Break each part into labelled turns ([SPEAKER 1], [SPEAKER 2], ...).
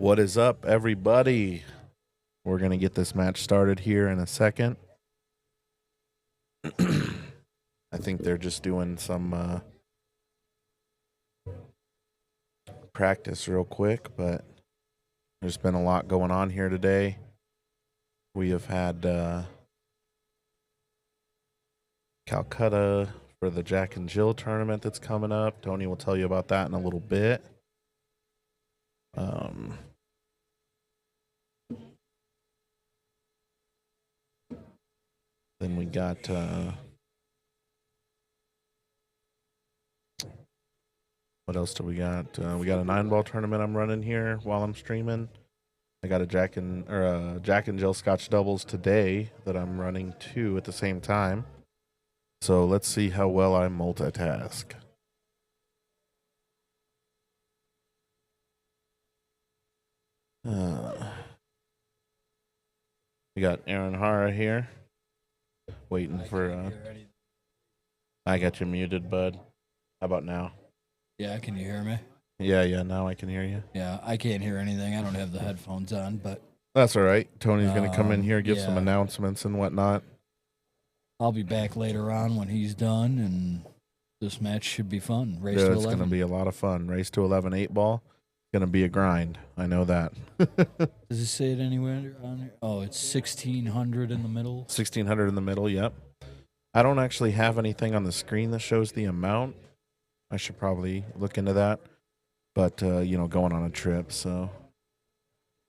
[SPEAKER 1] What is up, everybody? We're going to get this match started here in a second. I think they're just doing some practice real quick, but there's been a lot going on here today. We have had Calcutta for the Jack and Jill tournament that's coming up. Tony will tell you about that in a little bit. Then we got what else do we got? We got a 9-ball tournament I'm running here while I'm streaming. I got a Jack and Jill Scotch doubles today that I'm running two at the same time. So let's see how well I multitask. We got Aaron Hara here, waiting for. I got you muted, bud. How about now?
[SPEAKER 2] Yeah, can you hear me?
[SPEAKER 1] Yeah, now I can hear you.
[SPEAKER 2] Yeah, I can't hear anything. I don't have the headphones on, but
[SPEAKER 1] that's all right. Tony's going to come in here, give
[SPEAKER 2] yeah.
[SPEAKER 1] some announcements and whatnot.
[SPEAKER 2] I'll be back later on when he's done, and this match should be fun. Race to 11.
[SPEAKER 1] It's going to be a lot of fun. Race to 11 8-ball. Going to be a grind. I know that.
[SPEAKER 2] Does it say it anywhere on here? Oh, it's 1600 in the middle.
[SPEAKER 1] 1600 in the middle, yep. I don't actually have anything on the screen that shows the amount. I should probably look into that. But, going on a trip, so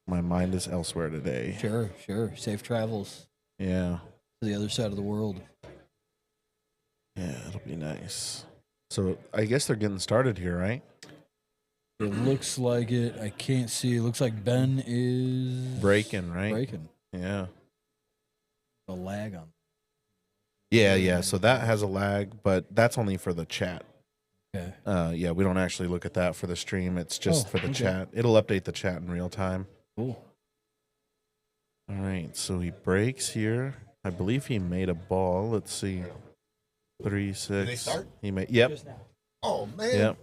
[SPEAKER 1] my mind is elsewhere today.
[SPEAKER 2] Sure. Safe travels.
[SPEAKER 1] Yeah.
[SPEAKER 2] To the other side of the world.
[SPEAKER 1] Yeah, it'll be nice. So I guess they're getting started here, right?
[SPEAKER 2] It looks like it. I can't see. It looks like Ben is...
[SPEAKER 1] breaking, right?
[SPEAKER 2] Breaking.
[SPEAKER 1] Yeah.
[SPEAKER 2] A lag on.
[SPEAKER 1] Yeah. So that has a lag, but that's only for the chat.
[SPEAKER 2] Okay.
[SPEAKER 1] Yeah, we don't actually look at that for the stream. It's just for the chat. It'll update the chat in real time.
[SPEAKER 2] Cool.
[SPEAKER 1] All right, so he breaks here. I believe he made a ball. Let's see. 3, 6.
[SPEAKER 3] Did they start?
[SPEAKER 1] He made. Yep.
[SPEAKER 3] Oh man.
[SPEAKER 1] Yep.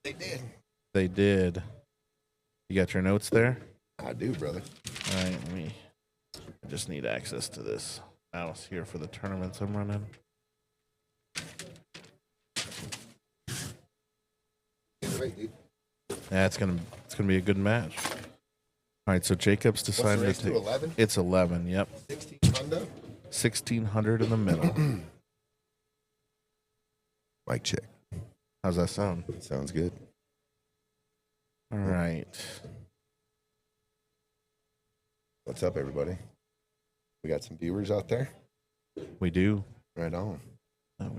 [SPEAKER 3] They did.
[SPEAKER 1] They did. You got your notes there?
[SPEAKER 3] I do, brother.
[SPEAKER 1] All right, I just need access to this mouse here for the tournaments I'm running. Yeah, it's gonna be a good match. All right, so Jacob's decided
[SPEAKER 3] What's the race
[SPEAKER 1] to take
[SPEAKER 3] 11?
[SPEAKER 1] It's 11. Yep.
[SPEAKER 3] 1600.
[SPEAKER 1] 1600 in the middle.
[SPEAKER 3] Mic check.
[SPEAKER 1] How's that sound?
[SPEAKER 3] Sounds good.
[SPEAKER 1] All right.
[SPEAKER 3] What's up, everybody? We got some viewers out there.
[SPEAKER 1] We do.
[SPEAKER 3] Right on.
[SPEAKER 1] Oh,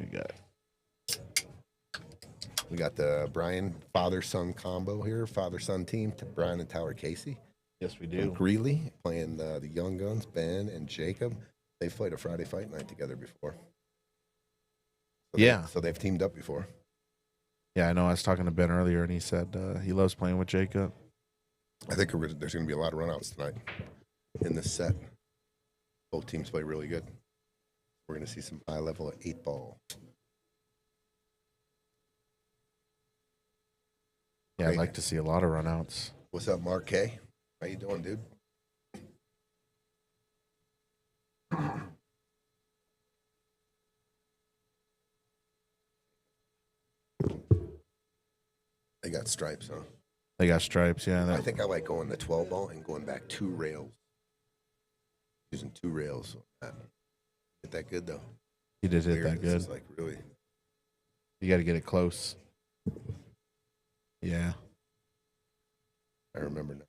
[SPEAKER 3] We got the Brian father-son combo here, father-son team to Brian and Tower Casey.
[SPEAKER 1] Yes, we do.
[SPEAKER 3] Greeley playing the young guns, Ben and Jacob. They've played a Friday fight night together before. So they've teamed up before.
[SPEAKER 1] Yeah, I know. I was talking to Ben earlier, and he said he loves playing with Jacob.
[SPEAKER 3] I think there's going to be a lot of runouts tonight in this set. Both teams play really good. We're going to see some high-level 8-ball.
[SPEAKER 1] Yeah, I'd like to see a lot of runouts.
[SPEAKER 3] What's up, Mark K? How you doing, dude? They got stripes, huh?
[SPEAKER 1] They got stripes, yeah.
[SPEAKER 3] I think I like going the 12-ball and going back 2 rails. Using 2 rails. Hit that good, though.
[SPEAKER 1] He did hit that good.
[SPEAKER 3] This is like really...
[SPEAKER 1] You got to get it close. Yeah.
[SPEAKER 3] I remember now.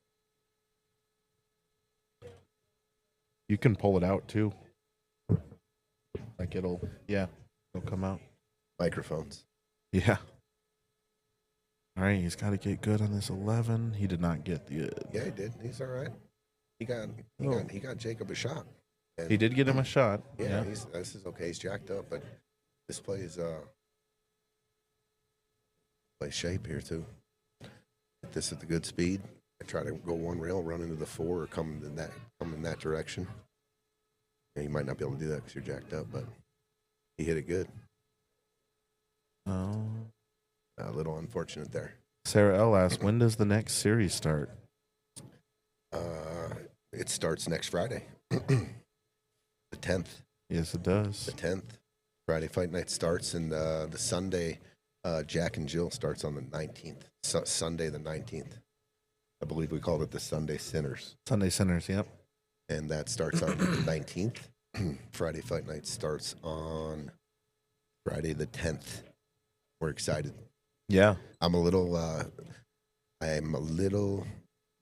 [SPEAKER 1] You can pull it out, too. Like it'll come out.
[SPEAKER 3] Microphones.
[SPEAKER 1] Yeah. All right, he's got to get good on this 11. He did not get good.
[SPEAKER 3] Yeah, he did. He's all right. He got Jacob a shot. And
[SPEAKER 1] he did get him a shot.
[SPEAKER 3] Yeah. This is okay. He's jacked up, but this plays shape here too. Get this at the good speed. I try to go 1 rail, run into the 4, or come in that direction. And you might not be able to do that because you're jacked up, but he hit it good.
[SPEAKER 1] Oh.
[SPEAKER 3] A little unfortunate there.
[SPEAKER 1] Sarah L. asked, when does the next series start?
[SPEAKER 3] it starts next Friday, the 10th.
[SPEAKER 1] Yes, it does.
[SPEAKER 3] The 10th. Friday fight night starts, and the Sunday, Jack and Jill starts on the 19th. Sunday the 19th. I believe we called it the Sunday Sinners.
[SPEAKER 1] Sunday Sinners, yep.
[SPEAKER 3] And that starts on the 19th. Friday fight night starts on Friday the 10th. We're excited.
[SPEAKER 1] Yeah.
[SPEAKER 3] I'm a little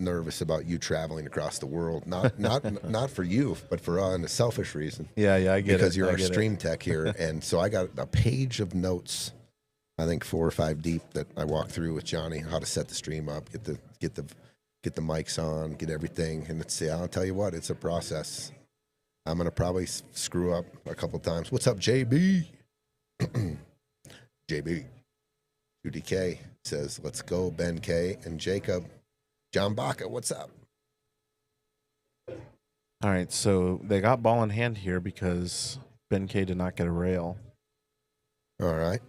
[SPEAKER 3] nervous about you traveling across the world. Not for you, but for a selfish reason.
[SPEAKER 1] Yeah, I get it.
[SPEAKER 3] Because you're our stream tech here. And so I got a page of notes, I think 4 or 5 deep, that I walked through with Johnny, how to set the stream up, get the mics on, get everything. And I'll tell you what, it's a process. I'm going to probably screw up a couple times. What's up, JB? JB. 2DK says, let's go, Ben K and Jacob. John Baca, what's up?
[SPEAKER 1] All right, so they got ball in hand here because Ben K did not get a rail.
[SPEAKER 3] All right.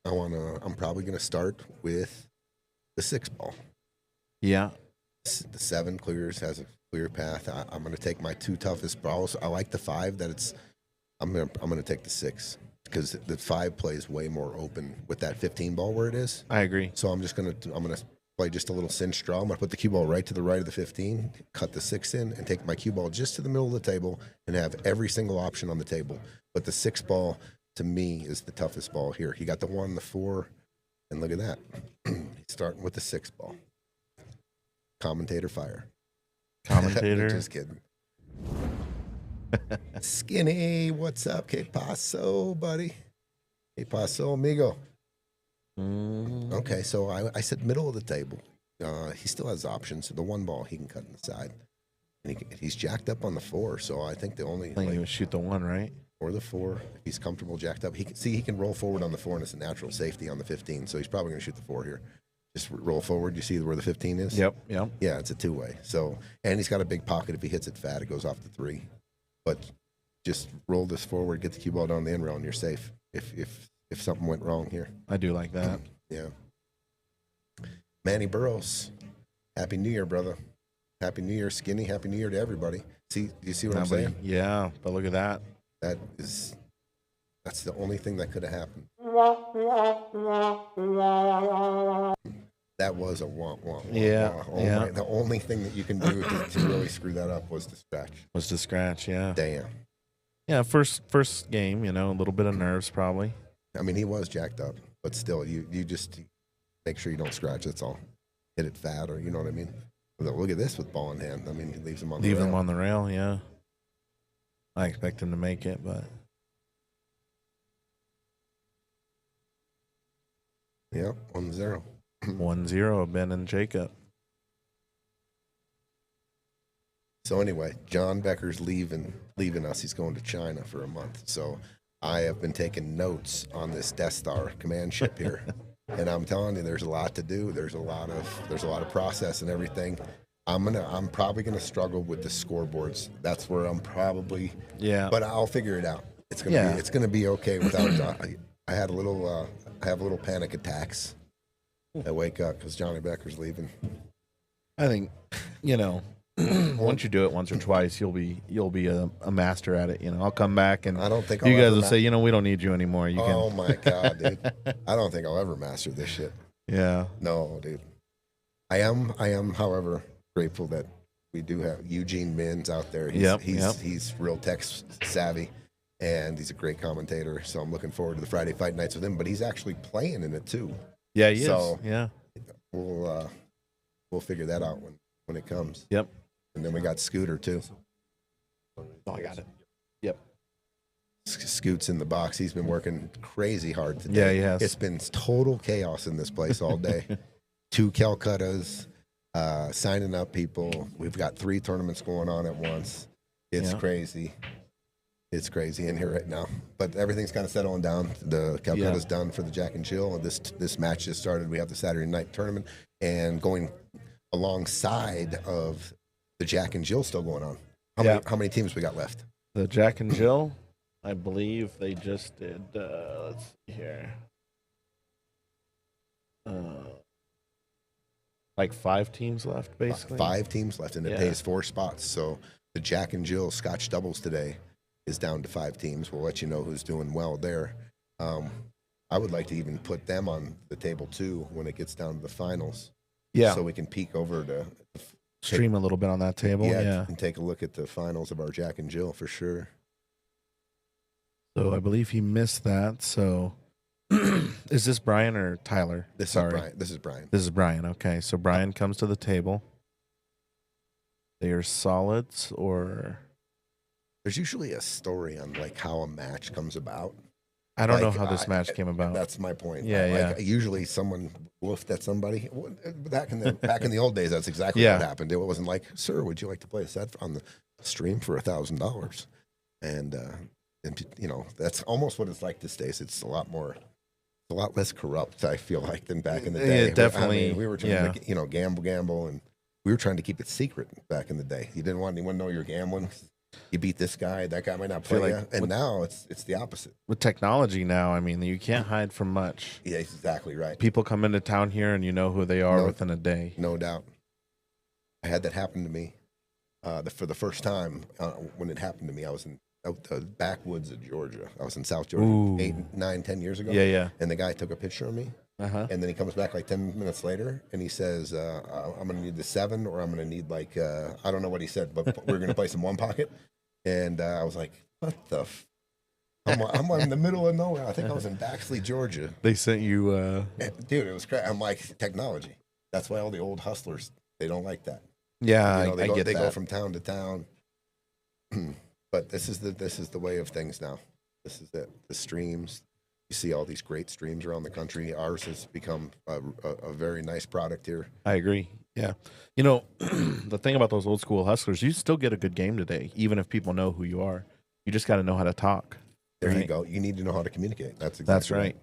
[SPEAKER 3] I'm probably going to start with the 6 ball.
[SPEAKER 1] Yeah.
[SPEAKER 3] The 7 clears, has a clear path. I'm going to take my 2 toughest balls. I like the 5 I'm going to take the 6 because the 5 plays way more open with that 15 ball where it is.
[SPEAKER 1] I agree.
[SPEAKER 3] So I'm going to play just a little cinch draw. I'm going to put the cue ball right to the right of the 15, cut the 6 in, and take my cue ball just to the middle of the table and have every single option on the table. But the 6 ball, to me, is the toughest ball here. He got the 1, the 4, and look at that. He's starting with the 6 ball. Commentator fire.
[SPEAKER 1] Commentator.
[SPEAKER 3] Just kidding. Skinny, what's up? Que paso, buddy? Que paso, amigo? Okay, so I said middle of the table. He still has options. The 1 ball he can cut in the side. And he's jacked up on the 4, so I think the only...
[SPEAKER 1] I think he would shoot the 1, right?
[SPEAKER 3] Or the 4. If he's comfortable jacked up. He can roll forward on the 4, and it's a natural safety on the 15, so he's probably going to shoot the 4 here. Just roll forward. You see where the 15 is?
[SPEAKER 1] Yep.
[SPEAKER 3] Yeah, it's a 2-way. So, and he's got a big pocket. If he hits it fat, it goes off the 3. But just roll this forward, get the cue ball down the end rail, and you're safe. If something went wrong here.
[SPEAKER 1] I do like that.
[SPEAKER 3] Yeah. Manny Burrows, Happy New Year, brother. Happy New Year, Skinny. Happy New Year to everybody. Do you see what I'm saying?
[SPEAKER 1] Yeah, but look at that.
[SPEAKER 3] That's the only thing that could have happened. That was a wah.
[SPEAKER 1] Yeah.
[SPEAKER 3] Yeah. The only thing that you can do to really screw that up was to scratch.
[SPEAKER 1] Yeah.
[SPEAKER 3] Damn.
[SPEAKER 1] Yeah, first game, a little bit of nerves probably.
[SPEAKER 3] I mean, he was jacked up, but still, you just make sure you don't scratch. That's all. Hit it fat, or you know what I mean. Look at this with ball in hand. I mean, he leaves him on the rail.
[SPEAKER 1] Leave him on the rail, yeah. I expect him to make it, but...
[SPEAKER 3] Yep, 1-0.
[SPEAKER 1] 1-0, Ben and Jacob.
[SPEAKER 3] So anyway, John Becker's leaving us. He's going to China for a month. So I have been taking notes on this Death Star command ship here. And I'm telling you, there's a lot to do. There's a lot of process and everything. I'm probably gonna struggle with the scoreboards. That's where I'm probably.
[SPEAKER 1] Yeah.
[SPEAKER 3] But I'll figure it out. It's gonna be okay without. I have a little panic attacks. I wake up because Johnny Becker's leaving.
[SPEAKER 1] I think, once you do it once or twice, you'll be a master at it. I'll come back and
[SPEAKER 3] I don't think
[SPEAKER 1] you guys will say, we don't need you anymore. You
[SPEAKER 3] oh my God, dude! I don't think I'll ever master this shit.
[SPEAKER 1] Yeah.
[SPEAKER 3] No, dude. I am, however, grateful that we do have Eugene Mins out there. He's real tech savvy, and he's a great commentator. So I'm looking forward to the Friday fight nights with him. But he's actually playing in it too.
[SPEAKER 1] Yeah, he is. Yeah.
[SPEAKER 3] We'll figure that out when it comes.
[SPEAKER 1] Yep.
[SPEAKER 3] And then we got Scooter too.
[SPEAKER 1] Oh, I got it. Yep.
[SPEAKER 3] Scoot's in the box. He's been working crazy hard today.
[SPEAKER 1] Yeah, he has.
[SPEAKER 3] It's been total chaos in this place all day. 2 Calcuttas, signing up people. We've got 3 tournaments going on at once. It's crazy. It's crazy in here right now. But everything's kind of settling down. The Calcutta's done for the Jack and Jill. This match just started. We have the Saturday night tournament. And going alongside of the Jack and Jill still going on. How many teams we got left?
[SPEAKER 1] The Jack and Jill, I believe they just did, let's see here. Like 5 teams left, basically.
[SPEAKER 3] 5 teams left, and it
[SPEAKER 1] Yeah.
[SPEAKER 3] pays 4 spots. So the Jack and Jill Scotch doubles today is down to 5 teams. We'll let you know who's doing well there. I would like to even put them on the table too when it gets down to the finals.
[SPEAKER 1] Yeah.
[SPEAKER 3] So we can peek over to
[SPEAKER 1] Stream a little bit on that table. Yeah.
[SPEAKER 3] and take a look at the finals of our Jack and Jill for sure.
[SPEAKER 1] So I believe he missed that. So is this Brian or Tyler?
[SPEAKER 3] This is Brian. This is Brian.
[SPEAKER 1] This is Brian. Okay. So Brian comes to the table. They are solids or
[SPEAKER 3] There's usually a story on like how a match comes about.
[SPEAKER 1] I don't know
[SPEAKER 3] Like,
[SPEAKER 1] how this match came about.
[SPEAKER 3] That's my point.
[SPEAKER 1] Yeah,
[SPEAKER 3] Usually someone woofed at somebody. Back in the old days, that's exactly
[SPEAKER 1] Yeah.
[SPEAKER 3] what happened. It wasn't like, "Sir, would you like to play a set on the stream for $1,000?" And you know, that's almost what it's like these days. It's a lot less corrupt, I feel like, than back in the day.
[SPEAKER 1] Yeah, definitely.
[SPEAKER 3] I mean, we were trying to, you know, gamble, and we were trying to keep it secret back in the day. You didn't want anyone to know you're gambling. You beat this guy, that guy might not play
[SPEAKER 1] like
[SPEAKER 3] you. And now it's the opposite.
[SPEAKER 1] With technology now, I mean, you can't hide from much.
[SPEAKER 3] Yeah, exactly right.
[SPEAKER 1] People come into town here and you know who they are within a day.
[SPEAKER 3] No doubt. I had that happen to me for the first time when it happened to me. I was in out the backwoods of Georgia. I was in South Georgia
[SPEAKER 1] Ooh.
[SPEAKER 3] 8, 9, 10 years ago.
[SPEAKER 1] Yeah.
[SPEAKER 3] And the guy took a picture of me.
[SPEAKER 1] Uh-huh.
[SPEAKER 3] And then he comes back like 10 minutes later and he says, I'm going to need the 7 or I'm going to need like, I don't know what he said, but we're going to play some one pocket. And I was like, what the I'm in the middle of nowhere. I think I was in Baxley, Georgia.
[SPEAKER 1] They sent you...
[SPEAKER 3] Dude, it was crazy. I'm like, technology. That's why all the old hustlers, they don't like that.
[SPEAKER 1] Yeah,
[SPEAKER 3] You know,
[SPEAKER 1] I get
[SPEAKER 3] they
[SPEAKER 1] that.
[SPEAKER 3] go from town to town. But this is the way of things now. This is it. The streams. You see all these great streams around the country. Ours has become a very nice product here.
[SPEAKER 1] I agree. Yeah. You know, the thing about those old school hustlers, you still get a good game today, even if people know who you are. You just got to know how to talk.
[SPEAKER 3] There
[SPEAKER 1] right?
[SPEAKER 3] you go. You need to know how to communicate. That's exactly
[SPEAKER 1] right.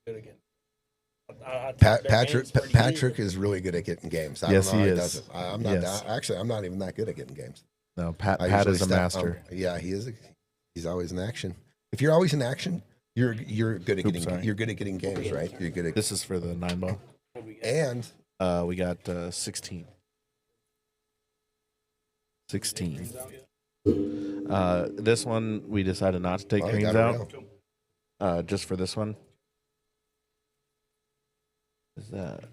[SPEAKER 4] Good again.
[SPEAKER 3] Patrick is really good at getting games. I
[SPEAKER 1] Yes,
[SPEAKER 3] don't know
[SPEAKER 1] he
[SPEAKER 3] how
[SPEAKER 1] is.
[SPEAKER 3] does it. I'm not.
[SPEAKER 1] Yes.
[SPEAKER 3] Actually, I'm not even that good at getting games.
[SPEAKER 1] No, Pat
[SPEAKER 3] I
[SPEAKER 1] is
[SPEAKER 3] usually
[SPEAKER 1] a master.
[SPEAKER 3] yeah, he is. He's always in action. If you're always in action, you're good at getting games, right? You're good at.
[SPEAKER 1] This is for the 9-ball.
[SPEAKER 3] And
[SPEAKER 1] We got 16. 16. This one, we decided not to take
[SPEAKER 3] you
[SPEAKER 1] greens
[SPEAKER 3] got it
[SPEAKER 1] out.
[SPEAKER 3] real.
[SPEAKER 1] Just for this one. Is that...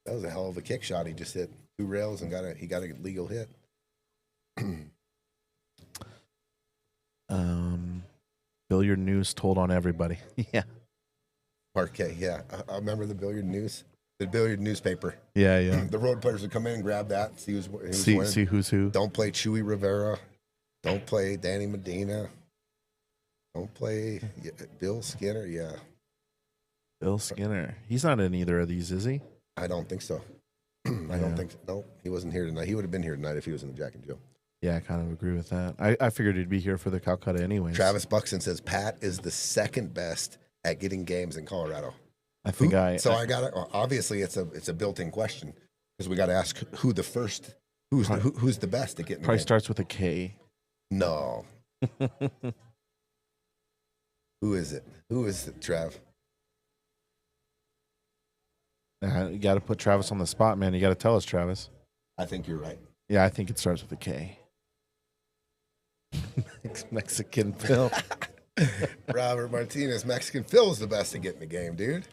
[SPEAKER 3] That was a hell of a kick shot. He just hit 2 rails and got a legal hit.
[SPEAKER 1] Billiard news told on everybody. Yeah.
[SPEAKER 3] Parquet, yeah. I remember the billiard news, the billiard newspaper.
[SPEAKER 1] Yeah.
[SPEAKER 3] The road players would come in and grab that and see who's
[SPEAKER 1] See
[SPEAKER 3] winning.
[SPEAKER 1] who's who.
[SPEAKER 3] Don't play Chewy Rivera. Don't play Danny Medina. Don't play Bill Skinner. Yeah,
[SPEAKER 1] Bill Skinner. He's not in either of these, is he?
[SPEAKER 3] I don't think so. I don't think so. No, he wasn't here tonight. He would have been here tonight if he was in the Jack and Jill.
[SPEAKER 1] Yeah, I kind of agree with that. I figured he'd be here for the Calcutta anyways.
[SPEAKER 3] Travis Buxton says Pat is the second best at getting games in Colorado.
[SPEAKER 1] I think
[SPEAKER 3] Obviously it's a built-in question because we got to ask who's the best at getting
[SPEAKER 1] probably
[SPEAKER 3] games.
[SPEAKER 1] starts with a K.
[SPEAKER 3] No. Who is it? Who is it, Trav?
[SPEAKER 1] You got to put Travis on the spot, man. You got to tell us, Travis.
[SPEAKER 3] I think you're right.
[SPEAKER 1] Yeah, I think it starts with a K. Mexican Phil.
[SPEAKER 3] Robert Martinez, Mexican Phil is the best at getting the game, dude.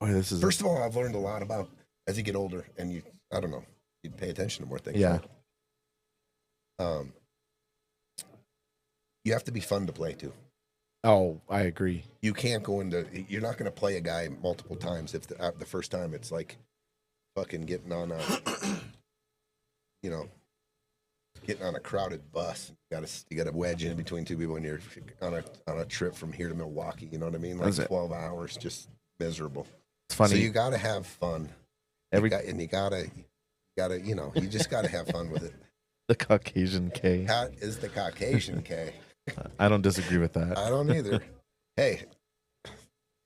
[SPEAKER 1] Boy, this is
[SPEAKER 3] First of all, I've learned a lot about as you get older, and you pay attention to more things.
[SPEAKER 1] Yeah.
[SPEAKER 3] Right? You have to be fun to play too.
[SPEAKER 1] Oh, I agree.
[SPEAKER 3] You can't go into. You're not going to play a guy multiple times if the first time it's like fucking getting on a, getting on a crowded bus. You got to wedge in between 2 people when you're on a trip from here to Milwaukee. You know what I mean? Like 12 hours, just miserable.
[SPEAKER 1] It's funny.
[SPEAKER 3] So you got to have fun. You just got to have fun with it.
[SPEAKER 1] The Caucasian K.
[SPEAKER 3] Pat is the Caucasian K.
[SPEAKER 1] I don't disagree with that.
[SPEAKER 3] I don't either. Hey,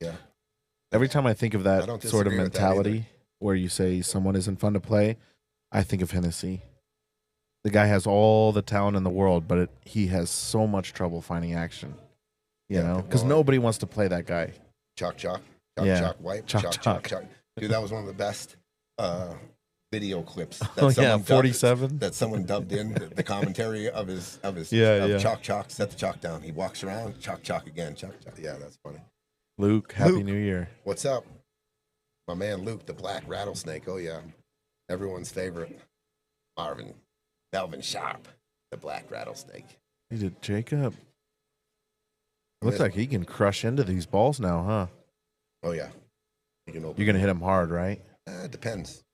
[SPEAKER 3] yeah.
[SPEAKER 1] Every time I think of
[SPEAKER 3] I
[SPEAKER 1] that
[SPEAKER 3] don't
[SPEAKER 1] sort of
[SPEAKER 3] disagree with that
[SPEAKER 1] mentality where you say someone isn't fun to play, I think of Hennessy. The guy has all the talent in the world, but he has so much trouble finding action. You know, because nobody wants to play that guy.
[SPEAKER 3] Chalk,
[SPEAKER 1] Yeah.
[SPEAKER 3] white,
[SPEAKER 1] Chalk.
[SPEAKER 3] Dude, that was one of the best video clips. That
[SPEAKER 1] Oh yeah,
[SPEAKER 3] someone dubbed-
[SPEAKER 1] 47.
[SPEAKER 3] That someone dubbed in the commentary of his
[SPEAKER 1] Yeah.
[SPEAKER 3] chalk, set the chalk down. He walks around, chalk again, chalk. Yeah, that's funny.
[SPEAKER 1] Luke, happy
[SPEAKER 3] Luke.
[SPEAKER 1] New Year.
[SPEAKER 3] What's up? My man Luke, the black rattlesnake. Oh yeah. Everyone's favorite. Melvin Sharp, the black rattlesnake.
[SPEAKER 1] He did Jacob. Looks like he can crush into these balls now, huh?
[SPEAKER 3] Oh yeah. You can open.
[SPEAKER 1] You're gonna hit him hard, right?
[SPEAKER 3] It depends.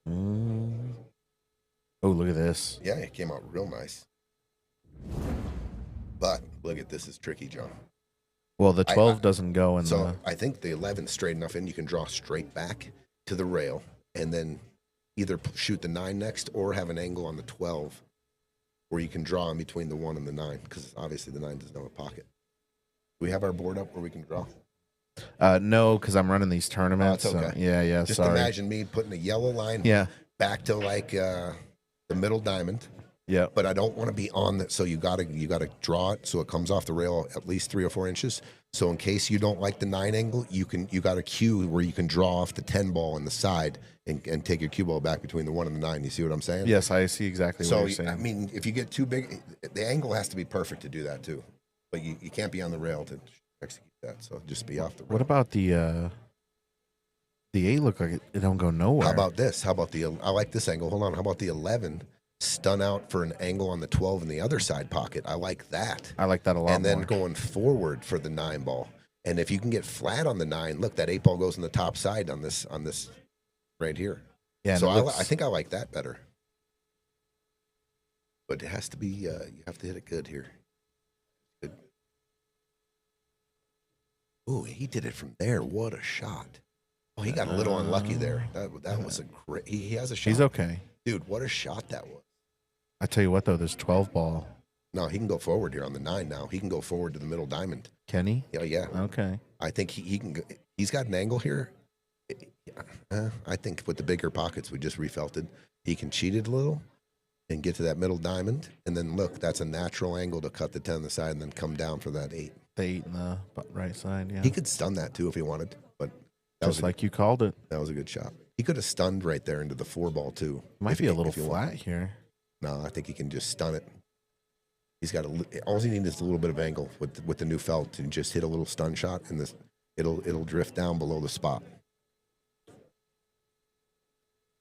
[SPEAKER 1] Mm. Oh, look at this.
[SPEAKER 3] Yeah, it came out real nice. But look at this is tricky, John.
[SPEAKER 1] Well, the 12 doesn't go in
[SPEAKER 3] So
[SPEAKER 1] the.
[SPEAKER 3] I think the 11's straight enough in. You can draw straight back to the rail and then either shoot the 9 next or have an angle on the 12 where you can draw in between the 1 and the 9 because obviously the 9 doesn't have a pocket. Do we have our board up where we can draw?
[SPEAKER 1] No, because I'm running these tournaments.
[SPEAKER 3] Oh, it's okay.
[SPEAKER 1] So, yeah.
[SPEAKER 3] Just
[SPEAKER 1] sorry.
[SPEAKER 3] imagine me putting a yellow line back to like the middle diamond.
[SPEAKER 1] Yeah.
[SPEAKER 3] But I don't want to be on that, so you gotta draw it so it comes off the rail at least 3 or 4 inches. So in case you don't like the 9 angle, you got a cue where you can draw off the 10 ball on the side and take your cue ball back between the 1 and the 9. You see what I'm saying?
[SPEAKER 1] Yes, I see exactly what you're saying.
[SPEAKER 3] I mean, if you get too big, the angle has to be perfect to do that too. But you can't be on the rail to execute that. So just be off the rail.
[SPEAKER 1] What about the 8 look like it don't go nowhere?
[SPEAKER 3] How about this? How about I like this angle. Hold on. How about the 11? Stun out for an angle on the 12 in the other side pocket. I like that.
[SPEAKER 1] I like that a lot
[SPEAKER 3] And then
[SPEAKER 1] more.
[SPEAKER 3] going forward for the 9 ball. And if you can get flat on the 9, look, that 8 ball goes on the top side on this right here.
[SPEAKER 1] Yeah.
[SPEAKER 3] So
[SPEAKER 1] looks,
[SPEAKER 3] I think I like that better. But it has to be, you have to hit it good here. Good. Ooh, he did it from there. What a shot. Oh, he got a little unlucky there. That was a great, he has a shot.
[SPEAKER 1] he's okay.
[SPEAKER 3] Dude, what a shot that was.
[SPEAKER 1] I tell you what though, this 12 ball.
[SPEAKER 3] No, he can go forward here on the 9 now. He can go forward to the middle diamond.
[SPEAKER 1] Can he?
[SPEAKER 3] Yeah.
[SPEAKER 1] Okay.
[SPEAKER 3] I think he can go, he's got an angle here. I think with the bigger pockets we just refelted, he can cheat it a little and get to that middle diamond. And then look, that's a natural angle to cut the 10 on the side and then come down for that 8.
[SPEAKER 1] The 8 in the right side, yeah.
[SPEAKER 3] He could stun that too if he wanted, but that
[SPEAKER 1] Just like you called it.
[SPEAKER 3] that was a good shot. He could have stunned right there into the 4 ball too.
[SPEAKER 1] Might be a little
[SPEAKER 3] if you
[SPEAKER 1] flat
[SPEAKER 3] want.
[SPEAKER 1] here.
[SPEAKER 3] No, I think he can just stun it. He's got all he needs is a little bit of angle with the new felt and just hit a little stun shot and this it'll drift down below the spot.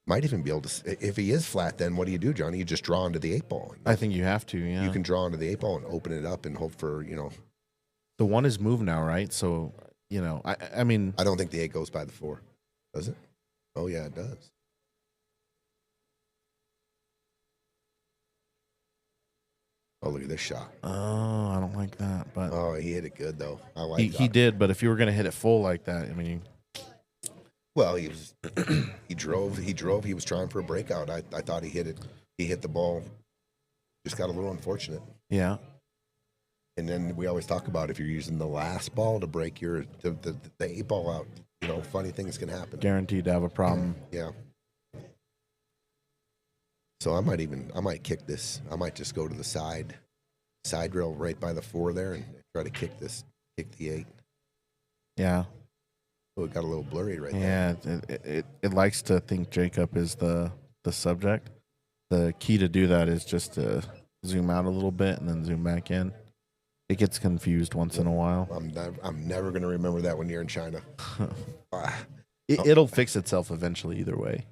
[SPEAKER 3] Might even be able to, if he is flat, then what do you do, Johnny? You just draw into the 8 ball.
[SPEAKER 1] I think you have to, yeah.
[SPEAKER 3] You can draw into the 8 ball and open it up and hope for,
[SPEAKER 1] The 1 is moved now, right? So, I mean.
[SPEAKER 3] I don't think the 8 goes by the 4. Does it? Oh, yeah, it does. Oh, look at this shot.
[SPEAKER 1] Oh, I don't like that. But
[SPEAKER 3] Oh, he hit it good, though. I like
[SPEAKER 1] he did, but if you were going to hit it full like that, I mean.
[SPEAKER 3] Well, he was, he drove, he was trying for a breakout. I thought he hit it. He hit the ball. Just got a little unfortunate.
[SPEAKER 1] Yeah.
[SPEAKER 3] And then we always talk about if you're using the last ball to break the 8 ball out, funny things can happen.
[SPEAKER 1] Guaranteed to have a problem.
[SPEAKER 3] Yeah. So I might kick this. I might just go to the side rail right by the 4 there and try to kick the 8.
[SPEAKER 1] Yeah.
[SPEAKER 3] Oh, it got a little blurry right there.
[SPEAKER 1] Yeah. It likes to think Jacob is the subject. The key to do that is just to zoom out a little bit and then zoom back in. It gets confused once in a while.
[SPEAKER 3] I'm never going to remember that when you're in China.
[SPEAKER 1] It'll fix itself eventually either way.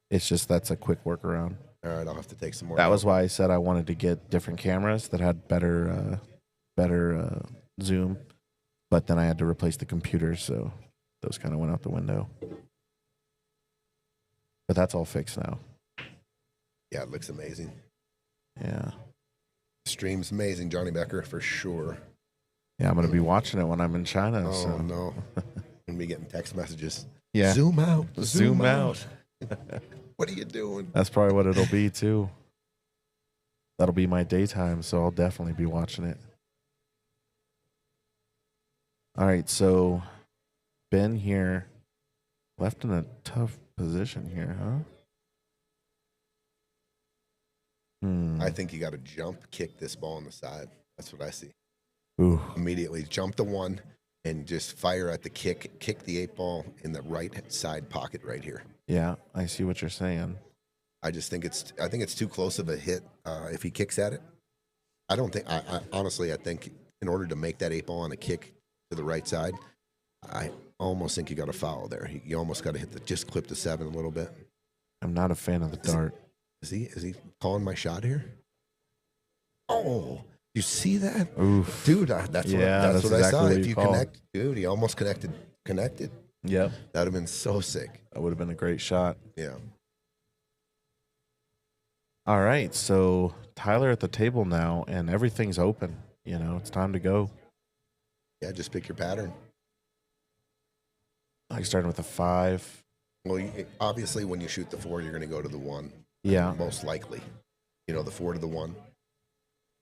[SPEAKER 1] It's just that's a quick workaround.
[SPEAKER 3] All right, I'll have to take some more.
[SPEAKER 1] That was why I said I wanted to get different cameras that had better zoom, but then I had to replace the computers, so those kind of went out the window. But that's all fixed now.
[SPEAKER 3] Yeah, it looks amazing.
[SPEAKER 1] Yeah.
[SPEAKER 3] Stream's amazing, Johnny Becker, for sure.
[SPEAKER 1] Yeah, I'm going to be watching it when I'm in China.
[SPEAKER 3] Oh,
[SPEAKER 1] so.
[SPEAKER 3] no. I'm going to be getting text messages.
[SPEAKER 1] Yeah.
[SPEAKER 3] Zoom out.
[SPEAKER 1] Zoom out.
[SPEAKER 3] What are you doing?
[SPEAKER 1] That's probably what it'll be, too. That'll be my daytime, so I'll definitely be watching it. All right, so Ben here left in a tough position here, huh?
[SPEAKER 3] I think you got to jump, kick this ball on the side. That's what I see.
[SPEAKER 1] Ooh.
[SPEAKER 3] Immediately jump the 1 and just fire at the kick the 8-ball in the right side pocket right here.
[SPEAKER 1] Yeah, I see what you're saying.
[SPEAKER 3] I think it's too close of a hit if he kicks at it. I don't think. I honestly, I think in order to make that 8-ball on a kick to the right side, I almost think you got to foul there. You almost got to just clip the 7 a little bit.
[SPEAKER 1] I'm not a fan of the dart.
[SPEAKER 3] Is he calling my shot here? Oh, you see that?
[SPEAKER 1] Oof.
[SPEAKER 3] Dude, that's what
[SPEAKER 1] exactly
[SPEAKER 3] I saw.
[SPEAKER 1] what
[SPEAKER 3] If you
[SPEAKER 1] called.
[SPEAKER 3] connect, dude, he almost connected.
[SPEAKER 1] Yep.
[SPEAKER 3] That would have been so sick.
[SPEAKER 1] That would have been a great shot.
[SPEAKER 3] Yeah.
[SPEAKER 1] All right, so Tyler at the table now, and everything's open. You know, it's time to go.
[SPEAKER 3] Yeah, just pick your pattern.
[SPEAKER 1] Like starting with a 5.
[SPEAKER 3] Well, obviously, when you shoot the 4, you're going to go to the 1.
[SPEAKER 1] Yeah.
[SPEAKER 3] Most likely. You know, the 4 to the 1.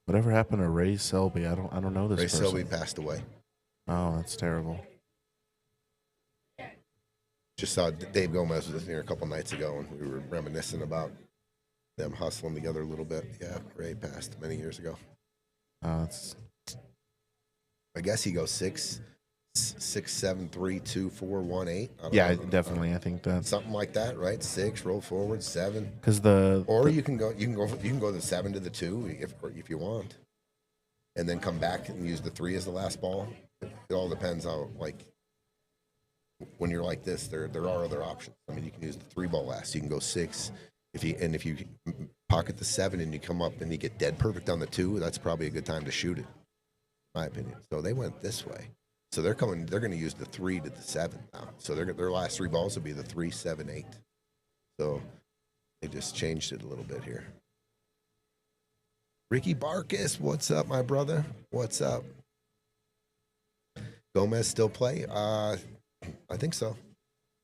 [SPEAKER 1] Whatever happened to Ray Selby? I don't know this
[SPEAKER 3] Ray
[SPEAKER 1] person.
[SPEAKER 3] Selby passed away.
[SPEAKER 1] Oh, that's terrible.
[SPEAKER 3] Just saw Dave Gomez was here a couple nights ago, and we were reminiscing about them hustling together a little bit. Yeah, Ray passed many years ago.
[SPEAKER 1] It's
[SPEAKER 3] I guess he goes 6, 7, 3, 2, 4, 1, 8.
[SPEAKER 1] yeah, definitely. I think that's
[SPEAKER 3] Something like that, right? 6, roll forward, 7.
[SPEAKER 1] because
[SPEAKER 3] You can go the 7 to the 2 if you want, and then come back and use the 3 as the last ball. It all depends how, like, when you're like this, there are other options. I mean, you can use the 3 ball last. You can go 6. If you pocket the 7 and you come up and you get dead perfect on the 2, that's probably a good time to shoot it, in my opinion. So they went this way. So they're going to use the 3 to the 7 now. So their last 3 balls will be the 3, 7, 8. So they just changed it a little bit here. Ricky Barkis, what's up, my brother? What's up? Gomez still play? I think so.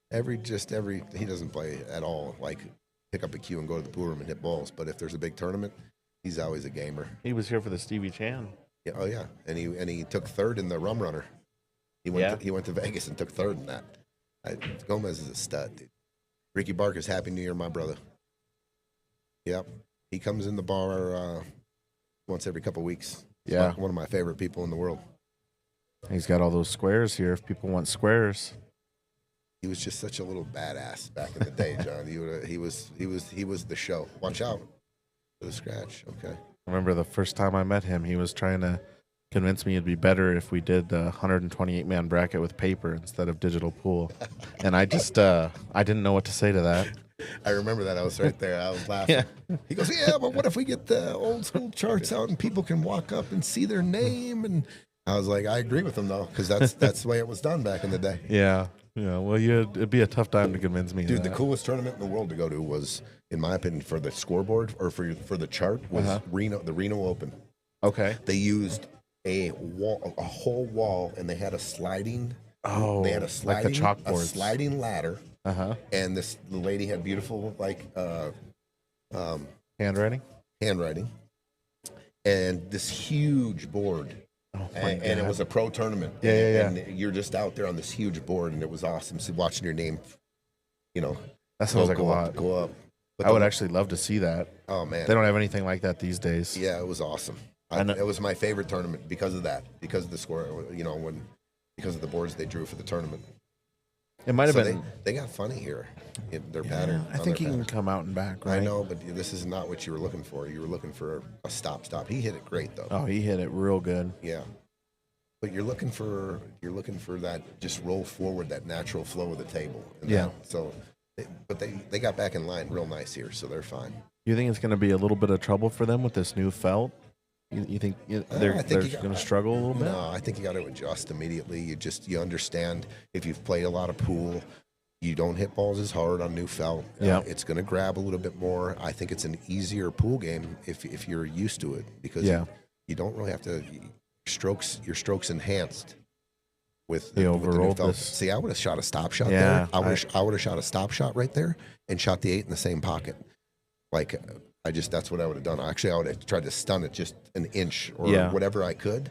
[SPEAKER 3] He doesn't play at all. Like, pick up a cue and go to the pool room and hit balls. But if there's a big tournament, he's always a gamer.
[SPEAKER 1] he was here for the Stevie Chan.
[SPEAKER 3] Yeah, oh yeah, and he took 3rd in the Rum Runner. He went to Vegas and took 3rd in that. Gomez is a stud, dude. Ricky Barkers, Happy New Year, my brother. Yep, he comes in the bar once every couple weeks. He's
[SPEAKER 1] Yeah,
[SPEAKER 3] one of my favorite people in the world.
[SPEAKER 1] he's got all those squares here. If people want squares,
[SPEAKER 3] He was just such a little badass back in the day, John. He was the show. Watch out for the scratch. Okay.
[SPEAKER 1] I remember the first time I met him, he was trying to convince me it'd be better if we did the 128-man bracket with paper instead of digital pool, and I just I didn't know what to say to that.
[SPEAKER 3] I remember that. I was right there. I was laughing.
[SPEAKER 1] Yeah.
[SPEAKER 3] He goes, yeah, but what if we get the old school charts out and people can walk up and see their name? And I was like, I agree with him, though, because that's the way it was done back in the day.
[SPEAKER 1] Yeah. Well, it'd be a tough time to convince me.
[SPEAKER 3] Dude,
[SPEAKER 1] of
[SPEAKER 3] the
[SPEAKER 1] that.
[SPEAKER 3] coolest tournament in the world to go to was, in my opinion, for the scoreboard or for the chart was the Reno Open.
[SPEAKER 1] Okay.
[SPEAKER 3] They used a whole wall, and they had a sliding.
[SPEAKER 1] Oh,
[SPEAKER 3] They had
[SPEAKER 1] like the chalkboards.
[SPEAKER 3] a sliding ladder. And the lady had beautiful
[SPEAKER 1] Handwriting.
[SPEAKER 3] And this huge board.
[SPEAKER 1] Oh my
[SPEAKER 3] And it
[SPEAKER 1] God.
[SPEAKER 3] was a pro tournament.
[SPEAKER 1] Yeah.
[SPEAKER 3] And you're just out there on this huge board, and it was awesome. So watching your name,
[SPEAKER 1] That sounds like a lot.
[SPEAKER 3] Go up. But
[SPEAKER 1] I would actually love to see that.
[SPEAKER 3] Oh man.
[SPEAKER 1] They don't have anything like that these days.
[SPEAKER 3] Yeah, it was awesome. It was my favorite tournament because of that, because of the score. Because of the boards they drew for the tournament.
[SPEAKER 1] It might have been.
[SPEAKER 3] They got funny here in their pattern.
[SPEAKER 1] I think he can come out and back. Right?
[SPEAKER 3] I know, but this is not what you were looking for. You were looking for a stop. He hit it great though.
[SPEAKER 1] Oh, he hit it real good.
[SPEAKER 3] Yeah. But you're looking for that just roll forward, that natural flow of the table.
[SPEAKER 1] Yeah.
[SPEAKER 3] They got back in line real nice here, so they're fine.
[SPEAKER 1] You think it's going to be a little bit of trouble for them with this new felt? You think they're going to struggle a little bit?
[SPEAKER 3] No, I think you got to adjust immediately. You understand if you've played a lot of pool, you don't hit balls as hard on new felt.
[SPEAKER 1] Yeah.
[SPEAKER 3] It's going to grab a little bit more. I think it's an easier pool game if you're used to it because you don't really have to your strokes enhanced with the new felt. See, I would have shot a stop shot there. I would have shot a stop shot right there and shot the 8 in the same pocket. Like that's what I would have done. Actually, I would have tried to stun it just an inch or whatever I could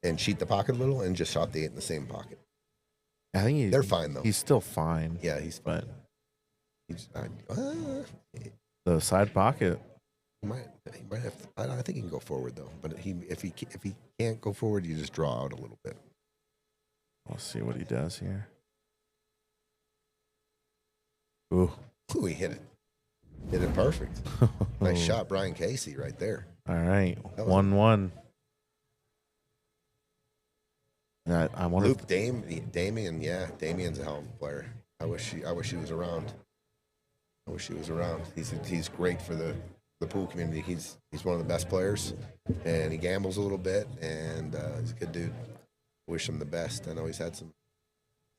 [SPEAKER 3] and cheat the pocket a little and just shot the 8 in the same pocket.
[SPEAKER 1] I think
[SPEAKER 3] they're fine though.
[SPEAKER 1] He's still fine.
[SPEAKER 3] Yeah, he's fine.
[SPEAKER 1] The side pocket.
[SPEAKER 3] He might have. I think he can go forward though. But if he can't go forward, you just draw out a little bit.
[SPEAKER 1] Let's see what he does here. Ooh.
[SPEAKER 3] Ooh, he hit it. Hit it perfect. Nice shot, Brian Casey, right there.
[SPEAKER 1] All right.
[SPEAKER 3] That was
[SPEAKER 1] 1-1. I want
[SPEAKER 3] Luke Damien, yeah, Damien's a hell of a player. I wish he was around. I wish he was around. He's great for the pool community. He's one of the best players, and he gambles a little bit, and he's a good dude. Wish him the best. I know he's had some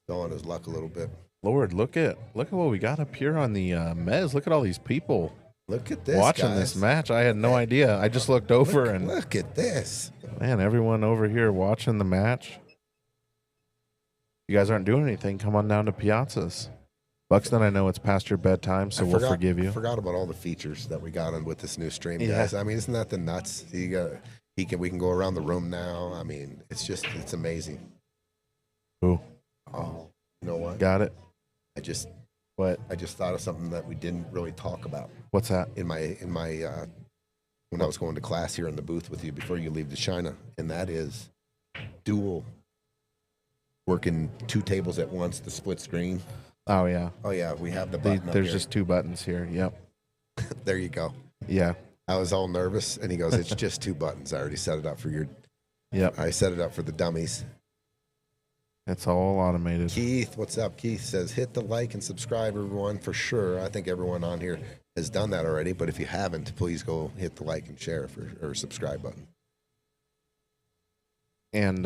[SPEAKER 3] still on his luck a little bit.
[SPEAKER 1] Lord, look at what we got up here on the Mez. Look at all these people
[SPEAKER 3] Look at this,
[SPEAKER 1] watching
[SPEAKER 3] guys.
[SPEAKER 1] this match. I had no idea. I just looked over and
[SPEAKER 3] look at this.
[SPEAKER 1] man, everyone over here watching the match. You guys aren't doing anything. Come on down to Piazza's. Buxton, I know it's past your bedtime, so we'll forgive you.
[SPEAKER 3] I forgot about all the features that we got on with this new stream,
[SPEAKER 1] Yeah.
[SPEAKER 3] guys. I mean, isn't that the nuts? We can go around the room now. I mean, it's amazing.
[SPEAKER 1] Ooh,
[SPEAKER 3] Oh, you know what?
[SPEAKER 1] got it.
[SPEAKER 3] I just
[SPEAKER 1] What?
[SPEAKER 3] thought of something that we didn't really talk about
[SPEAKER 1] What's that?
[SPEAKER 3] in my when I was going to class here in the booth with you before you leave to China, and that is dual working 2 tables at once, the split screen.
[SPEAKER 1] Oh yeah.
[SPEAKER 3] Oh yeah, we have the button up
[SPEAKER 1] There's
[SPEAKER 3] here.
[SPEAKER 1] just 2 buttons here. Yep.
[SPEAKER 3] There you go.
[SPEAKER 1] Yeah.
[SPEAKER 3] I was all nervous, and he goes, "It's just 2 buttons. I already set it up for your."
[SPEAKER 1] Yep.
[SPEAKER 3] I set it up for the dummies.
[SPEAKER 1] It's all automated.
[SPEAKER 3] Keith, what's up? Keith says, "Hit the like and subscribe, everyone, for sure." I think everyone on here has done that already, but if you haven't, please go hit the like and share or subscribe button.
[SPEAKER 1] And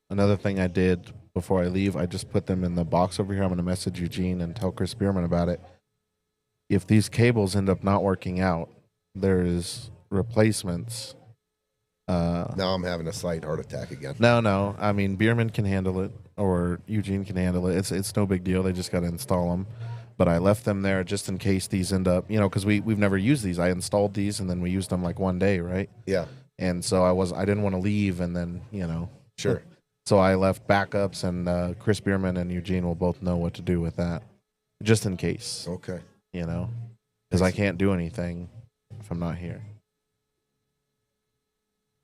[SPEAKER 1] another thing I did before I leave, I just put them in the box over here. I'm going to message Eugene and tell Chris Bierman about it. If these cables end up not working out, there's replacements.
[SPEAKER 3] Now I'm having a slight heart attack again.
[SPEAKER 1] No. I mean, Bierman can handle it, or Eugene can handle it. It's no big deal. They just got to install them. But I left them there just in case these end up, because we've never used these. I installed these, and then we used them like one day, right?
[SPEAKER 3] Yeah,
[SPEAKER 1] And so I didn't want to leave, and then,
[SPEAKER 3] sure.
[SPEAKER 1] So I left backups, and Chris Bierman and Eugene will both know what to do with that, just in case,
[SPEAKER 3] Okay.
[SPEAKER 1] because I can't do anything if I'm not here.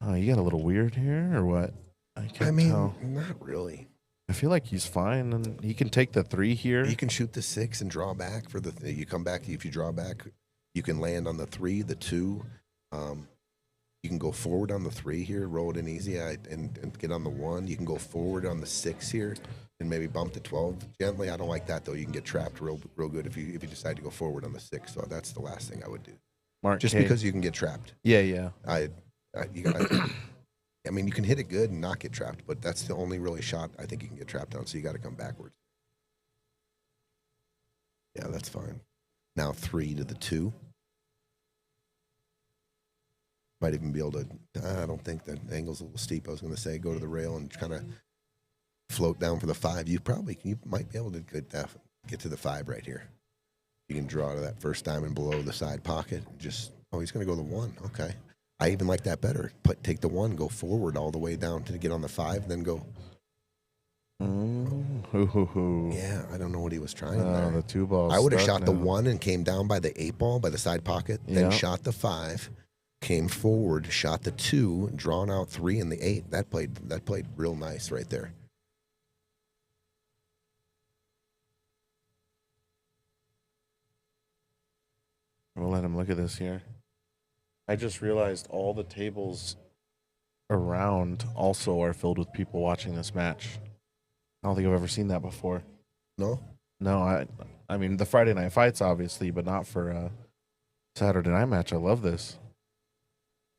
[SPEAKER 1] Oh, you got a little weird here, or what? I can't tell.
[SPEAKER 3] not really.
[SPEAKER 1] I feel like he's fine, and he can take the 3 here.
[SPEAKER 3] You can shoot the 6 and draw back for you come back. If you draw back, you can land on the 3, the 2. You can go forward on the 3 here, roll it in easy, and get on the 1. You can go forward on the 6 here, and maybe bump the 12 gently. I don't like that though. You can get trapped real good if you decide to go forward on the 6. So that's the last thing I would do.
[SPEAKER 1] Mark
[SPEAKER 3] Just
[SPEAKER 1] K.
[SPEAKER 3] because you can get trapped.
[SPEAKER 1] Yeah.
[SPEAKER 3] I mean, you can hit it good and not get trapped, but that's the only really shot I think you can get trapped on. So you got to come backwards. Yeah, that's fine. Now 3 to the 2. Might even be able to, I don't think the angle's a little steep. I was going to say go to the rail and kind of float down for the 5. You might be able to get to the 5 right here. You can draw to that first diamond below the side pocket. He's going to go the 1. Okay. I even like that better. Take the 1, go forward all the way down to get on the 5, then go. Yeah, I don't know what he was trying there.
[SPEAKER 1] The 2 balls.
[SPEAKER 3] I would have shot
[SPEAKER 1] now.
[SPEAKER 3] the 1 and came down by the 8 ball by the side pocket, then shot the 5, came forward, shot the 2, drawn out 3 and the 8. That played real nice right there.
[SPEAKER 1] We'll let him look at this here. I just realized all the tables around also are filled with people watching this match. I don't think I've ever seen that before.
[SPEAKER 3] No?
[SPEAKER 1] No, I mean the Friday night fights obviously, but not for a Saturday night match. I love this.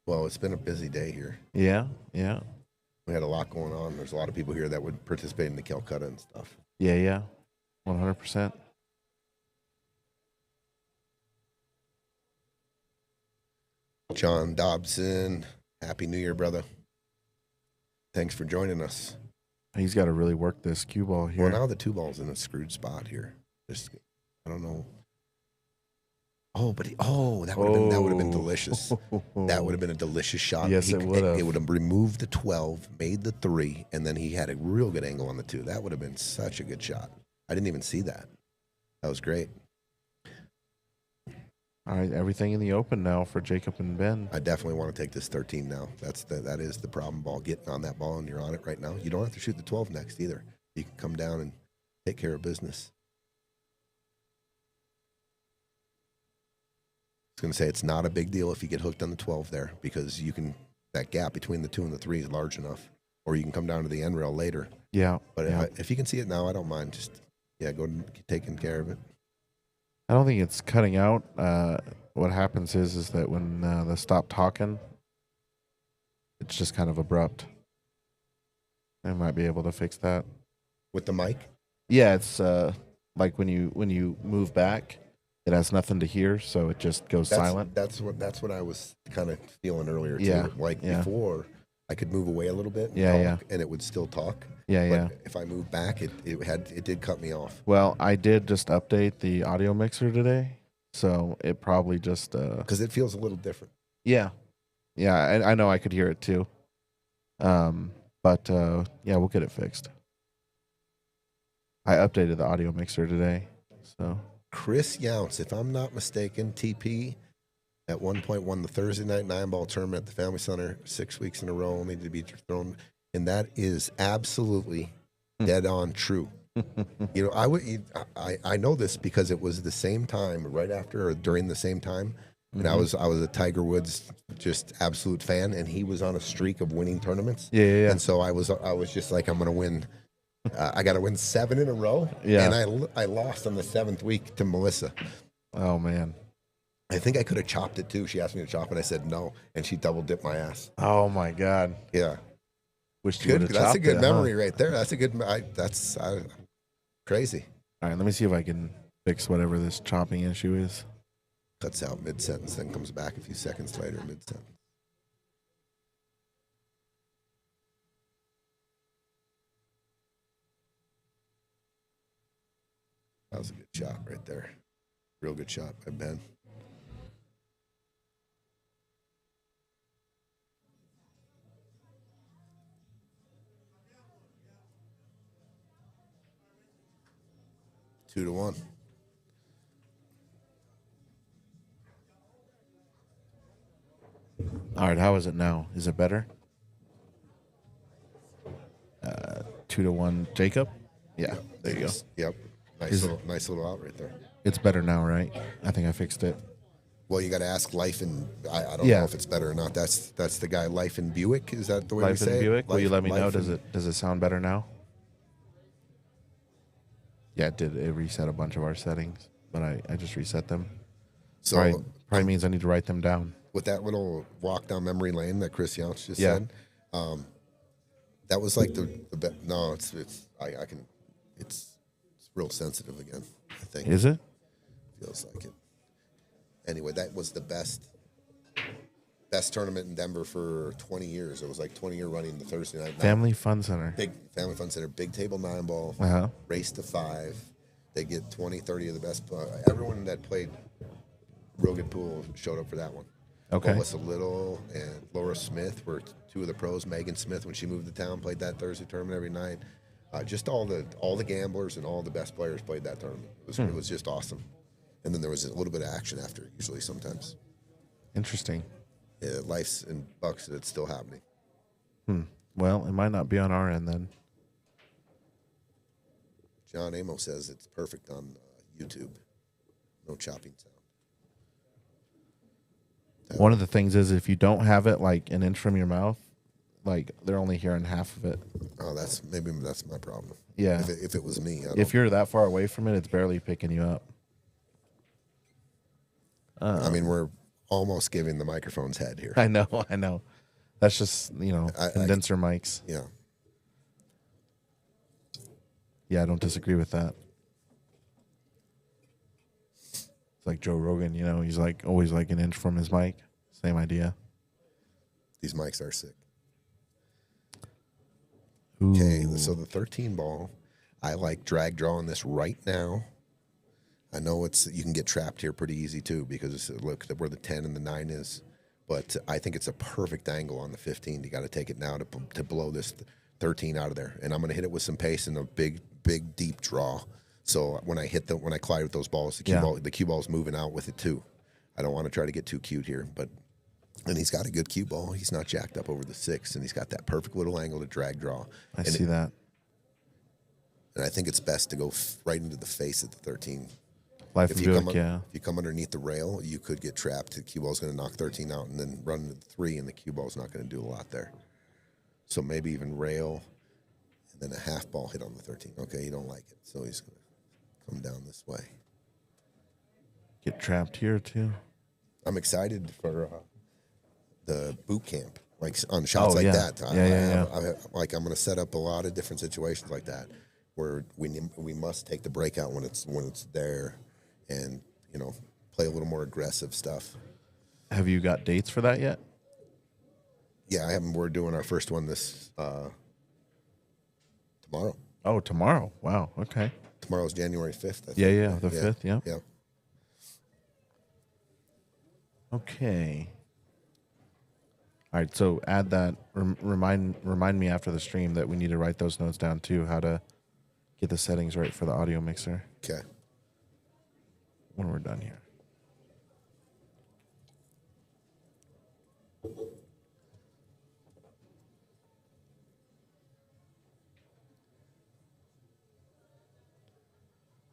[SPEAKER 3] Well, it's been a busy day here.
[SPEAKER 1] Yeah.
[SPEAKER 3] We had a lot going on. There's a lot of people here that would participate in the Calcutta and stuff.
[SPEAKER 1] Yeah. 100%.
[SPEAKER 3] John Dobson, Happy New Year, brother. Thanks for joining us.
[SPEAKER 1] He's got to really work this cue ball here.
[SPEAKER 3] Well, now the 2 ball's in a screwed spot here. I don't know. That would have been delicious. That would have been a delicious shot.
[SPEAKER 1] Yes, it would have.
[SPEAKER 3] It would have removed the 12, made the 3, and then he had a real good angle on the 2. That would have been such a good shot. I didn't even see that. That was great.
[SPEAKER 1] All right, everything in the open now for Jacob and Ben.
[SPEAKER 3] I definitely want to take this 13 now. That is the problem ball. Getting on that ball, and you're on it right now. You don't have to shoot the 12 next either. You can come down and take care of business. I was going to say it's not a big deal if you get hooked on the 12 there because that gap between the 2 and the 3 is large enough. Or you can come down to the end rail later.
[SPEAKER 1] Yeah.
[SPEAKER 3] But
[SPEAKER 1] yeah.
[SPEAKER 3] if you can see it now, I don't mind. Just, go taking care of it.
[SPEAKER 1] I don't think it's cutting out. What happens is that when they stop talking, it's just kind of abrupt. I might be able to fix that.
[SPEAKER 3] With the mic?
[SPEAKER 1] Yeah, it's like when you move back, it has nothing to hear, so it just goes silent.
[SPEAKER 3] That's what I was kind of feeling earlier too.
[SPEAKER 1] Yeah,
[SPEAKER 3] before, I could move away a little bit, and it would still talk.
[SPEAKER 1] Yeah.
[SPEAKER 3] If I moved back, it did cut me off.
[SPEAKER 1] Well, I did just update the audio mixer today, so it probably just
[SPEAKER 3] because it feels a little different.
[SPEAKER 1] Yeah, I know I could hear it too. But we'll get it fixed. I updated the audio mixer today, so.
[SPEAKER 3] Chris Younce, if I'm not mistaken, TP at one point won the Thursday night 9-ball tournament at the Family Center 6 weeks in a row, only to be thrown, and that is absolutely dead on true. I know this because it was the same time, right after or during the same time, and I was a Tiger Woods just absolute fan, and he was on a streak of winning tournaments.
[SPEAKER 1] Yeah.
[SPEAKER 3] And so I was just like, I'm going to win. I got to win 7 in a row.
[SPEAKER 1] Yeah.
[SPEAKER 3] And I lost on the 7th week to Melissa.
[SPEAKER 1] Oh man.
[SPEAKER 3] I think I could have chopped it too. She asked me to chop, and I said no, and she double dipped my ass.
[SPEAKER 1] Oh my God.
[SPEAKER 3] Yeah.
[SPEAKER 1] Wish you would have chopped it.
[SPEAKER 3] That's a good memory right there. That's a good. That's crazy.
[SPEAKER 1] All right, let me see if I can fix whatever this chopping issue is.
[SPEAKER 3] Cuts out mid sentence, then comes back a few seconds later mid sentence. That was a good shot right there. Real good shot by Ben. Two to one.
[SPEAKER 1] All right, how is it now? Is it better? 2-1 Jacob? Yeah, there you go.
[SPEAKER 3] Yep. Nice little out right there.
[SPEAKER 1] It's better now, right? I think I fixed it.
[SPEAKER 3] Well, you got to ask Life and I don't know if it's better or not. That's the guy Life in Buick. Is that the way we say it?
[SPEAKER 1] Life in Buick. Will you let me know?
[SPEAKER 3] Life
[SPEAKER 1] Does it sound better now? Yeah, it did. It reset a bunch of our settings, but I just reset them.
[SPEAKER 3] So
[SPEAKER 1] probably means I need to write them down.
[SPEAKER 3] With that little walk down memory lane that Chris Younce just said, that was like the no, it's real sensitive again, I think.
[SPEAKER 1] Is it?
[SPEAKER 3] Feels like it. Anyway, that was the best tournament in Denver for 20 years. It was like 20-year running the Thursday night.
[SPEAKER 1] Family Fun Center.
[SPEAKER 3] Big Family Fun Center, big table 9-ball, race to 5. They get 20, 30 of the best. Everyone that played real good pool showed up for that one.
[SPEAKER 1] Okay.
[SPEAKER 3] Melissa Little and Laura Smith were 2 of the pros. Megan Smith, when she moved to town, played that Thursday tournament every night. Just all the gamblers and all the best players played that tournament. It was just awesome. And then there was a little bit of action after, usually sometimes.
[SPEAKER 1] Interesting.
[SPEAKER 3] Yeah, Life's in Bucks, it's still happening.
[SPEAKER 1] Well, it might not be on our end then.
[SPEAKER 3] John Amo says it's perfect on YouTube. No chopping sound.
[SPEAKER 1] One of the things is if you don't have it like an inch from your mouth, like they're only hearing half of it.
[SPEAKER 3] Oh, that's my problem.
[SPEAKER 1] Yeah.
[SPEAKER 3] If it was me.
[SPEAKER 1] If you're that far away from it, it's barely picking you up.
[SPEAKER 3] I mean, we're almost giving the microphones head here.
[SPEAKER 1] I know. That's just, condenser mics.
[SPEAKER 3] Yeah.
[SPEAKER 1] Yeah, I don't disagree with that. It's like Joe Rogan, he's like always like an inch from his mic. Same idea.
[SPEAKER 3] These mics are sick.
[SPEAKER 1] Ooh.
[SPEAKER 3] Okay, so the 13 ball, I like drag drawing this right now. I know you can get trapped here pretty easy too because look where the 10 and the 9 is. But I think it's a perfect angle on the 15. You got to take it now to blow this 13 out of there. And I'm going to hit it with some pace and a big, deep draw. So when I collide with those balls, the cue ball's moving out with it too. I don't want to try to get too cute here, and he's got a good cue ball. He's not jacked up over the 6, and he's got that perfect little angle to drag draw.
[SPEAKER 1] I see that.
[SPEAKER 3] And I think it's best to go right into the face of the 13.
[SPEAKER 1] Life
[SPEAKER 3] If
[SPEAKER 1] and
[SPEAKER 3] you,
[SPEAKER 1] Buick,
[SPEAKER 3] come
[SPEAKER 1] yeah.
[SPEAKER 3] if you come underneath the rail, you could get trapped. The cue ball's going to knock 13 out and then run into the 3, and the cue ball's not going to do a lot there. So maybe even rail and then a half ball hit on the 13. Okay, you don't like it. So he's going to come down this way.
[SPEAKER 1] Get trapped here too.
[SPEAKER 3] I'm excited for the boot camp, like on shots like
[SPEAKER 1] yeah.
[SPEAKER 3] that.
[SPEAKER 1] Yeah.
[SPEAKER 3] I'm going to set up a lot of different situations like that where we must take the breakout when it's there, and play a little more aggressive stuff.
[SPEAKER 1] Have you got dates for that yet?
[SPEAKER 3] Yeah, I haven't. We're doing our first one this tomorrow.
[SPEAKER 1] Oh, tomorrow. Wow. Okay.
[SPEAKER 3] Tomorrow's January 5th. I think.
[SPEAKER 1] Yeah. The 5th. Yeah.
[SPEAKER 3] Yeah.
[SPEAKER 1] Okay. All right. So add that. Remind me after the stream that we need to write those notes down too. How to get the settings right for the audio mixer
[SPEAKER 3] Okay.
[SPEAKER 1] when we're done here.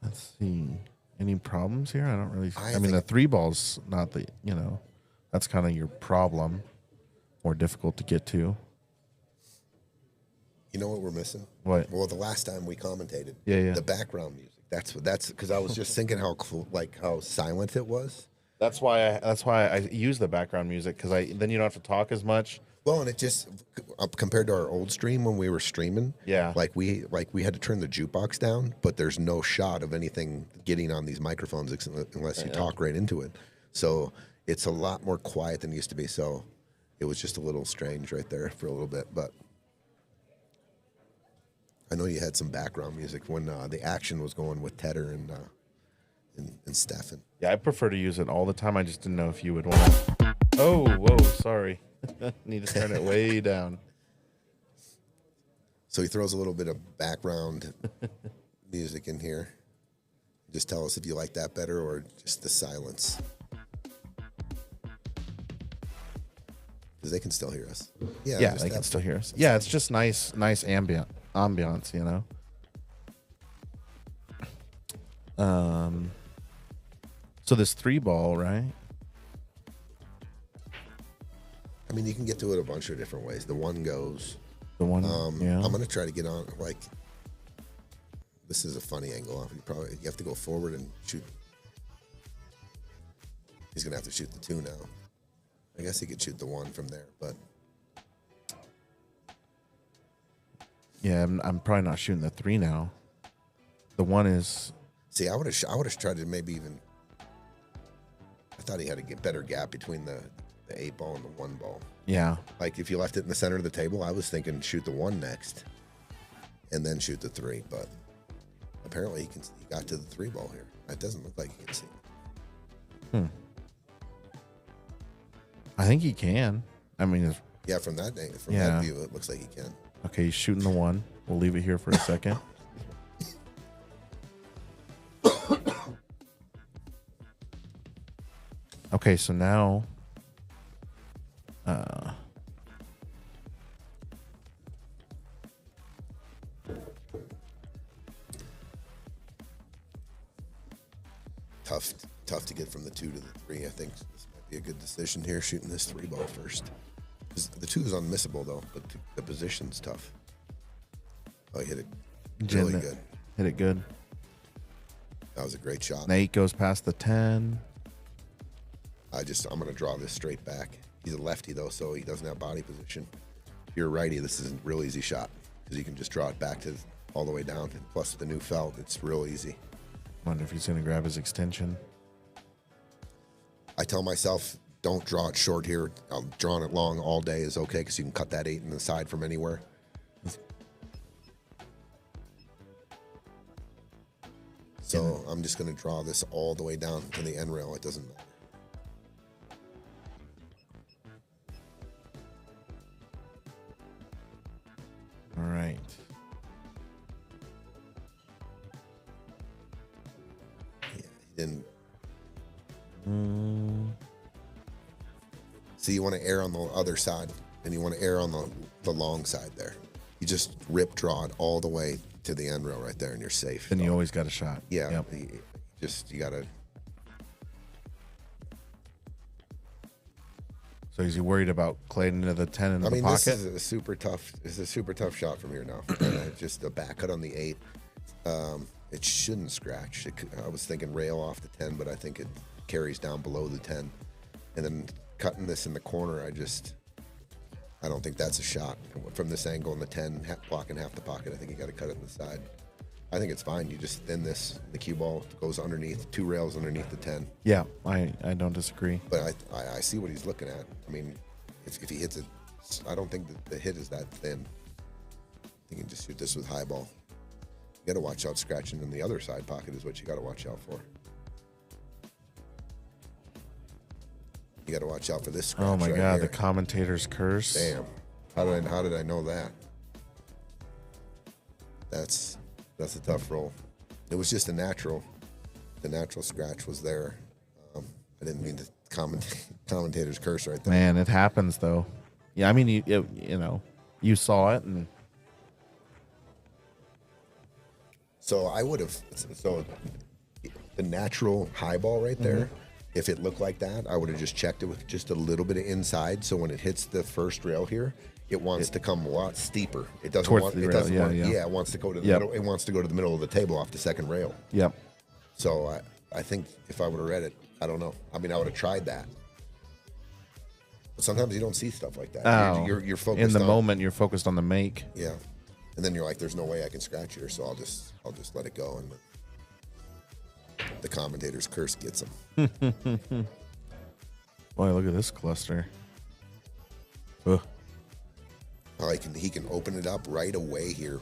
[SPEAKER 1] Let's see. Any problems here? I don't really. I mean, the 3 ball's not the. That's kind of your problem. More difficult to get to.
[SPEAKER 3] You know what we're missing?
[SPEAKER 1] What?
[SPEAKER 3] Well, the last time we commentated,
[SPEAKER 1] Yeah.
[SPEAKER 3] the background music. That's because I was just thinking how silent it was.
[SPEAKER 1] That's why I use the background music, because then you don't have to talk as much.
[SPEAKER 3] Well, and it just compared to our old stream when we were streaming,
[SPEAKER 1] Yeah.
[SPEAKER 3] like we had to turn the jukebox down, but there's no shot of anything getting on these microphones unless you talk right into it. So it's a lot more quiet than it used to be. So it was just a little strange right there for a little bit, but I know you had some background music when the action was going with Tedder and Stefan.
[SPEAKER 1] Yeah, I prefer to use it all the time. I just didn't know if you would want to. Oh, whoa, sorry. Need to turn it way down.
[SPEAKER 3] So he throws a little bit of background music in here. Just tell us if you like that better or just the silence. Because they can still hear us.
[SPEAKER 1] Yeah, they can still hear us. Yeah, it's just nice ambiance, So this 3 ball, right?
[SPEAKER 3] I mean, you can get to it a bunch of different ways. The one goes.
[SPEAKER 1] The one, yeah.
[SPEAKER 3] I'm going to try to get on, this is a funny angle. You have to go forward and shoot. He's going to have to shoot the 2 now. I guess he could shoot the 1 from there, but.
[SPEAKER 1] Yeah, I'm probably not shooting the 3 now. The 1 is.
[SPEAKER 3] See, I would have tried to maybe even. I thought he had a better gap between the 8 ball and the 1 ball.
[SPEAKER 1] Yeah.
[SPEAKER 3] Like if you left it in the center of the table, I was thinking shoot the 1 next, and then shoot the 3. But apparently he got to the 3 ball here. It doesn't look like he can see.
[SPEAKER 1] I think he can. I mean,
[SPEAKER 3] Yeah, from that view, it looks like he can.
[SPEAKER 1] Okay, he's shooting the 1. We'll leave it here for a second. Okay, so now
[SPEAKER 3] tough to get from the 2 to the 3. I think this might be a good decision here, shooting this 3 ball first. 'Cause the 2 is unmissable though, but the position's tough. Oh, he hit it really good.
[SPEAKER 1] Hit it good.
[SPEAKER 3] That was a great shot.
[SPEAKER 1] Nate goes past the 10.
[SPEAKER 3] I'm going to draw this straight back. He's a lefty though, so he doesn't have body position. If you're a righty, this is a real easy shot because you can just draw it back to all the way down. And plus the new felt, it's real easy.
[SPEAKER 1] Wonder if he's going to grab his extension.
[SPEAKER 3] I tell myself, don't draw it short here. Drawing it long all day is okay because you can cut that 8 in the side from anywhere. So I'm just going to draw this all the way down to the end rail. It doesn't matter.
[SPEAKER 1] All right.
[SPEAKER 3] Yeah, he didn't. So you want to err on the other side, and you want to err on the long side there. You just rip draw it all the way to the end rail right there, and you're safe.
[SPEAKER 1] Then you always got a shot.
[SPEAKER 3] Yeah,
[SPEAKER 1] Yep.
[SPEAKER 3] you gotta.
[SPEAKER 1] So is he worried about Clayton into the 10 in the
[SPEAKER 3] This
[SPEAKER 1] pocket?
[SPEAKER 3] is a super tough. It's a super tough shot from here now. Just a back cut on the 8. It shouldn't scratch. I was thinking rail off the 10, but I think it carries down below the 10, and then cutting this in the corner. I don't think that's a shot from this angle in the 10, blocking half the pocket. I think you got to cut it in the side. I think it's fine. You just thin this. The cue ball goes underneath, 2 rails underneath the 10.
[SPEAKER 1] Yeah, I don't disagree.
[SPEAKER 3] But I see what he's looking at. I mean, if he hits it, I don't think that the hit is that thin. You can just shoot this with high ball. You got to watch out scratching in the other side pocket is what you got to watch out for. You got to watch out for this scratch.
[SPEAKER 1] Oh my
[SPEAKER 3] right
[SPEAKER 1] God,
[SPEAKER 3] here.
[SPEAKER 1] the commentator's curse.
[SPEAKER 3] Damn. How did I know that? That's a tough roll. It was just a natural. The natural scratch was there. I didn't mean the commentator's curse right there.
[SPEAKER 1] Man, it happens though. Yeah, I mean, you know, you saw it, and
[SPEAKER 3] So I would have. So the natural high ball right there. If it looked like that, I would have just checked it with just a little bit of inside. So when it hits the first rail here, it wants to come a lot steeper. It doesn't
[SPEAKER 1] Towards
[SPEAKER 3] want.
[SPEAKER 1] the
[SPEAKER 3] It
[SPEAKER 1] rail,
[SPEAKER 3] doesn't
[SPEAKER 1] yeah,
[SPEAKER 3] want.
[SPEAKER 1] yeah.
[SPEAKER 3] Yeah, it wants to go to the
[SPEAKER 1] Yep.
[SPEAKER 3] middle. It wants to go to the middle of the table off the second rail.
[SPEAKER 1] yep.
[SPEAKER 3] So I think if I would have read it, I don't know. I mean, I would have tried that. But sometimes you don't see stuff like that.
[SPEAKER 1] Oh,
[SPEAKER 3] You're focused
[SPEAKER 1] in the
[SPEAKER 3] on,
[SPEAKER 1] moment, you're focused on the make.
[SPEAKER 3] Yeah, and then you're like, "There's no way I can scratch here," so I'll just let it go, and the commentator's curse gets him.
[SPEAKER 1] Boy, look at this cluster. Ugh.
[SPEAKER 3] Oh, he can open it up right away here,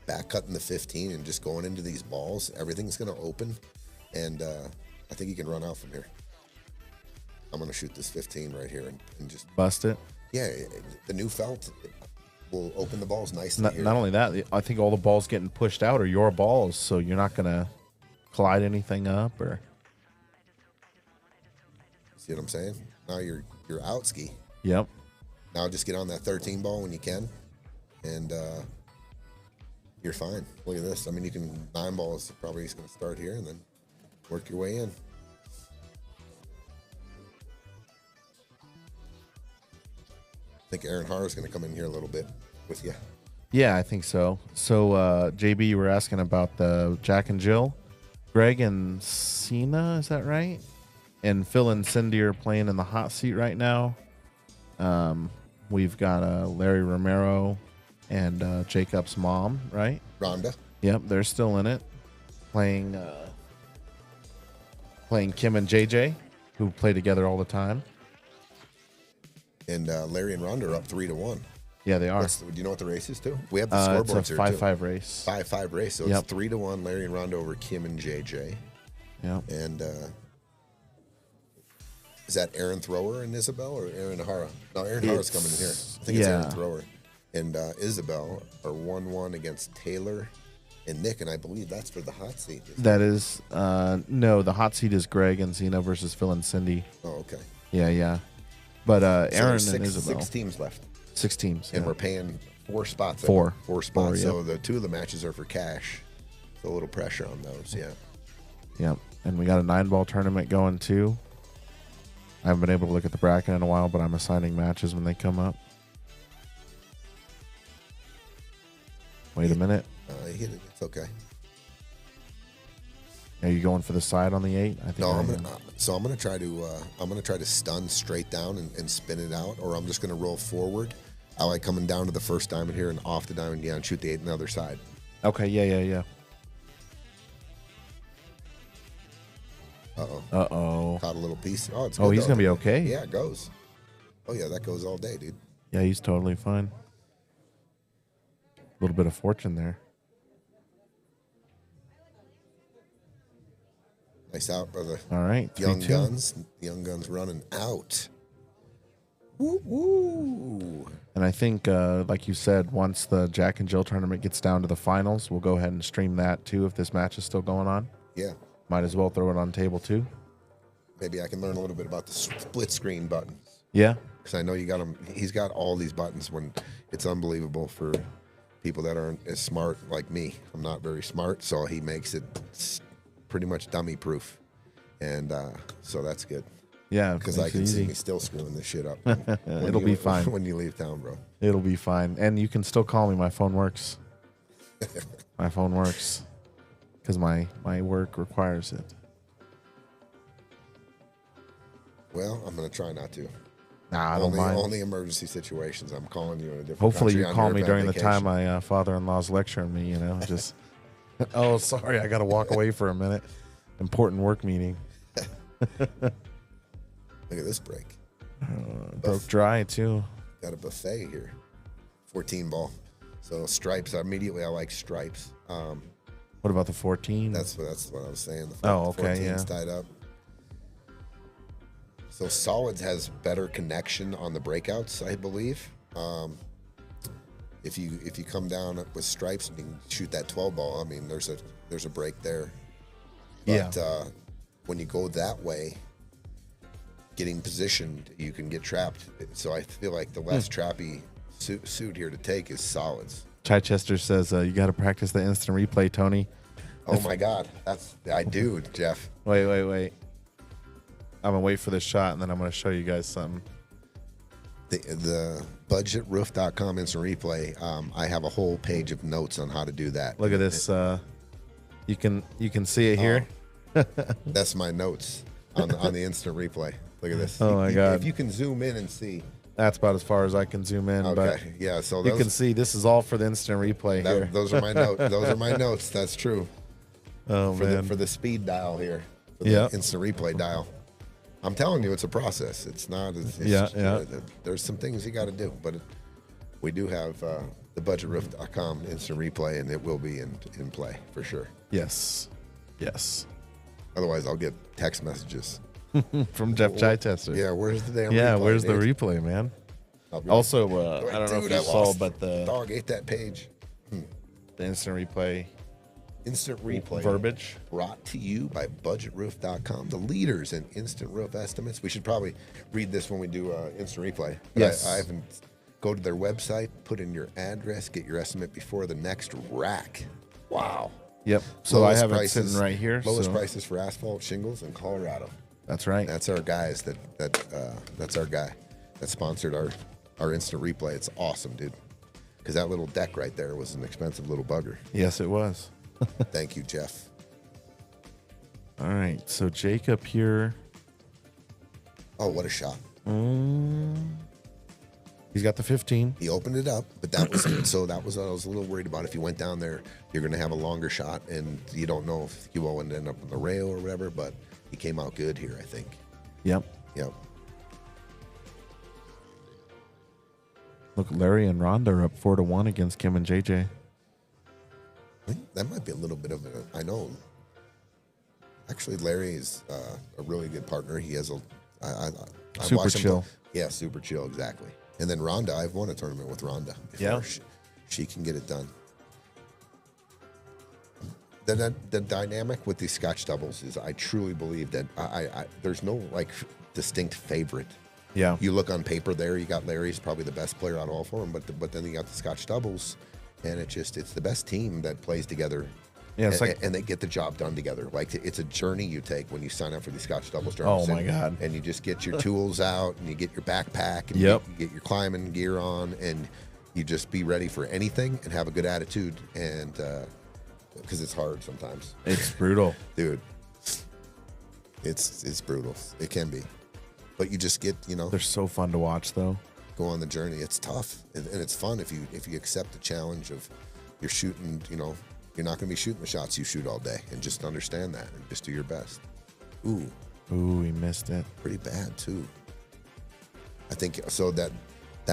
[SPEAKER 3] back cutting the 15 and just going into these balls. Everything's going to open, and I think he can run out from here. I'm going to shoot this 15 right here and just
[SPEAKER 1] Bust it.
[SPEAKER 3] yeah. The new felt will open the balls nicely
[SPEAKER 1] Not,
[SPEAKER 3] here.
[SPEAKER 1] not only that, I think all the balls getting pushed out are your balls, so you're not gonna collide anything up or.
[SPEAKER 3] See what I'm saying? Now you're out ski.
[SPEAKER 1] Yep.
[SPEAKER 3] Now just get on that 13 ball when you can, and you're fine. Look at this. I mean, you can 9 balls probably is going to start here and then work your way in. I think Aaron Harr is going to come in here a little bit with you.
[SPEAKER 1] Yeah, I think so. So, JB, you were asking about the Jack and Jill. Greg and Cena, is that right? And Phil and Cindy are playing in the hot seat right now. We've got Larry Romero and Jacob's mom, right?
[SPEAKER 3] Rhonda.
[SPEAKER 1] Yep, they're still in it. Playing Kim and JJ, who play together all the time.
[SPEAKER 3] And Larry and Rhonda are up 3-1.
[SPEAKER 1] Yeah, they are.
[SPEAKER 3] Do you know what the race is too? We have the
[SPEAKER 1] It's
[SPEAKER 3] scoreboards
[SPEAKER 1] a
[SPEAKER 3] here too.
[SPEAKER 1] 5-5 race.
[SPEAKER 3] 5-5 race. So
[SPEAKER 1] Yep.
[SPEAKER 3] it's 3-1 Larry and Rhonda over Kim and JJ.
[SPEAKER 1] Yep.
[SPEAKER 3] And is that Aaron Thrower and Isabel or Aaron Hara? No, Aaron Hara's coming in here. I think it's Aaron
[SPEAKER 1] yeah.
[SPEAKER 3] Thrower. And Isabel are 1-1 against Taylor and Nick, and I believe that's for the hot seat.
[SPEAKER 1] That is, no, the hot seat is Greg and Zena versus Phil and Cindy.
[SPEAKER 3] Oh, okay.
[SPEAKER 1] Yeah, yeah. But
[SPEAKER 3] So
[SPEAKER 1] Aaron
[SPEAKER 3] there's
[SPEAKER 1] and Isabel.
[SPEAKER 3] 6 teams left.
[SPEAKER 1] 6 teams.
[SPEAKER 3] And
[SPEAKER 1] yeah.
[SPEAKER 3] we're paying 4 spots. I
[SPEAKER 1] Four.
[SPEAKER 3] think. 4 spots.
[SPEAKER 1] Four,
[SPEAKER 3] So the 2 of the matches are for cash. So a little pressure on those, yeah.
[SPEAKER 1] Yep. And we got a 9-ball tournament going too. I haven't been able to look at the bracket in a while, but I'm assigning matches when they come up. Wait a minute.
[SPEAKER 3] He hit it. It's okay.
[SPEAKER 1] Are you going for the side on the 8? I think.
[SPEAKER 3] No,
[SPEAKER 1] I
[SPEAKER 3] I'm
[SPEAKER 1] am.
[SPEAKER 3] gonna try to stun straight down and spin it out, or I'm just gonna roll forward. I like coming down to the first diamond here and off the diamond, yeah, and shoot the 8 on the other side.
[SPEAKER 1] Okay. Yeah. Uh-oh.
[SPEAKER 3] Caught a little piece. Oh, it's
[SPEAKER 1] Oh,
[SPEAKER 3] good,
[SPEAKER 1] he's
[SPEAKER 3] though.
[SPEAKER 1] gonna be okay.
[SPEAKER 3] Yeah, it goes. Oh yeah, that goes all day, dude.
[SPEAKER 1] Yeah, he's totally fine. A little bit of fortune there.
[SPEAKER 3] Nice out, brother.
[SPEAKER 1] All right.
[SPEAKER 3] Young
[SPEAKER 1] 3-2.
[SPEAKER 3] Guns. Young Guns running out. Woo woo.
[SPEAKER 1] And I think, like you said, once the Jack and Jill tournament gets down to the finals, we'll go ahead and stream that too if this match is still going on.
[SPEAKER 3] Yeah.
[SPEAKER 1] Might as well throw it on table too.
[SPEAKER 3] Maybe I can learn a little bit about the split screen buttons.
[SPEAKER 1] Yeah.
[SPEAKER 3] Because I know you got him. He's got all these buttons when it's unbelievable for people that aren't as smart like me. I'm not very smart, so he makes it pretty much dummy proof, and so that's good.
[SPEAKER 1] Yeah,
[SPEAKER 3] Because I can see me still screwing this shit up.
[SPEAKER 1] It'll be fine
[SPEAKER 3] when you leave town, bro.
[SPEAKER 1] It'll be fine, and you can still call me. My phone works. My phone works because my work requires it.
[SPEAKER 3] Well, I'm gonna try not to.
[SPEAKER 1] Nah, I don't mind.
[SPEAKER 3] Only emergency situations. I'm calling you in a different.
[SPEAKER 1] Hopefully,
[SPEAKER 3] country
[SPEAKER 1] you
[SPEAKER 3] on
[SPEAKER 1] call
[SPEAKER 3] your
[SPEAKER 1] me during the
[SPEAKER 3] vacation.
[SPEAKER 1] time my father-in-law's lecturing me. You know, just oh, sorry, I got to walk away for a minute. Important work meeting.
[SPEAKER 3] Look at this break.
[SPEAKER 1] Broke dry too.
[SPEAKER 3] Got a buffet here. 14 ball. So stripes. Immediately, I like stripes.
[SPEAKER 1] What about the 14?
[SPEAKER 3] That's what I was saying. The
[SPEAKER 1] Oh, okay,
[SPEAKER 3] 14's
[SPEAKER 1] yeah.
[SPEAKER 3] tied up. So solids has better connection on the breakouts, I believe. If you come down with stripes and you can shoot that 12 ball, I mean, there's a break there. But when you go that way, getting positioned, you can get trapped. So I feel like the less trappy suit here to take is solids.
[SPEAKER 1] Chichester says you got to practice the instant replay, Tony.
[SPEAKER 3] Oh my God, I do, Jeff.
[SPEAKER 1] Wait. I'm gonna wait for this shot, and then I'm gonna show you guys something.
[SPEAKER 3] The budgetroof.com instant replay. I have a whole page of notes on how to do that.
[SPEAKER 1] Look at this. You can see it here.
[SPEAKER 3] That's my notes on the instant replay. Look at this.
[SPEAKER 1] Oh my God!
[SPEAKER 3] If you can zoom in and see.
[SPEAKER 1] That's about as far as I can zoom in.
[SPEAKER 3] Okay.
[SPEAKER 1] But
[SPEAKER 3] Yeah. So
[SPEAKER 1] you can see this is all for the instant replay here.
[SPEAKER 3] Those are my notes. Those are my notes. That's true.
[SPEAKER 1] Oh man.
[SPEAKER 3] For the speed dial here. For the
[SPEAKER 1] Yeah.
[SPEAKER 3] instant replay dial. I'm telling you, it's a process. It's not.
[SPEAKER 1] Yeah.
[SPEAKER 3] There's some things you got to do, but we do have the budgetroof.com instant replay, and it will be in play for sure.
[SPEAKER 1] Yes.
[SPEAKER 3] Otherwise, I'll get text messages
[SPEAKER 1] From Jeff Chichester.
[SPEAKER 3] Yeah, where's the damn replay?
[SPEAKER 1] Yeah, where's the
[SPEAKER 3] dude?
[SPEAKER 1] replay, man?
[SPEAKER 3] I'll be
[SPEAKER 1] Also,
[SPEAKER 3] like,
[SPEAKER 1] I don't know if
[SPEAKER 3] dude,
[SPEAKER 1] you
[SPEAKER 3] I
[SPEAKER 1] saw,
[SPEAKER 3] lost.
[SPEAKER 1] but the
[SPEAKER 3] Dog ate that page.
[SPEAKER 1] instant replay
[SPEAKER 3] Instant replay.
[SPEAKER 1] verbiage.
[SPEAKER 3] Brought to you by budgetroof.com, the leaders in instant roof estimates. We should probably read this when we do instant replay. But
[SPEAKER 1] Yes.
[SPEAKER 3] I haven't. Go to their website, put in your address, get your estimate before the next rack. Wow.
[SPEAKER 1] Yep. So
[SPEAKER 3] Lowest
[SPEAKER 1] I have
[SPEAKER 3] prices-
[SPEAKER 1] it sitting right here.
[SPEAKER 3] Lowest
[SPEAKER 1] so
[SPEAKER 3] prices for asphalt shingles in Colorado.
[SPEAKER 1] That's right.
[SPEAKER 3] That's our guys. That's our guy that sponsored our instant replay. It's awesome, dude. Because that little deck right there was an expensive little bugger.
[SPEAKER 1] Yes, it was.
[SPEAKER 3] Thank you, Jeff.
[SPEAKER 1] All right. So Jacob here.
[SPEAKER 3] Oh, what a shot.
[SPEAKER 1] He's got the 15.
[SPEAKER 3] He opened it up, but that was that was what I was a little worried about. If you went down there, you're going to have a longer shot, and you don't know if you will end up on the rail or whatever. But he came out good here, I think.
[SPEAKER 1] Yep.
[SPEAKER 3] Yep.
[SPEAKER 1] Look, Larry and Rhonda are up 4-1 against Kim and JJ.
[SPEAKER 3] I think that might be a little bit of a. I know. Actually, Larry is a really good partner. He has I
[SPEAKER 1] Super
[SPEAKER 3] watched him
[SPEAKER 1] chill.
[SPEAKER 3] Yeah, super chill, exactly. And then Rhonda, I've won a tournament with Rhonda before.
[SPEAKER 1] Yeah.
[SPEAKER 3] She can get it done. The dynamic with these Scotch doubles is I truly believe that I there's no like distinct favorite.
[SPEAKER 1] Yeah.
[SPEAKER 3] You look on paper there, you got Larry's probably the best player out of all four of them, but then you got the Scotch doubles, and it's the best team that plays together.
[SPEAKER 1] Yeah, it's
[SPEAKER 3] and they get the job done together. Like it's a journey you take when you sign up for these Scotch doubles
[SPEAKER 1] Oh
[SPEAKER 3] tournaments.
[SPEAKER 1] my God.
[SPEAKER 3] And you just get your tools out, and you get your backpack, and
[SPEAKER 1] Yep.
[SPEAKER 3] you get your climbing gear on, and you just be ready for anything and have a good attitude. And because it's hard sometimes,
[SPEAKER 1] It's brutal.
[SPEAKER 3] dude. It's brutal. It can be, but you just get
[SPEAKER 1] They're so fun to watch, though.
[SPEAKER 3] go on the journey. It's tough, and it's fun if you accept the challenge of you're shooting. You're not going to be shooting the shots you shoot all day, and just understand that and just do your best. Ooh,
[SPEAKER 1] Ooh, he missed it.
[SPEAKER 3] pretty bad too. I think so that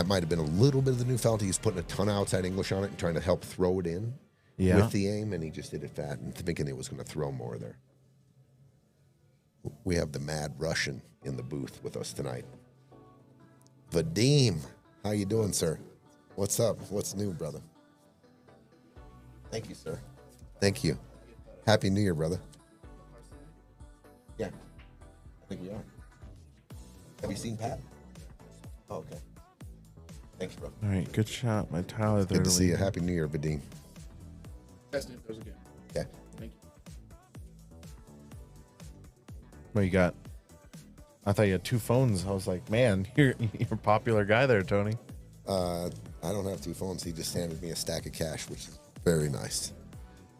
[SPEAKER 3] might have been a little bit of the new felt. He's putting a ton of outside English on it and trying to help throw it in with the aim, and he just did it fat and thinking it was going to throw more there. We have the Mad Russian in the booth with us tonight. Vadim, how you doing, sir? What's up? What's new, brother? Thank you, sir. Thank you. Happy New Year, brother. Yeah, I think we are. Have you seen Pat? Oh, okay. Thanks, bro.
[SPEAKER 1] All right, good shot by Tyler.
[SPEAKER 3] Good to see you. Happy New Year, Vadim.
[SPEAKER 4] Testing if those again.
[SPEAKER 3] Okay.
[SPEAKER 4] Thank you.
[SPEAKER 1] What you got? I thought you had 2 phones. I was like, man, you're a popular guy there, Tony.
[SPEAKER 3] I don't have 2 phones. He just handed me a stack of cash, which is very nice.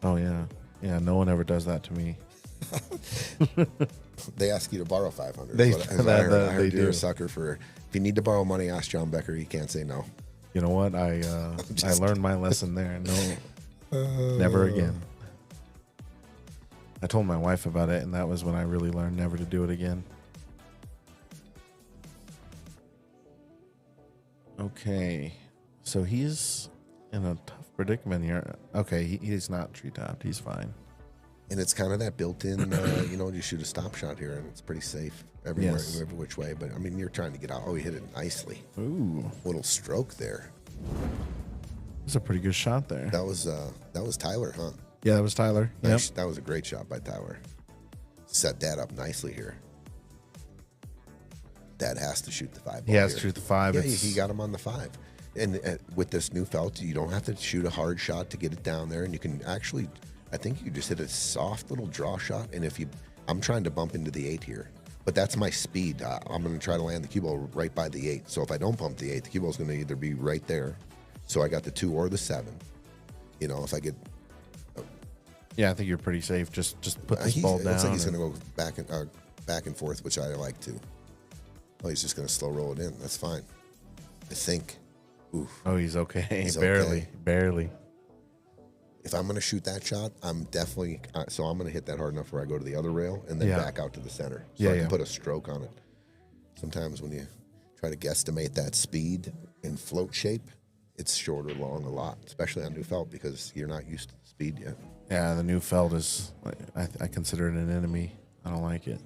[SPEAKER 1] Oh yeah, yeah. No one ever does that to me.
[SPEAKER 3] They ask you to borrow $500.
[SPEAKER 1] They-
[SPEAKER 3] I heard
[SPEAKER 1] they
[SPEAKER 3] you're
[SPEAKER 1] do.
[SPEAKER 3] a sucker for. If you need to borrow money, ask John Becker. He can't say no.
[SPEAKER 1] You know what? I learned my lesson there. No, never again. I told my wife about it, and that was when I really learned never to do it again. Okay, so he's in a tough predicament here. Okay, he's not tree topped. He's fine.
[SPEAKER 3] And it's kind of that built-in, you shoot a stop shot here, and it's pretty safe everywhere,
[SPEAKER 1] Yes.
[SPEAKER 3] every which way. But I mean, you're trying to get out. Oh, he hit it nicely.
[SPEAKER 1] Ooh,
[SPEAKER 3] Little stroke there.
[SPEAKER 1] that's a pretty good shot there.
[SPEAKER 3] That was Tyler, huh?
[SPEAKER 1] Yeah, that was Tyler. Yep.
[SPEAKER 3] Nice. That was a great shot by Tyler. Set that up nicely here. Dad has to shoot the 5 ball
[SPEAKER 1] He has
[SPEAKER 3] here.
[SPEAKER 1] to shoot the 5.
[SPEAKER 3] Yeah,
[SPEAKER 1] It's-
[SPEAKER 3] he got him on the 5. And with this new felt, you don't have to shoot a hard shot to get it down there. And you can actually, I think you can just hit a soft little draw shot. And I'm trying to bump into the 8 here, but that's my speed. I'm going to try to land the cue ball right by the 8. So if I don't bump the 8, the cue ball is going to either be right there. So I got the 2 or the 7. If I get,
[SPEAKER 1] Yeah, I think you're pretty safe. Just put this ball
[SPEAKER 3] it
[SPEAKER 1] down.
[SPEAKER 3] looks like he's
[SPEAKER 1] and-
[SPEAKER 3] going to go back and forth, which I like to. Oh, he's just going to slow roll it in. That's fine. I think. Oof.
[SPEAKER 1] Oh, he's okay.
[SPEAKER 3] He's
[SPEAKER 1] barely,
[SPEAKER 3] okay.
[SPEAKER 1] barely.
[SPEAKER 3] If I'm going to shoot that shot, I'm definitely so I'm going to hit that hard enough where I go to the other rail and then
[SPEAKER 1] Yeah.
[SPEAKER 3] back out to the center, so
[SPEAKER 1] Yeah,
[SPEAKER 3] I can
[SPEAKER 1] yeah.
[SPEAKER 3] put a stroke on it. Sometimes when you try to guesstimate that speed in float shape, it's short or long a lot, especially on new felt because you're not used to the speed yet.
[SPEAKER 1] Yeah, the new felt is. I consider it an enemy. I don't like it.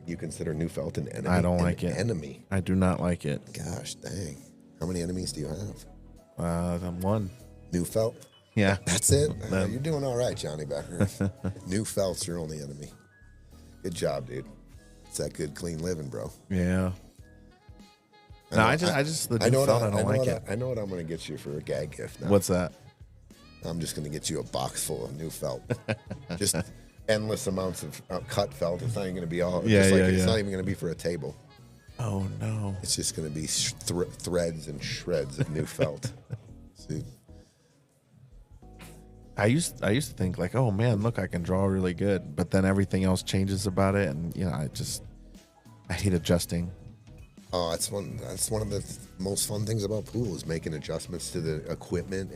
[SPEAKER 3] You consider new felt an enemy?
[SPEAKER 1] I don't like it.
[SPEAKER 3] Enemy.
[SPEAKER 1] I do not like it.
[SPEAKER 3] Gosh dang! How many enemies do you have?
[SPEAKER 1] I'm one.
[SPEAKER 3] New felt.
[SPEAKER 1] Yeah.
[SPEAKER 3] That's it.
[SPEAKER 1] That-
[SPEAKER 3] You're doing all right, Johnny Becker. New felt's your only enemy. Good job, dude. It's that good, clean living, bro.
[SPEAKER 1] Yeah.
[SPEAKER 3] I
[SPEAKER 1] No,
[SPEAKER 3] know-
[SPEAKER 1] I just the
[SPEAKER 3] I
[SPEAKER 1] new
[SPEAKER 3] know
[SPEAKER 1] felt.
[SPEAKER 3] what
[SPEAKER 1] I don't like it.
[SPEAKER 3] I know what I'm going to get you for a gag gift now.
[SPEAKER 1] What's that?
[SPEAKER 3] I'm just going to get you a box full of new felt. Just endless amounts of cut felt. It's not even going to be all.
[SPEAKER 1] Yeah,
[SPEAKER 3] just like,
[SPEAKER 1] yeah,
[SPEAKER 3] It's
[SPEAKER 1] yeah.
[SPEAKER 3] not even going to be for a table.
[SPEAKER 1] Oh no.
[SPEAKER 3] It's just going to be threads and shreds of new felt. See,
[SPEAKER 1] I used to think like, oh man, look, I can draw really good, but then everything else changes about it, and I hate adjusting.
[SPEAKER 3] oh, that's one of the most fun things about pool is making adjustments to the equipment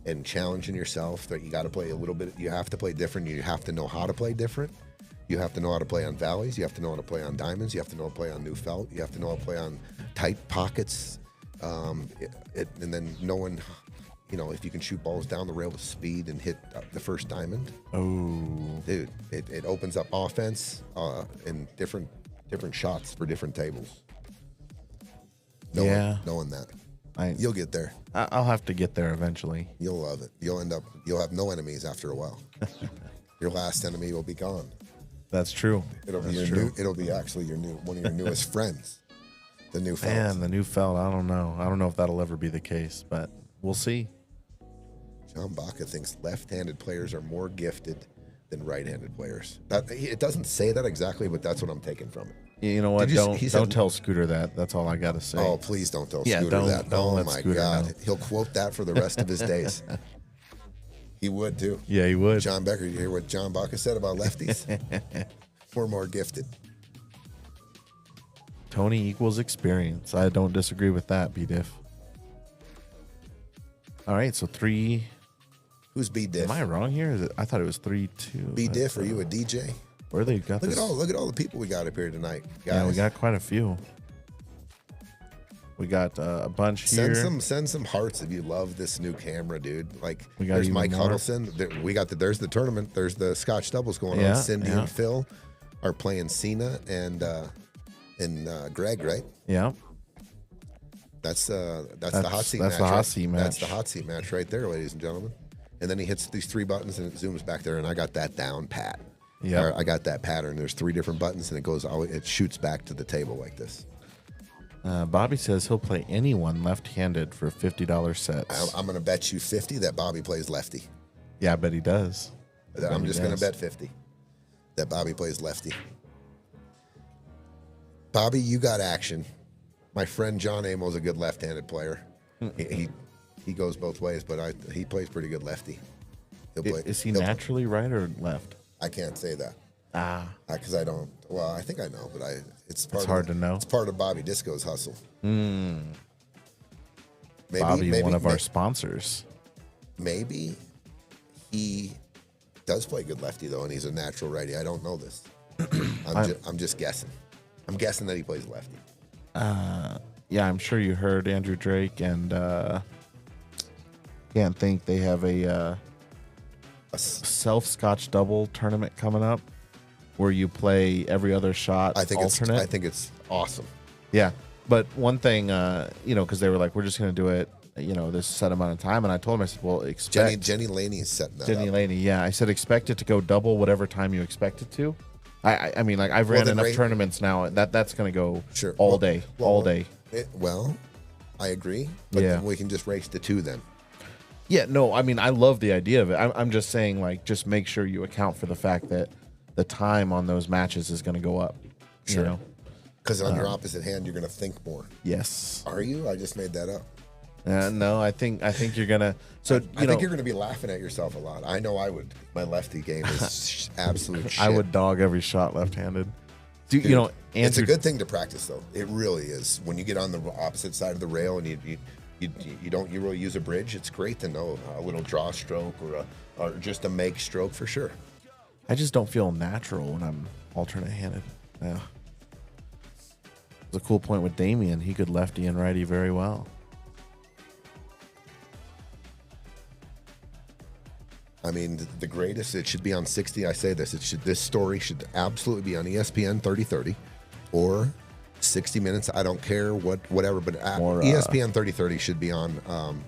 [SPEAKER 3] and challenging yourself. That you got to play a little bit. You have to play different. You have to know how to play different. You have to know how to play on valleys. You have to know how to play on diamonds. You have to know how to play on new felt. You have to know how to play on tight pockets. And then knowing, if you can shoot balls down the rail with speed and hit the first diamond,
[SPEAKER 1] Oh,
[SPEAKER 3] dude, it opens up offense and different shots for different tables.
[SPEAKER 1] Yeah.
[SPEAKER 3] Knowing that.
[SPEAKER 1] I
[SPEAKER 3] You'll get there.
[SPEAKER 1] I'll have to get there eventually.
[SPEAKER 3] You'll love it. You'll have no enemies after a while. Your last enemy will be gone.
[SPEAKER 1] That's true.
[SPEAKER 3] It'll be
[SPEAKER 1] That's
[SPEAKER 3] your
[SPEAKER 1] true.
[SPEAKER 3] new. It'll be actually one of your newest friends. The new felt.
[SPEAKER 1] Man, the new felt. I don't know. I don't know if that'll ever be the case, but we'll see.
[SPEAKER 3] John Baca thinks left-handed players are more gifted than right-handed players. It doesn't say that exactly, but that's what I'm taking from it.
[SPEAKER 1] You know what?
[SPEAKER 3] Did you- he said-
[SPEAKER 1] Don't tell Scooter that. That's all I gotta say.
[SPEAKER 3] Oh, please don't tell
[SPEAKER 1] Yeah,
[SPEAKER 3] Scooter
[SPEAKER 1] don't-
[SPEAKER 3] that.
[SPEAKER 1] don't
[SPEAKER 3] Oh
[SPEAKER 1] let
[SPEAKER 3] my
[SPEAKER 1] Scooter
[SPEAKER 3] God,
[SPEAKER 1] know.
[SPEAKER 3] he'll quote that for the rest of his days. He would too.
[SPEAKER 1] Yeah, he would.
[SPEAKER 3] John Becker, you hear what John Baca said about lefties? We're more gifted.
[SPEAKER 1] Tony equals experience. I don't disagree with that, B-Diff. All right, so 3.
[SPEAKER 3] Who's B Diff?
[SPEAKER 1] Am I wrong here? I thought it was 3-2.
[SPEAKER 3] B Diff? Are you a DJ?
[SPEAKER 1] Where they got
[SPEAKER 3] Look
[SPEAKER 1] this?
[SPEAKER 3] at all the people we got up here tonight, guys.
[SPEAKER 1] Yeah, we got quite a few. We got a bunch here.
[SPEAKER 3] Send some hearts if you love this new camera, dude. Like,
[SPEAKER 1] We got
[SPEAKER 3] there's
[SPEAKER 1] even
[SPEAKER 3] Mike
[SPEAKER 1] more.
[SPEAKER 3] Huddleston. There's the tournament. There's the Scotch doubles going
[SPEAKER 1] Yeah,
[SPEAKER 3] on. Cindy
[SPEAKER 1] yeah.
[SPEAKER 3] and Phil are playing Cena and Greg, right?
[SPEAKER 1] Yeah.
[SPEAKER 3] That's the hot seat
[SPEAKER 1] that's
[SPEAKER 3] match.
[SPEAKER 1] the hot
[SPEAKER 3] right?
[SPEAKER 1] seat
[SPEAKER 3] That's the
[SPEAKER 1] match.
[SPEAKER 3] hot seat match right there, ladies and gentlemen. And then he hits these 3 buttons and it zooms back there, and I got that down pat.
[SPEAKER 1] Yeah.
[SPEAKER 3] I got that pattern. There's 3 different buttons, and it shoots back to the table like this.
[SPEAKER 1] Bobby says he'll play anyone left-handed for $50 sets.
[SPEAKER 3] I'm going to bet you 50 that Bobby plays lefty.
[SPEAKER 1] Yeah, I bet he does.
[SPEAKER 3] I'm just going to bet 50 that Bobby plays lefty. Bobby, you got action. My friend John Amo's a good left-handed player. He goes both ways, but he plays pretty good lefty.
[SPEAKER 1] Is he naturally right or left?
[SPEAKER 3] I can't say that.
[SPEAKER 1] Because
[SPEAKER 3] I don't. Well, I think I know, but it's
[SPEAKER 1] hard to know.
[SPEAKER 3] It's part of Bobby Disco's hustle. Maybe,
[SPEAKER 1] Bobby, one of our sponsors.
[SPEAKER 3] Maybe he does play good lefty though, and he's a natural righty. I don't know this. I'm just guessing. I'm guessing that he plays lefty.
[SPEAKER 1] Yeah, I'm sure you heard Andrew Drake and can't think they have a self-scotch double tournament coming up where you play every other shot alternate.
[SPEAKER 3] I think it's awesome.
[SPEAKER 1] Yeah, but one thing, because they were like, we're just going to do it, this set amount of time, and I told them, I said, well, expect
[SPEAKER 3] Jenny Laney is setting that
[SPEAKER 1] Jenny
[SPEAKER 3] up.
[SPEAKER 1] Laney, yeah, I said expect it to go double whatever time you expect it to. I mean, like I've ran enough tournaments now that's going to go all day.
[SPEAKER 3] I agree, but then we can just race to 2 then.
[SPEAKER 1] Yeah, no, I mean, I love the idea of it. I'm just saying, like, just make sure you account for the fact that the time on those matches is going to go up.
[SPEAKER 3] Sure. Because on your opposite hand, you're going to think more.
[SPEAKER 1] Yes.
[SPEAKER 3] Are you? I just made that up.
[SPEAKER 1] No, I think you're going to. So
[SPEAKER 3] I think you're going to be laughing at yourself a lot. I know I would. My lefty game is absolute shit.
[SPEAKER 1] I would dog every shot left-handed.
[SPEAKER 3] Dude,
[SPEAKER 1] Andrew,
[SPEAKER 3] it's a good thing to practice, though. It really is. When you get on the opposite side of the rail and you don't really use a bridge, it's great to know a little draw stroke or just a make stroke for sure.
[SPEAKER 1] I just don't feel natural when I'm alternate-handed. Yeah. It's a cool point with Damien. He could lefty and righty very well.
[SPEAKER 3] I mean, the greatest. It should be on 60. I say this. This story should absolutely be on ESPN 3030 or 60 Minutes. I don't care whatever, but ESPN 3030 should be on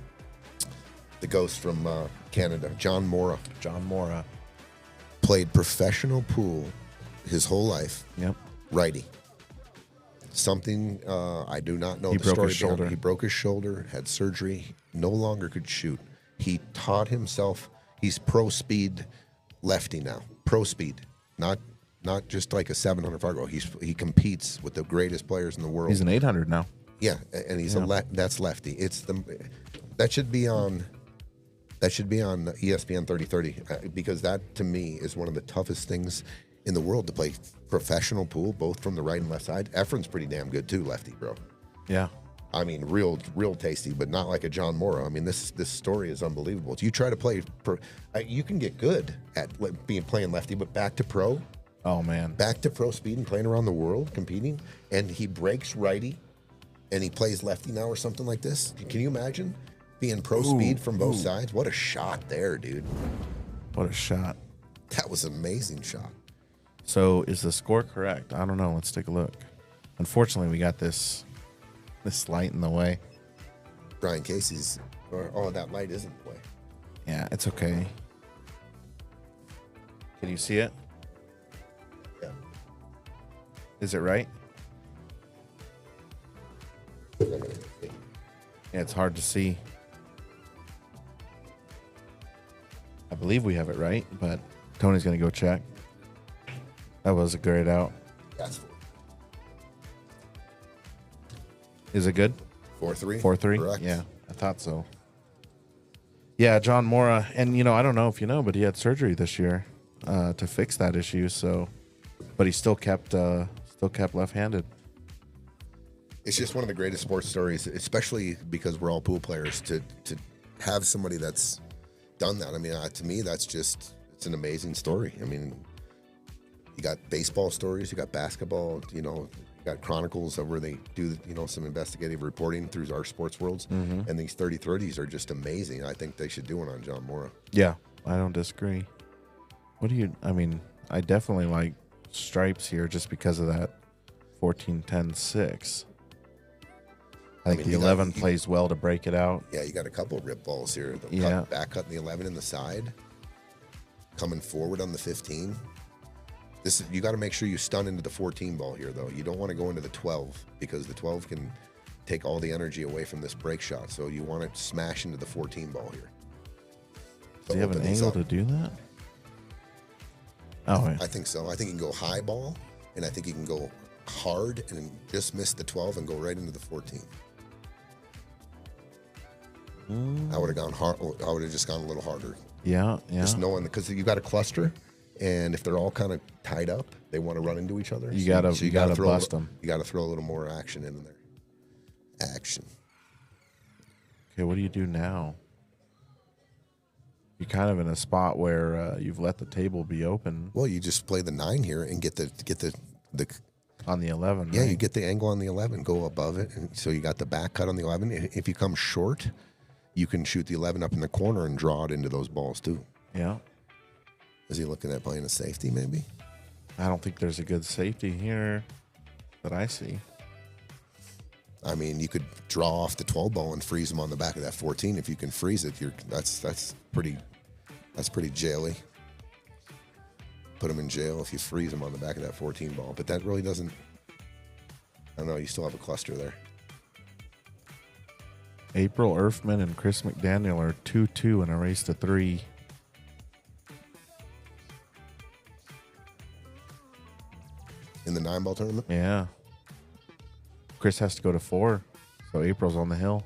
[SPEAKER 3] the ghost from Canada, John Mora.
[SPEAKER 1] John Mora
[SPEAKER 3] played professional pool his whole life.
[SPEAKER 1] Yep.
[SPEAKER 3] Righty. Something I do not know.
[SPEAKER 1] He
[SPEAKER 3] the
[SPEAKER 1] broke
[SPEAKER 3] story
[SPEAKER 1] his shoulder.
[SPEAKER 3] He broke his shoulder, had surgery, no longer could shoot. He taught himself. He's pro speed lefty now. Pro speed, not just like a 700 Fargo. He competes with the greatest players in the world.
[SPEAKER 1] He's an 800 now.
[SPEAKER 3] Yeah, and he's that's lefty. That should be on ESPN 3030 because that to me is one of the toughest things in the world to play professional pool, both from the right and left side. Efren's pretty damn good too, lefty, bro.
[SPEAKER 1] Yeah.
[SPEAKER 3] I mean, real tasty, but not like a John Mora. I mean, this story is unbelievable. You try to play pro, you can get good at playing lefty, but back to pro.
[SPEAKER 1] Oh man,
[SPEAKER 3] back to pro speed and playing around the world, competing, and he breaks righty, and he plays lefty now or something like this. Can you imagine being pro speed from both sides? What a shot there, dude!
[SPEAKER 1] What a shot!
[SPEAKER 3] That was an amazing shot.
[SPEAKER 1] So is the score correct? I don't know. Let's take a look. Unfortunately, we got this light in the way.
[SPEAKER 3] Brian Casey's, that light isn't in the way.
[SPEAKER 1] Yeah, it's okay. Can you see it?
[SPEAKER 3] Yeah.
[SPEAKER 1] Is it right? Yeah, it's hard to see. I believe we have it right, but Tony's going to go check. That was a great out.
[SPEAKER 3] That's 4.
[SPEAKER 1] Is it good?
[SPEAKER 3] 4-3.
[SPEAKER 1] 4-3?
[SPEAKER 3] Correct.
[SPEAKER 1] Yeah, I thought so. Yeah, John Mora, and I don't know if you know, but he had surgery this year to fix that issue. So, but he still kept left-handed.
[SPEAKER 3] It's just one of the greatest sports stories, especially because we're all pool players. To have somebody that's done that, I mean, to me, it's an amazing story. I mean, you got baseball stories, you got basketball, you got chronicles of where they do, some investigative reporting through our sports worlds. Mm-hmm. And these 30-30s are just amazing. I think they should do one on John Mora.
[SPEAKER 1] Yeah, I don't disagree. I definitely like stripes here just because of that 14-10-6. I think the 11 plays well to break it out.
[SPEAKER 3] Yeah, you got a couple of rip balls here. Back cut in the 11 in the side. Coming forward on the 15. You got to make sure you stun into the 14 ball here, though. You don't want to go into the 12 because the 12 can take all the energy away from this break shot. So you want to smash into the 14 ball here.
[SPEAKER 1] Does he have an angle to do that? Oh,
[SPEAKER 3] I think so. I think he can go high ball, and I think he can go hard and just miss the 12 and go right into the 14. I would have gone hard. I would have just gone a little harder.
[SPEAKER 1] Yeah.
[SPEAKER 3] Just knowing, because you got a cluster, and if they're all kind of tied up, they want to run into each other.
[SPEAKER 1] You gotta bust them.
[SPEAKER 3] You got to throw a little more action in there. Action.
[SPEAKER 1] Okay, what do you do now? You're kind of in a spot where you've let the table be open.
[SPEAKER 3] Well, you just play the 9 here and get the
[SPEAKER 1] on the 11.
[SPEAKER 3] Yeah,
[SPEAKER 1] right?
[SPEAKER 3] you get the angle on the 11, go above it, and so you got the back cut on the 11. If you come short, you can shoot the 11 up in the corner and draw it into those balls too.
[SPEAKER 1] Yeah.
[SPEAKER 3] Is he looking at playing a safety maybe?
[SPEAKER 1] I don't think there's a good safety here that I see.
[SPEAKER 3] I mean, you could draw off the 12 ball and freeze him on the back of that 14. If you can freeze it, that's pretty jaily. Put him in jail if you freeze him on the back of that 14 ball. But that really doesn't. I don't know. You still have a cluster there.
[SPEAKER 1] April Erfman and Chris McDaniel are 2-2 in a race to 3.
[SPEAKER 3] In the 9-ball tournament?
[SPEAKER 1] Yeah. Chris has to go to 4, so April's on the hill.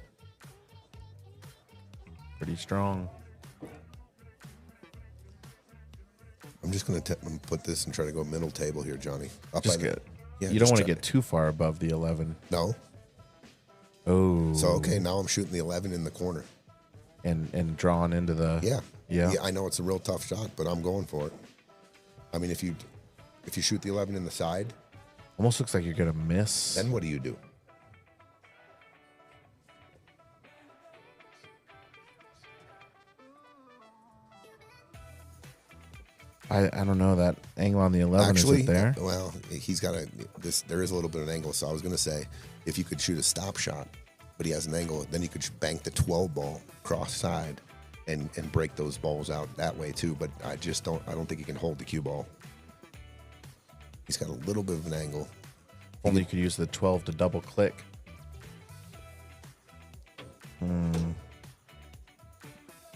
[SPEAKER 1] Pretty strong.
[SPEAKER 3] I'm just going to put this and try to go middle table here, Johnny.
[SPEAKER 1] Just get. Yeah, you don't want to get too far above the 11.
[SPEAKER 3] No.
[SPEAKER 1] Oh.
[SPEAKER 3] So, okay, now I'm shooting the 11 in the corner.
[SPEAKER 1] And drawn into the...
[SPEAKER 3] Yeah, I know it's a real tough shot, but I'm going for it. I mean, if you shoot the 11 in the side...
[SPEAKER 1] Almost looks like you're going to miss.
[SPEAKER 3] Then what do you do?
[SPEAKER 1] I don't know. That angle on the 11
[SPEAKER 3] Actually,
[SPEAKER 1] is it there?
[SPEAKER 3] Well, he's got there is a little bit of an angle, so I was going to say, if you could shoot a stop shot, but he has an angle, then you could bank the 12 ball cross side and break those balls out that way too, but I don't think he can hold the cue ball. He's got a little bit of an angle.
[SPEAKER 1] Only you could use the 12 to double click. This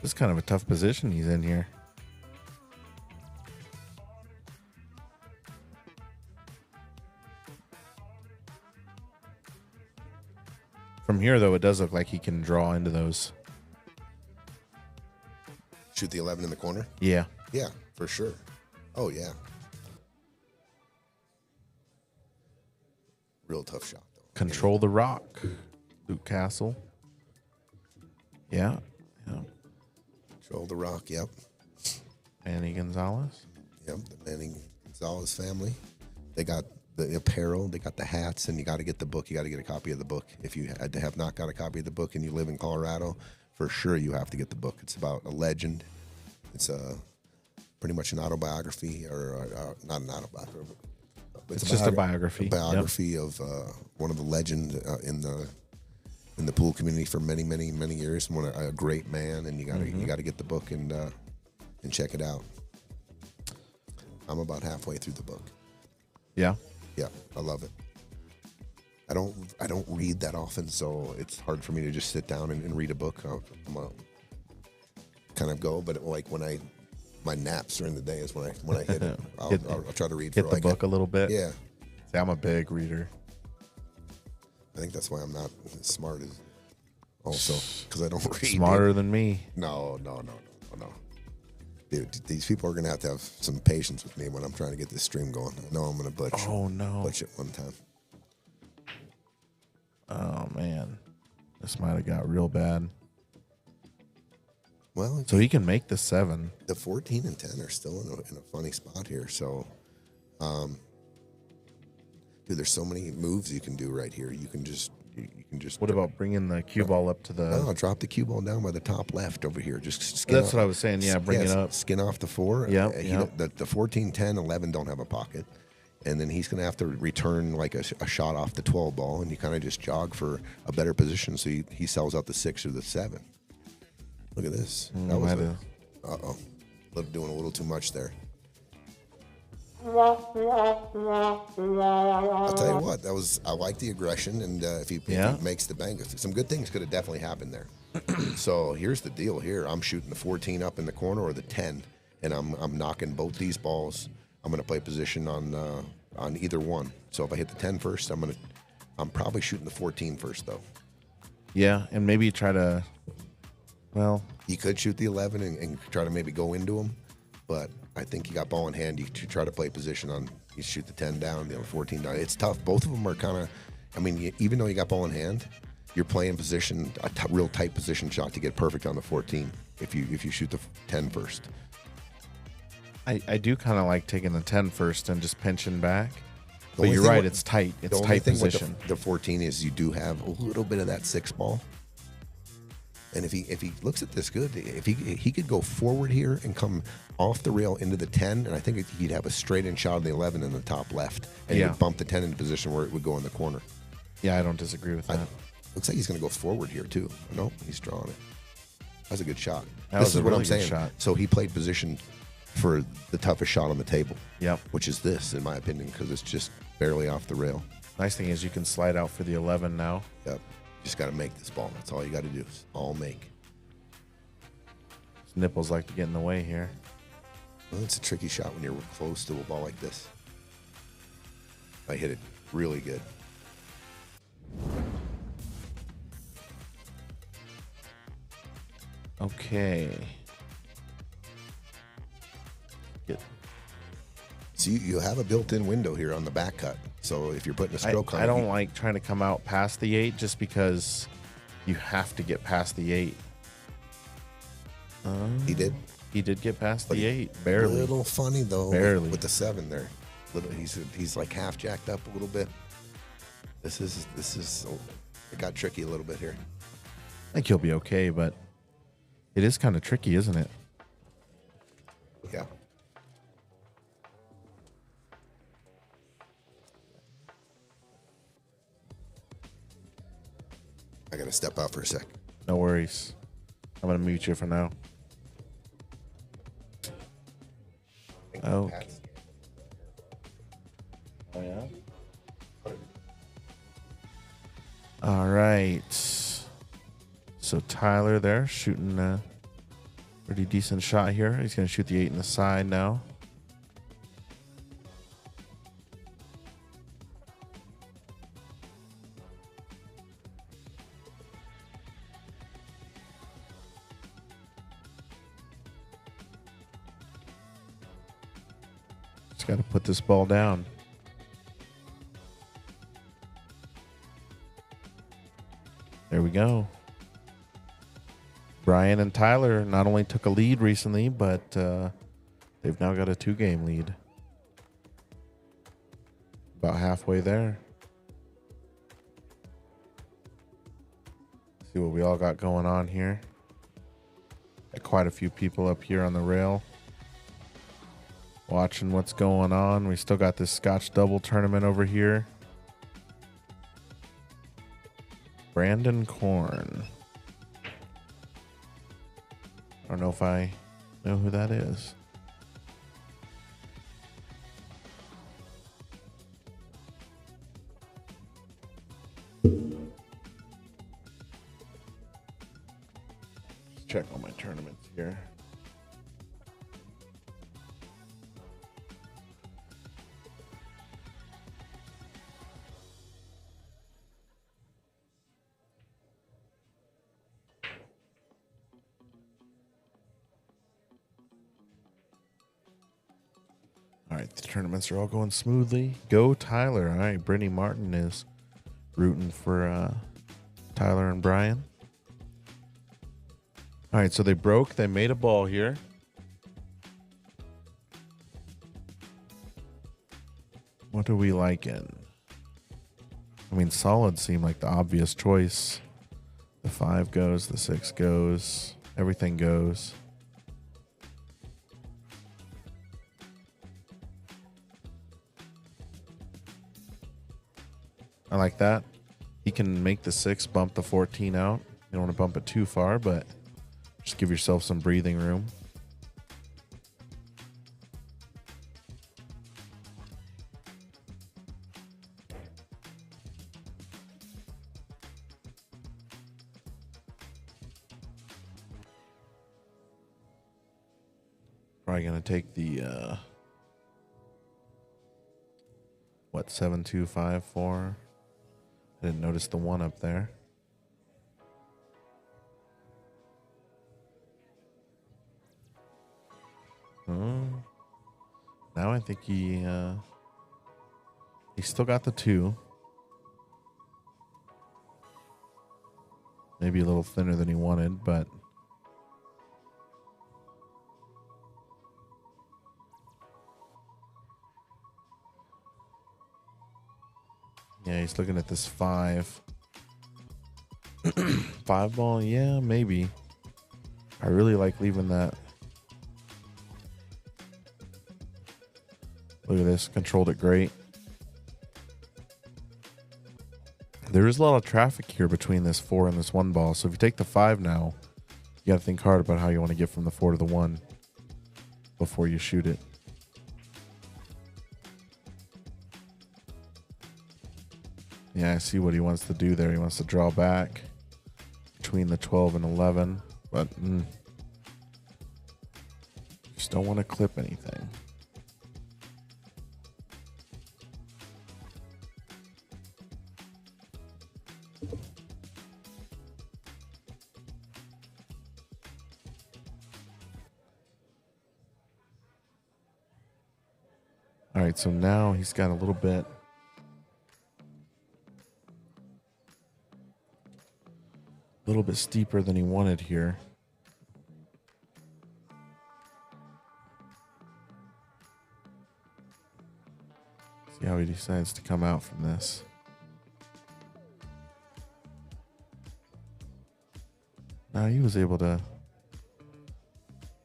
[SPEAKER 1] is kind of a tough position he's in here. From here, though, it does look like he can draw into those.
[SPEAKER 3] Shoot the 11 in the corner?
[SPEAKER 1] Yeah.
[SPEAKER 3] Yeah, for sure. Oh, yeah. Real tough shot, though.
[SPEAKER 1] Control the rock. Luke Castle. Yeah.
[SPEAKER 3] Control the rock, yep.
[SPEAKER 1] Manny Gonzalez.
[SPEAKER 3] Yep, the Manning Gonzalez family. They got the apparel, they got the hats, and you got to get the book. You got to get a copy of the book. If you have not got a copy of the book and you live in Colorado, for sure you have to get the book. It's about a legend. It's pretty much an autobiography, or not an autobiography.
[SPEAKER 1] It's just a biography.
[SPEAKER 3] A biography of one of the legends in the pool community for many, many, many years. A great man, and you got to get the book and check it out. I'm about halfway through the book.
[SPEAKER 1] Yeah.
[SPEAKER 3] Yeah, I love it. I don't read that often, so it's hard for me to just sit down and read a book. I'm a kind of go, but like my naps during the day is when I hit it. I'll try to read.
[SPEAKER 1] Hit the book a little bit.
[SPEAKER 3] Yeah.
[SPEAKER 1] See, I'm a big reader.
[SPEAKER 3] I think that's why I'm not as smart as also, because I don't read.
[SPEAKER 1] Smarter than me.
[SPEAKER 3] No. Dude, these people are going to have some patience with me when I'm trying to get this stream going. I know I'm going to butch.
[SPEAKER 1] Oh, no.
[SPEAKER 3] Butch it one time.
[SPEAKER 1] Oh, man. This might have got real bad.
[SPEAKER 3] Well,
[SPEAKER 1] so he can make the 7.
[SPEAKER 3] The 14 and 10 are still in a funny spot here. So, dude, there's so many moves you can do right here. You can just.
[SPEAKER 1] What about bringing the cue ball up to the?
[SPEAKER 3] No, drop the cue ball down by the top left over here. Just skin
[SPEAKER 1] That's
[SPEAKER 3] off.
[SPEAKER 1] what I was saying. Yeah, bring it up.
[SPEAKER 3] Skin off the 4.
[SPEAKER 1] Yeah.
[SPEAKER 3] The 14, 10, 11 don't have a pocket, and then he's going to have to return like a shot off the 12 ball, and you kind of just jog for a better position. So he sells out the 6 or the 7. Look at this. That was doing a little too much there. I'll tell you what, I like the aggression, and if he makes the bank, some good things could have definitely happened there. So here's the deal. Here, I'm shooting the 14 up in the corner or the 10, and I'm knocking both these balls. I'm going to play position on either one. So if I hit the 10 first, I'm probably shooting the 14 first though.
[SPEAKER 1] Yeah, and maybe try to. Well,
[SPEAKER 3] you could shoot the 11 and try to maybe go into him, but I think you got ball in hand. You try to play position on. You shoot the 10 down, the 14 down. It's tough. Both of them are kind of. I mean, even though you got ball in hand, you're playing position, real tight position shot to get perfect on the 14. If you shoot the 10 first.
[SPEAKER 1] I do kind of like taking the 10 first and just pinching back. But you're right, it's tight. It's tight position.
[SPEAKER 3] The 14 is you do have a little bit of that 6 ball. And if he looks at this good, if he could go forward here and come off the rail into the 10, and I think he'd have a straight-in shot of the 11 in the top left, and he would bump the 10 into position where it would go in the corner.
[SPEAKER 1] Yeah, I don't disagree with that.
[SPEAKER 3] Looks like he's going to go forward here too. No, he's drawing it. That's a good shot.
[SPEAKER 1] This is what I'm saying. Shot.
[SPEAKER 3] So he played position for the toughest shot on the table.
[SPEAKER 1] Yep.
[SPEAKER 3] Which is this, in my opinion, because it's just barely off the rail.
[SPEAKER 1] Nice thing is you can slide out for the 11 now.
[SPEAKER 3] Yep. Just got to make this ball. That's all you got to do. Is all make.
[SPEAKER 1] His nipples like to get in the way here.
[SPEAKER 3] Well, it's a tricky shot when you're close to a ball like this. I hit it really good.
[SPEAKER 1] Okay.
[SPEAKER 3] So you have a built-in window here on the back cut. So if you're putting a stroke on it.
[SPEAKER 1] I don't like trying to come out past the 8 just because you have to get past the 8.
[SPEAKER 3] He did?
[SPEAKER 1] He did get past the 8, barely.
[SPEAKER 3] A little funny, though,
[SPEAKER 1] barely.
[SPEAKER 3] with the 7 there. He's like half jacked up a little bit. This is it got tricky a little bit here.
[SPEAKER 1] I think he'll be okay, but it is kind of tricky, isn't it?
[SPEAKER 3] Yeah. I got to step out for a sec.
[SPEAKER 1] No worries. I'm going to mute you for now. Okay. Oh, yeah? All right. So Tyler there shooting a pretty decent shot here. He's going to shoot the 8 in the side now. Just got to put this ball down. There we go. Brian and Tyler not only took a lead recently, but they've now got a 2-game lead. About halfway there. See what we all got going on here. Got quite a few people up here on the rail watching what's going on. We still got this Scotch double tournament over here. Brandon Korn. I don't know if I know who that is. Let's check on my tournaments here. All right, the tournaments are all going smoothly. Go Tyler. All right, Brittany Martin is rooting for Tyler and Brian. All right, so they broke. They made a ball here. What are we liking? I mean, solid seemed like the obvious choice. The 5 goes, the 6 goes, everything goes. I like that. He can make the 6 bump the 14 out. You don't want to bump it too far, but just give yourself some breathing room. Probably gonna take the 7254. I didn't notice the 1 up there. Now I think he still got the 2. Maybe a little thinner than he wanted, but yeah, he's looking at this 5. 5 ball, yeah, maybe. I really like leaving that. Look at this, controlled it great. There is a lot of traffic here between this 4 and this 1 ball. So if you take the 5 now, you got to think hard about how you want to get from the 4 to the 1 before you shoot it. Yeah, I see what he wants to do there. He wants to draw back between the 12 and 11, but just don't want to clip anything. All right, so now he's got a little bit steeper than he wanted here. See how he decides to come out from this. Now he was able to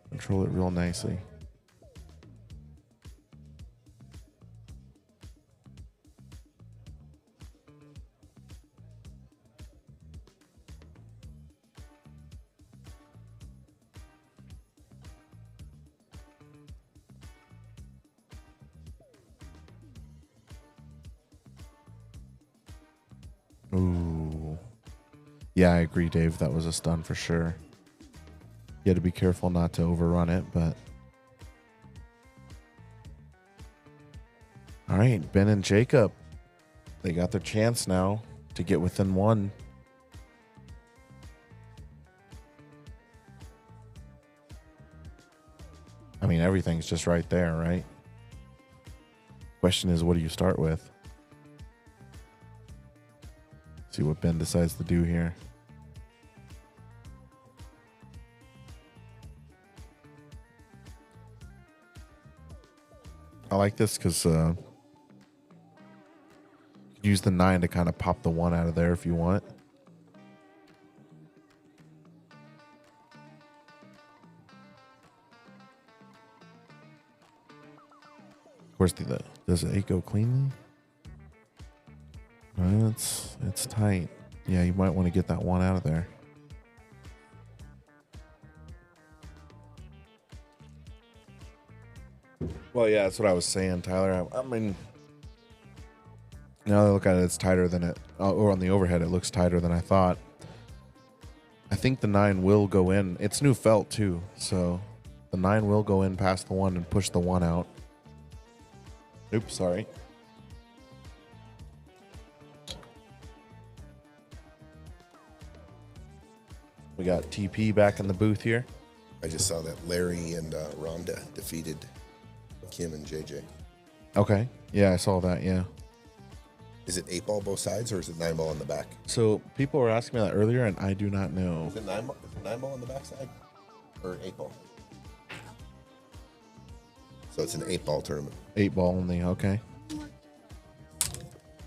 [SPEAKER 1] control it real nicely. Ooh. Yeah, I agree, Dave. That was a stun for sure. You had to be careful not to overrun it, but... All right, Ben and Jacob. They got their chance now to get within 1. I mean, everything's just right there, right? Question is, what do you start with? See what Ben decides to do here. I like this because you can use the 9 to kind of pop the 1 out of there if you want. Of course, does the 8 go cleanly? It's tight. Yeah, you might want to get that 1 out of there. Well, yeah, that's what I was saying, Tyler. I mean, now that I look at it, it's tighter than it, or on the overhead, it looks tighter than I thought. I think the 9 will go in. It's new felt, too, so the 9 will go in past the 1 and push the 1 out. Oops, sorry. We got TP back in the booth here.
[SPEAKER 3] I just saw that Larry and Rhonda defeated Kim and JJ.
[SPEAKER 1] Okay. Yeah, I saw that, yeah.
[SPEAKER 3] Is it 8 ball both sides or is it 9 ball on the back?
[SPEAKER 1] So people were asking me that earlier, and I do not know.
[SPEAKER 3] Is it 9 ball on the back side or 8 ball? So it's an 8 ball tournament.
[SPEAKER 1] 8 ball only, okay.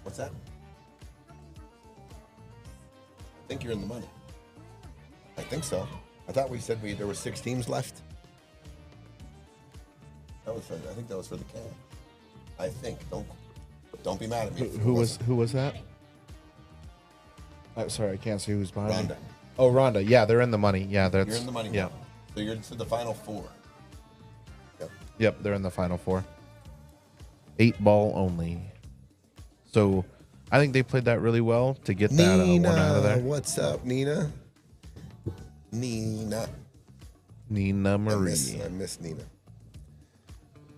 [SPEAKER 3] What's that? I think you're in the money. I think so. I thought we said there were 6 teams left. I think that was for the can. I think. Don't be mad at me.
[SPEAKER 1] Who was that? Sorry, I can't see who's behind me.
[SPEAKER 3] Rhonda.
[SPEAKER 1] Oh, Rhonda. Yeah, they're in the money. Yeah,
[SPEAKER 3] You're in the money.
[SPEAKER 1] Yeah.
[SPEAKER 3] Now. So you're to the final 4.
[SPEAKER 1] Yep, they're in the final 4. 8 ball only. So I think they played that really well to get that 1 out of there.
[SPEAKER 3] What's up, Nina? Nina
[SPEAKER 1] Nina Marie.
[SPEAKER 3] I miss Nina.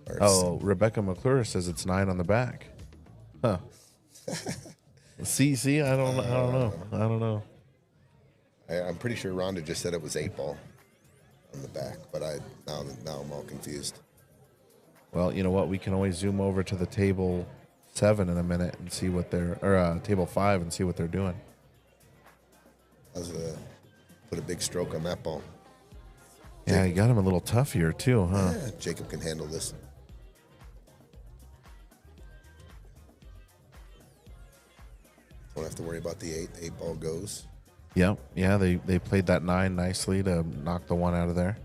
[SPEAKER 3] Or
[SPEAKER 1] Oh, Rebecca McClure says it's 9 on the back. Huh. See, I don't know.
[SPEAKER 3] I'm pretty sure Rhonda just said it was 8 ball on the back, but now I'm all confused.
[SPEAKER 1] Well, you know what? We can always zoom over to the table 7 in a minute and see what they're, or table 5 and see what they're doing.
[SPEAKER 3] Put a big stroke on that ball.
[SPEAKER 1] Yeah, you got him a little tough here too, huh?
[SPEAKER 3] Yeah, Jacob can handle this. Don't have to worry about the 8. 8 ball goes.
[SPEAKER 1] Yep. Yeah, they played that 9 nicely to knock the 1 out of there.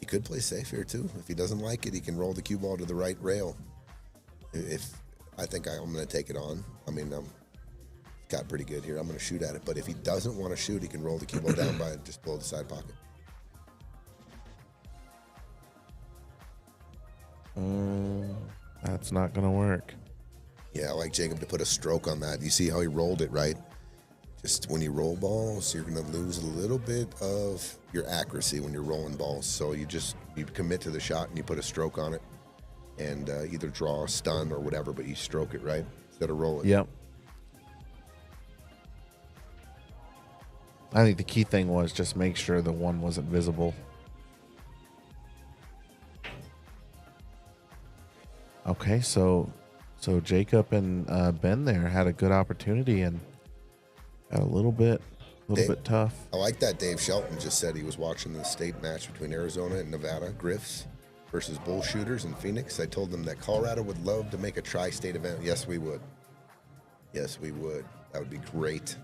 [SPEAKER 3] He could play safe here too. If he doesn't like it, he can roll the cue ball to the right rail. I think I'm going to take it on. I mean, got pretty good here. I'm going to shoot at it. But if he doesn't want to shoot, he can roll the cue ball down by just below the side pocket.
[SPEAKER 1] That's not going to work.
[SPEAKER 3] Yeah, I like Jacob to put a stroke on that. You see how he rolled it, right? Just when you roll balls, you're going to lose a little bit of your accuracy when you're rolling balls. So you commit to the shot and you put a stroke on it and either draw a stun or whatever, but you stroke it, right? Instead of roll it.
[SPEAKER 1] Yep. I think the key thing was just make sure the 1 wasn't visible. Okay, so Jacob and Ben there had a good opportunity and got a little bit tough.
[SPEAKER 3] I like that Dave Shelton just said he was watching the state match between Arizona and Nevada, Griffs versus Bull Shooters in Phoenix. I told them that Colorado would love to make a tri-state event. Yes, we would. Yes, we would. That would be great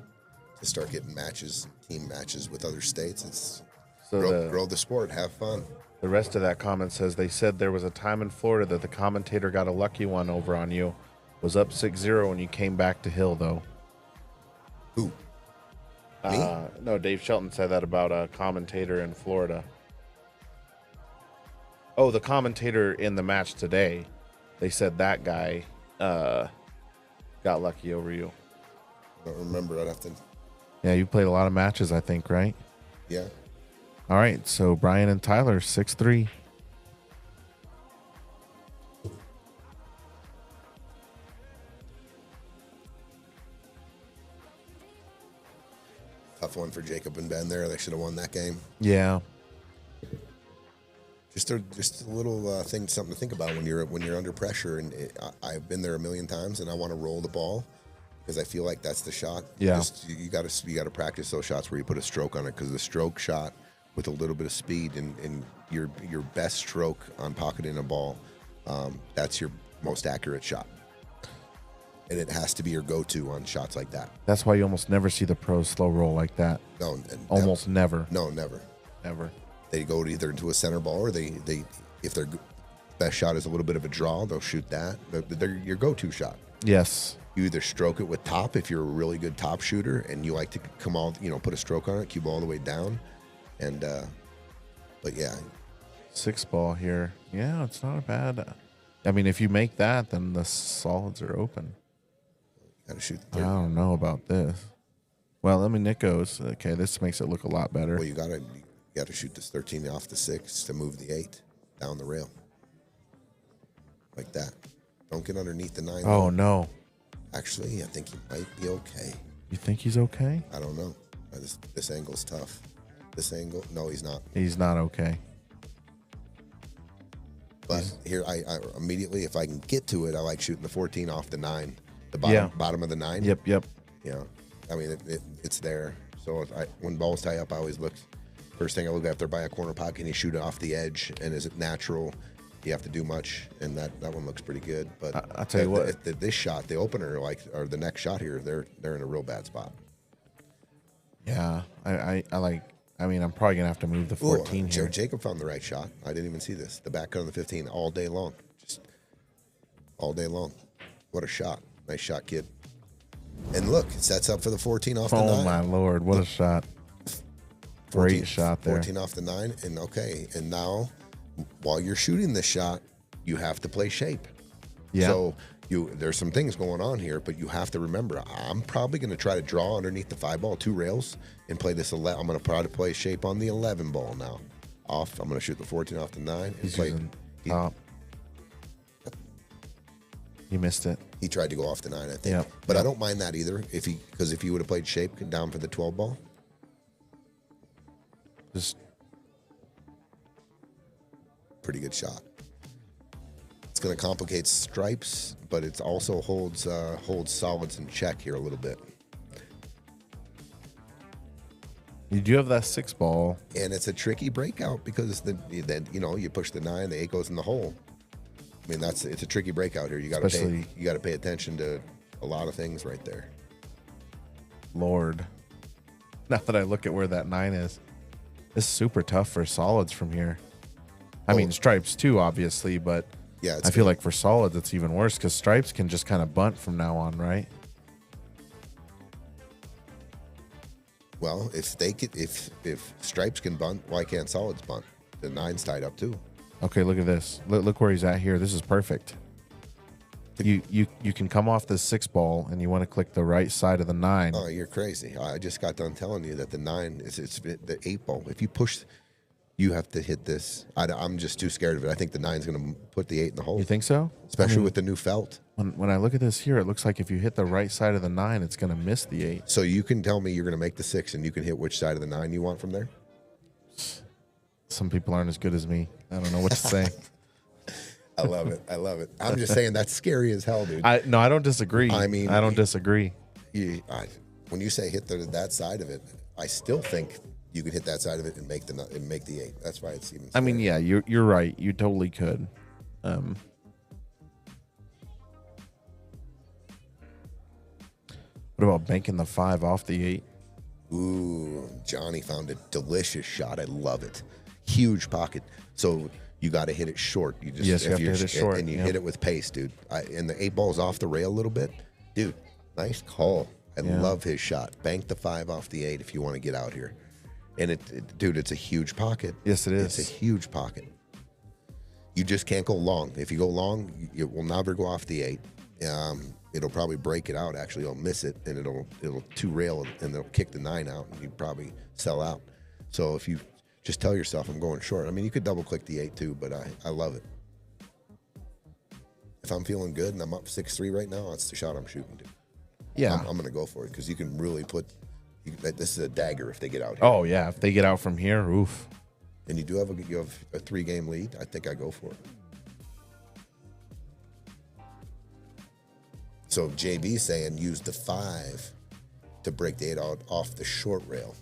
[SPEAKER 3] to start getting matches, team matches with other states. It's grow the sport, have fun.
[SPEAKER 1] The rest of that comment says they said there was a time in Florida that the commentator got a lucky one over on you. Was up 6-0 when you came back to Hill, though.
[SPEAKER 3] Who? Me?
[SPEAKER 1] No, Dave Shelton said that about a commentator in Florida. Oh, the commentator in the match today. They said that guy got lucky over you.
[SPEAKER 3] I don't remember. I'd have to.
[SPEAKER 1] Yeah, you played a lot of matches, I think, right?
[SPEAKER 3] Yeah.
[SPEAKER 1] All right, so Brian and Tyler, 6-3.
[SPEAKER 3] Tough one for Jacob and Ben there. They should have won that game.
[SPEAKER 1] Yeah.
[SPEAKER 3] Just a little thing, something to think about when you're under pressure. And I've been there a million times, and I want to roll the ball because I feel like that's the shot.
[SPEAKER 1] Yeah.
[SPEAKER 3] You got to practice those shots where you put a stroke on it, because the stroke shot with a little bit of speed and your best stroke on pocketing a ball, that's your most accurate shot. And it has to be your go-to on shots like that.
[SPEAKER 1] That's why you almost never see the pros slow roll like that.
[SPEAKER 3] No,
[SPEAKER 1] almost never.
[SPEAKER 3] No, never.
[SPEAKER 1] Never.
[SPEAKER 3] They go either into a center ball, or they if their best shot is a little bit of a draw, they'll shoot that. They're your go-to shot.
[SPEAKER 1] Yes.
[SPEAKER 3] You either stroke it with top if you're a really good top shooter and you like to come all, put a stroke on it, cue ball all the way down. And, but yeah.
[SPEAKER 1] 6 ball here. Yeah, it's not a bad. I mean, if you make that, then the solids are open.
[SPEAKER 3] Got to shoot the
[SPEAKER 1] I
[SPEAKER 3] 13.
[SPEAKER 1] don't know about this. Well, Nick goes, okay, this makes it look a lot better.
[SPEAKER 3] Well, you got to shoot this 13 off the 6 to move the 8 down the rail. Like that. Don't get underneath the 9.
[SPEAKER 1] Oh, no.
[SPEAKER 3] Actually, I think he might be okay.
[SPEAKER 1] You think he's okay?
[SPEAKER 3] I don't know. This angle's tough. This angle? No, he's not.
[SPEAKER 1] He's not okay.
[SPEAKER 3] But here, I immediately, if I can get to it, I like shooting the 14 off the 9. The bottom of the 9.
[SPEAKER 1] Yep.
[SPEAKER 3] Yeah. I mean, it's there. So when balls tie up, I always look. First thing I look after by a corner pocket, can you shoot it off the edge? And is it natural? Do you have to do much? And that one looks pretty good. But
[SPEAKER 1] I'll tell you what.
[SPEAKER 3] This shot, the opener, or the next shot here, they're in a real bad spot.
[SPEAKER 1] Yeah. I like. I mean, I'm probably gonna have to move the 14 here.
[SPEAKER 3] Jacob found the right shot. I didn't even see this. The back cut on the 15 all day long. Just all day long. What a shot. Nice shot, kid. And look, it sets up for the 14 off the 9.
[SPEAKER 1] Oh, my Lord. What a shot.
[SPEAKER 3] 14,
[SPEAKER 1] Great shot there.
[SPEAKER 3] 14 off the 9. And okay. And now, while you're shooting this shot, you have to play shape.
[SPEAKER 1] Yeah.
[SPEAKER 3] So there's some things going on here, but you have to remember, I'm probably going to try to draw underneath the 5 ball, 2 rails, and play this 11. I'm going to try to play shape on the 11 ball now. off. I'm going to shoot the 14 off the 9. And
[SPEAKER 1] He's
[SPEAKER 3] play.
[SPEAKER 1] using top. He missed it.
[SPEAKER 3] He tried to go off the 9, I think.
[SPEAKER 1] Yep.
[SPEAKER 3] But I don't mind that either. Because if he would have played shape down for the 12 ball.
[SPEAKER 1] Just
[SPEAKER 3] Pretty good shot. It's going to complicate stripes, but it also holds solids in check here a little bit.
[SPEAKER 1] you do have that 6 ball.
[SPEAKER 3] And it's a tricky breakout because then you push the 9, the 8 goes in the hole. I mean, it's a tricky breakout here. You got to pay attention to a lot of things right there.
[SPEAKER 1] Lord. Now that I look at where that 9 is, it's super tough for solids from here. I mean, stripes too, obviously, but
[SPEAKER 3] Yeah,
[SPEAKER 1] I feel like for solids, it's even worse because stripes can just kind of bunt from now on, right?
[SPEAKER 3] Well, if stripes can bunt, why can't solids bunt? The 9's tied up too.
[SPEAKER 1] Okay, look at this. Look where he's at here. This is perfect. You can come off this 6 ball and you want to click the right side of the 9.
[SPEAKER 3] Oh, you're crazy. I just got done telling you that the 9 it's the 8 ball. If you push, you have to hit this. I'm just too scared of it. I think the 9's going to put the 8 in the hole.
[SPEAKER 1] You think so?
[SPEAKER 3] Especially with the new felt.
[SPEAKER 1] When I look at this here, it looks like if you hit the right side of the 9, it's going to miss the 8.
[SPEAKER 3] So you can tell me you're going to make the 6 and you can hit which side of the 9 you want from there?
[SPEAKER 1] Some people aren't as good as me. I don't know what to say.
[SPEAKER 3] I love it. I love it. I'm just saying that's scary as hell, dude.
[SPEAKER 1] I don't disagree.
[SPEAKER 3] I mean,
[SPEAKER 1] I don't disagree.
[SPEAKER 3] When you say hit that side of it, I still think you could hit that side of it and make the 8. That's why it's even.
[SPEAKER 1] I mean, yeah, you're right. You totally could. What about banking the 5 off the 8?
[SPEAKER 3] Ooh, Johnny found a delicious shot. I love it. Huge pocket. So you got to hit it short. You just
[SPEAKER 1] you have to hit it short,
[SPEAKER 3] and you hit it with pace, dude. And the 8 ball's off the rail a little bit, dude. Nice call. I love his shot. Bank the 5 off the 8 if you want to get out here. And dude, it's a huge pocket.
[SPEAKER 1] Yes, it is.
[SPEAKER 3] It's a huge pocket. You just can't go long. If you go long, it will never go off the 8. It'll probably break it out. Actually, it'll miss it, and it'll 2 rail, and it'll kick the 9 out, and you'd probably sell out. So if you just tell yourself, I'm going short. I mean, you could double click the 8 too, but I love it. If I'm feeling good and I'm up 6-3 right now, that's the shot I'm shooting to.
[SPEAKER 1] Yeah,
[SPEAKER 3] I'm going to go for it because you can really this is a dagger if they get out here.
[SPEAKER 1] Oh yeah, if they get out from here, oof.
[SPEAKER 3] And you have a 3-game lead. I think I go for it. So JB's saying use the 5 to break the 8 out off the short rail.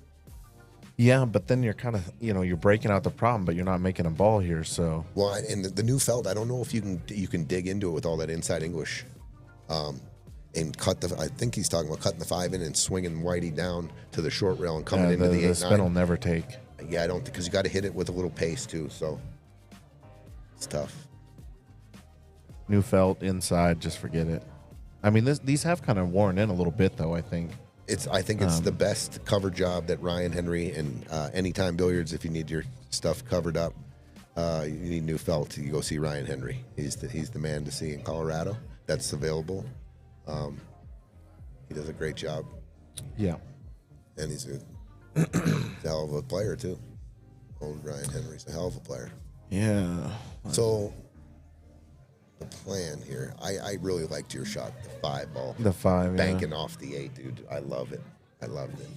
[SPEAKER 1] Yeah, but then you're kind of, you're breaking out the problem, but you're not making a ball here. So
[SPEAKER 3] Well, and the new felt, I don't know if you can dig into it with all that inside English, and I think he's talking about cutting the 5 in and swinging Whitey down to the short rail and coming into the 8-9.
[SPEAKER 1] The spin will never take.
[SPEAKER 3] Yeah, I don't, because you got to hit it with a little pace too. So it's tough.
[SPEAKER 1] New felt inside, just forget it. I mean, these have kind of worn in a little bit, though. I think
[SPEAKER 3] it's the best cover job that Ryan Henry and Anytime Billiards. If you need your stuff covered up, you need new felt. You go see Ryan Henry. He's the man to see in Colorado. That's available. He does a great job.
[SPEAKER 1] Yeah,
[SPEAKER 3] And he's a hell of a player too. Old Ryan Henry's a hell of a player.
[SPEAKER 1] yeah.
[SPEAKER 3] So the plan here, I really liked your shot, the 5 ball.
[SPEAKER 1] The 5,
[SPEAKER 3] Banking off the 8, dude. I love it. I loved it.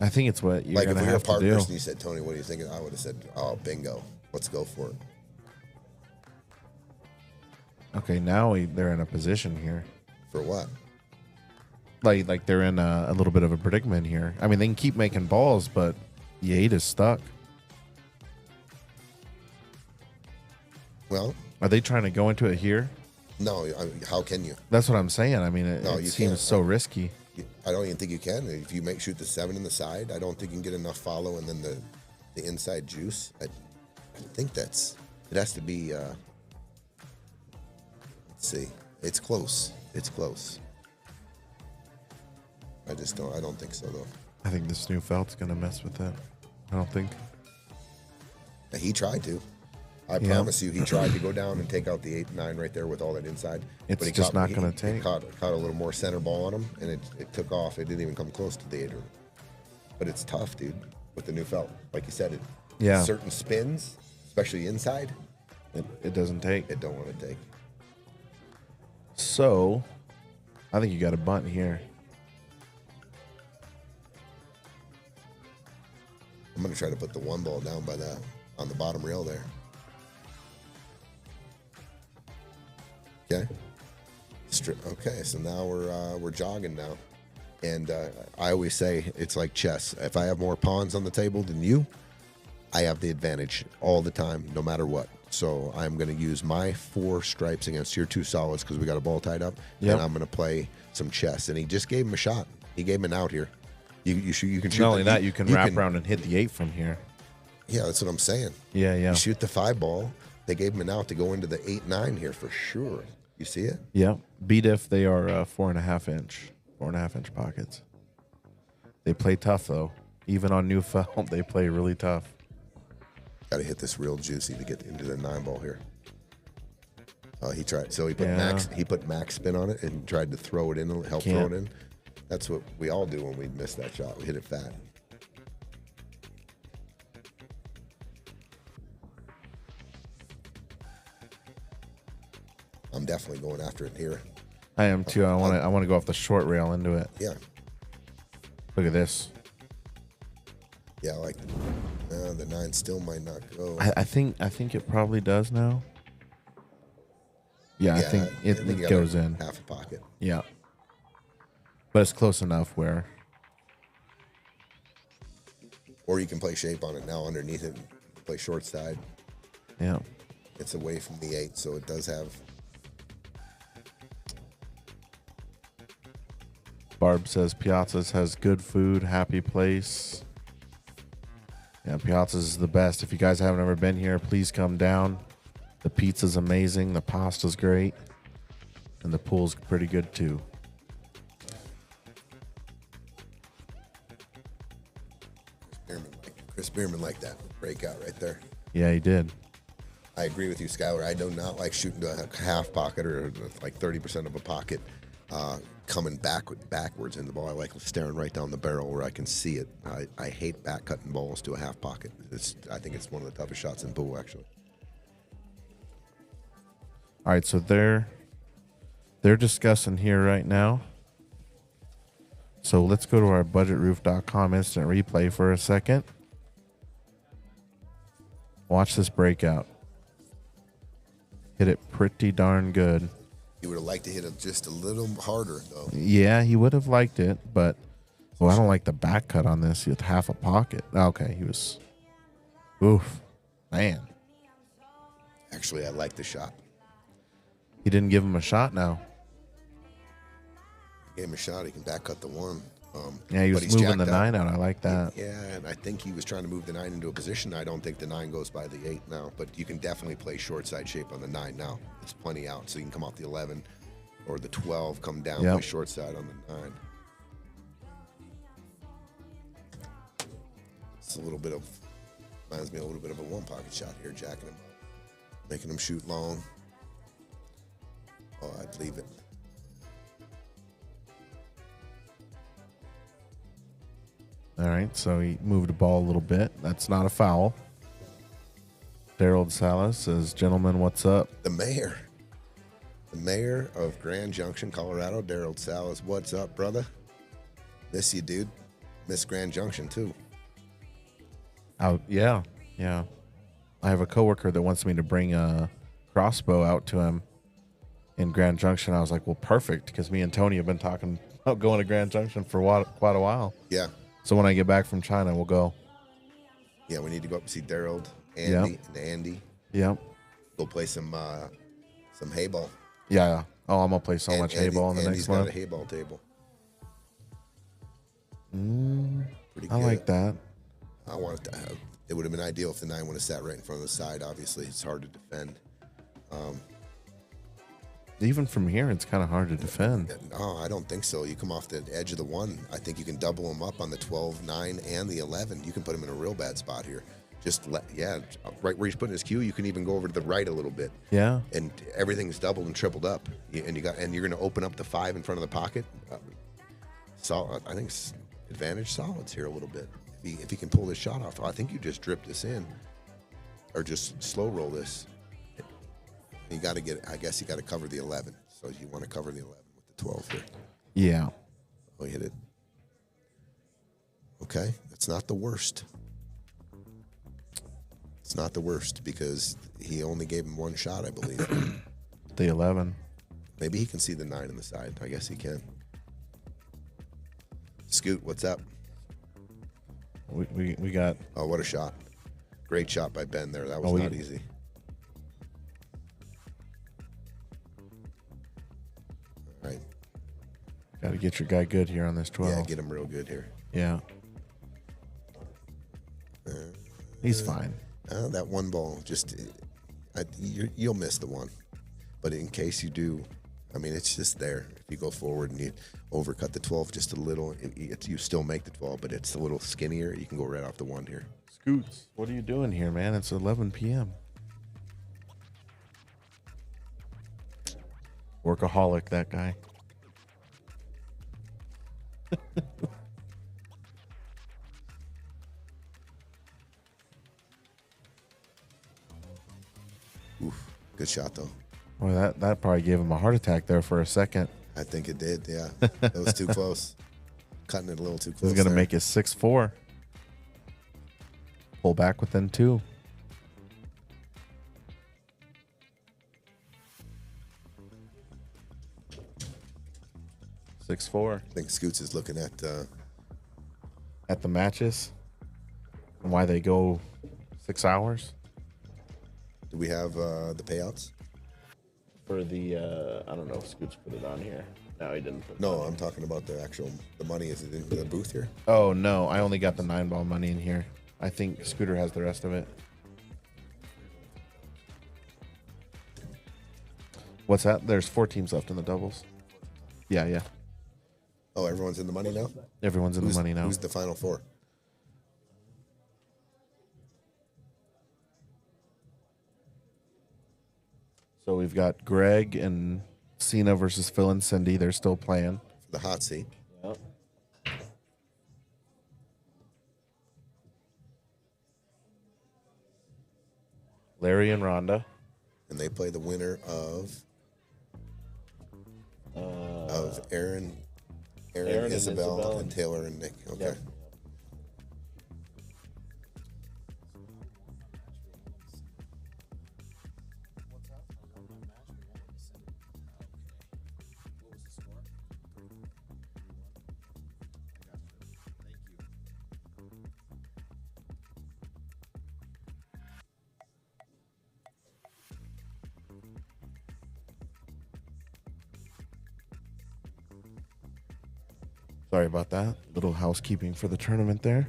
[SPEAKER 1] I think it's what you're
[SPEAKER 3] Like if
[SPEAKER 1] gonna
[SPEAKER 3] we were
[SPEAKER 1] have to
[SPEAKER 3] partners and
[SPEAKER 1] do.
[SPEAKER 3] you said, Tony, what are you thinking? I would have said, oh, bingo. Let's go for it.
[SPEAKER 1] Okay, now they're in a position here.
[SPEAKER 3] For what?
[SPEAKER 1] Like they're in a little bit of a predicament here. I mean, they can keep making balls, but the 8 is stuck.
[SPEAKER 3] Well,
[SPEAKER 1] Are they trying to go into it here?
[SPEAKER 3] no. How can you?
[SPEAKER 1] That's what I'm saying. I mean,
[SPEAKER 3] No,
[SPEAKER 1] it
[SPEAKER 3] you
[SPEAKER 1] seems
[SPEAKER 3] can't.
[SPEAKER 1] so risky.
[SPEAKER 3] I don't even think you can. If you shoot the 7 in the side, I don't think you can get enough follow and then the inside juice. I think it has to be, let's see. It's close. It's close. I don't think so though.
[SPEAKER 1] I think this new felt's gonna mess with that. I don't think.
[SPEAKER 3] He tried to. I
[SPEAKER 1] Yeah.
[SPEAKER 3] promise you, he tried to go down and take out the 8-9 right there with all that inside.
[SPEAKER 1] It's
[SPEAKER 3] but he
[SPEAKER 1] just not gonna
[SPEAKER 3] he
[SPEAKER 1] take.
[SPEAKER 3] Caught a little more center ball on him, and it took off. It didn't even come close to the 8. But it's tough, dude, with the new felt. Like you said,
[SPEAKER 1] Yeah.
[SPEAKER 3] certain spins, especially inside,
[SPEAKER 1] It doesn't take.
[SPEAKER 3] it don't want to take.
[SPEAKER 1] So, I think you got a bunt here.
[SPEAKER 3] I'm going to try to put the one ball down by that on the bottom rail there. Okay. Okay, so now we're jogging now, and I always say it's like chess. If I have more pawns on the table than you, I have the advantage all the time, no matter what. So I'm going to use my 4 stripes against your 2 solids because we got a ball tied up, and I'm going to play some chess. And he just gave him a shot. He gave him an out here. You can shoot.
[SPEAKER 1] Not only that, you can wrap around and hit the 8 from here.
[SPEAKER 3] Yeah, that's what I'm saying.
[SPEAKER 1] Yeah.
[SPEAKER 3] You shoot the 5 ball. They gave him an out to go into the 8-9 here for sure. You see it?
[SPEAKER 1] Yeah. Beat if they are 4.5 inch pockets. They play tough though. Even on new felt, they play really tough.
[SPEAKER 3] Got to hit this real juicy to get into the 9 ball here. He tried. So he put max spin on it and tried to throw it in, throw it in. That's what we all do when we miss that shot. We hit it fat. I'm definitely going after it here.
[SPEAKER 1] I am too. I want to go off the short rail into it.
[SPEAKER 3] Yeah.
[SPEAKER 1] Look at this.
[SPEAKER 3] Yeah, I like the 9 still might not go.
[SPEAKER 1] I think it probably does now. Yeah, I think it goes in.
[SPEAKER 3] Half a pocket.
[SPEAKER 1] Yeah. But it's close enough where.
[SPEAKER 3] Or you can play shape on it now underneath it. Play short side.
[SPEAKER 1] Yeah.
[SPEAKER 3] It's away from the 8, so it does have.
[SPEAKER 1] Barb says Piazza's has good food, happy place. Yeah, Piazza's is the best. If you guys haven't ever been here, please come down. The pizza's amazing, the pasta's great, and the pool's pretty good too.
[SPEAKER 3] Chris Bierman liked that breakout right there.
[SPEAKER 1] Yeah, he did.
[SPEAKER 3] I agree with you, Skylar. I do not like shooting to a half pocket or like 30% of a pocket coming backwards in the ball. I like staring right down the barrel where I can see it. I hate back cutting balls to a half pocket. I think it's one of the toughest shots in pool, actually.
[SPEAKER 1] All right, so they're discussing here right now. So let's go to our budgetroof.com instant replay for a second. Watch this breakout. Hit it pretty darn good.
[SPEAKER 3] He would have liked to hit it just a little harder, though.
[SPEAKER 1] Yeah, he would have liked it, but I don't like the back cut on this with half a pocket. Okay, he was. Oof, man.
[SPEAKER 3] Actually, I like the shot.
[SPEAKER 1] He didn't give him a shot now.
[SPEAKER 3] Gave him a shot. He can back cut the 1.
[SPEAKER 1] Yeah, he was moving the 9 out. I like that.
[SPEAKER 3] Yeah, and I think he was trying to move the 9 into a position. I don't think the 9 goes by the 8 now, but you can definitely play short side shape on the 9 now. It's plenty out, so you can come off the 11 or the 12, come down, play short side on the 9. It's a little bit of, reminds me a little bit of a 1 pocket shot here, jacking him up, making him shoot long. Oh, I'd leave it.
[SPEAKER 1] All right, so he moved the ball a little bit. That's not a foul. Daryl Salas says, "Gentlemen, what's up?"
[SPEAKER 3] The mayor of Grand Junction, Colorado, Daryl Salas. What's up, brother? Miss you, dude. Miss Grand Junction, too.
[SPEAKER 1] Oh, yeah. I have a coworker that wants me to bring a crossbow out to him in Grand Junction. I was like, well, perfect, because me and Tony have been talking about going to Grand Junction for quite a while.
[SPEAKER 3] Yeah.
[SPEAKER 1] So when I get back from China, we'll go.
[SPEAKER 3] Yeah, we need to go up and see Daryl, Andy.
[SPEAKER 1] Yep.
[SPEAKER 3] Go play some hay ball.
[SPEAKER 1] Yeah. Oh, I'm gonna play so much hay ball in the next month.
[SPEAKER 3] Got a hay ball table.
[SPEAKER 1] Pretty good. I like that.
[SPEAKER 3] I want it to have. It would have been ideal if the 9 would have sat right in front of the side. Obviously, it's hard to defend.
[SPEAKER 1] Even from here, it's kind of hard to defend.
[SPEAKER 3] No, I don't think so. You come off the edge of the 1. I think you can double them up on the 12, 9, and the 11. You can put him in a real bad spot here. Right where he's putting his cue, you can even go over to the right a little bit.
[SPEAKER 1] Yeah.
[SPEAKER 3] And everything's doubled and tripled up. And you're going to open up the 5 in front of the pocket. I think it's advantage solids here a little bit. if he can pull this shot off. I think you just drip this in, or just slow roll this. You got to get. I guess you got to cover the 11. So you want to cover the 11 with the 12 here.
[SPEAKER 1] Yeah.
[SPEAKER 3] Oh, he hit it. Okay, that's not the worst. It's not the worst because he only gave him one shot, I believe.
[SPEAKER 1] The 11.
[SPEAKER 3] Maybe he can see the 9 on the side. I guess he can. Scoot, what's up?
[SPEAKER 1] We got.
[SPEAKER 3] Oh, what a shot. Great shot by Ben there. That was not easy. All right.
[SPEAKER 1] Got to get your guy good here on this 12.
[SPEAKER 3] Yeah, get him real good here.
[SPEAKER 1] Yeah. He's fine.
[SPEAKER 3] That one ball, you'll miss the one. But in case you do, I mean, it's just there. If you go forward and you overcut the 12 just a little, you still make the 12, but it's a little skinnier. You can go right off the 1 here.
[SPEAKER 1] Scoots, what are you doing here, man? It's 11 p.m. Workaholic, that guy.
[SPEAKER 3] Oof, good shot, though.
[SPEAKER 1] Boy, that probably gave him a heart attack there for a second.
[SPEAKER 3] I think it did, yeah. That was too close. Cutting it a little too close.
[SPEAKER 1] He's going to make it 6-4. Pull back within 2. I
[SPEAKER 3] think Scoots is looking at
[SPEAKER 1] the matches and why they go 6 hours.
[SPEAKER 3] Do we have the payouts?
[SPEAKER 1] For the, I don't know if Scoots put it on here. No, he didn't put it
[SPEAKER 3] No,
[SPEAKER 1] on
[SPEAKER 3] I'm
[SPEAKER 1] here.
[SPEAKER 3] talking about the money. Is it in the booth here?
[SPEAKER 1] Oh, no, I only got the 9-ball money in here. I think Scooter has the rest of it. What's that? There's 4 teams left in the doubles. Yeah.
[SPEAKER 3] Oh, everyone's in the money now?
[SPEAKER 1] Everyone's in the money now.
[SPEAKER 3] Who's the final 4?
[SPEAKER 1] So we've got Greg and Cena versus Phil and Cindy. They're still playing.
[SPEAKER 3] The hot seat.
[SPEAKER 1] Yep. Larry and Rhonda.
[SPEAKER 3] And they play the winner of Aaron, Isabel, and Taylor and Nick. Okay.
[SPEAKER 1] Yep. Sorry about that. Little housekeeping for the tournament there.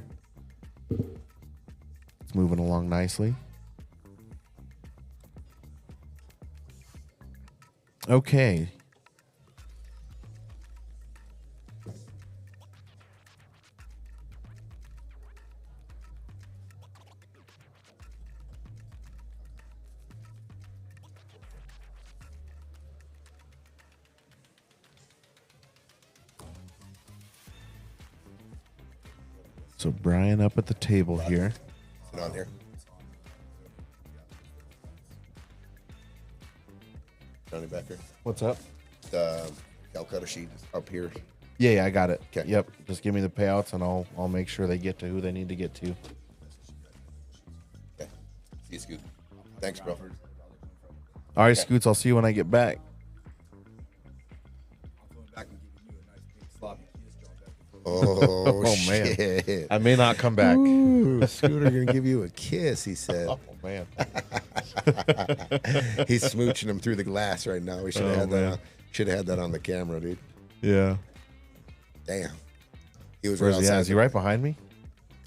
[SPEAKER 1] It's moving along nicely. Okay. So Brian up at the table here.
[SPEAKER 3] Sit on here. Johnny Becker.
[SPEAKER 1] What's up?
[SPEAKER 3] The Calcutta sheet is up here.
[SPEAKER 1] Yeah, I got it.
[SPEAKER 3] Okay.
[SPEAKER 1] Yep. Just give me the payouts and I'll make sure they get to who they need to get to.
[SPEAKER 3] Okay. See you, Scoot. Thanks, bro.
[SPEAKER 1] All right, Scoots, I'll see you when I get back.
[SPEAKER 3] Oh,
[SPEAKER 1] Oh, man.
[SPEAKER 3] shit.
[SPEAKER 1] I may not come back.
[SPEAKER 3] Ooh, Scooter gonna give you a kiss, he said.
[SPEAKER 1] Oh, man.
[SPEAKER 3] He's smooching him through the glass right now. We should have had that.
[SPEAKER 1] man.
[SPEAKER 3] Should have had that on the camera, dude.
[SPEAKER 1] Yeah.
[SPEAKER 3] Damn. He was
[SPEAKER 1] Where's
[SPEAKER 3] right
[SPEAKER 1] he at?
[SPEAKER 3] outside.
[SPEAKER 1] Is he right behind me?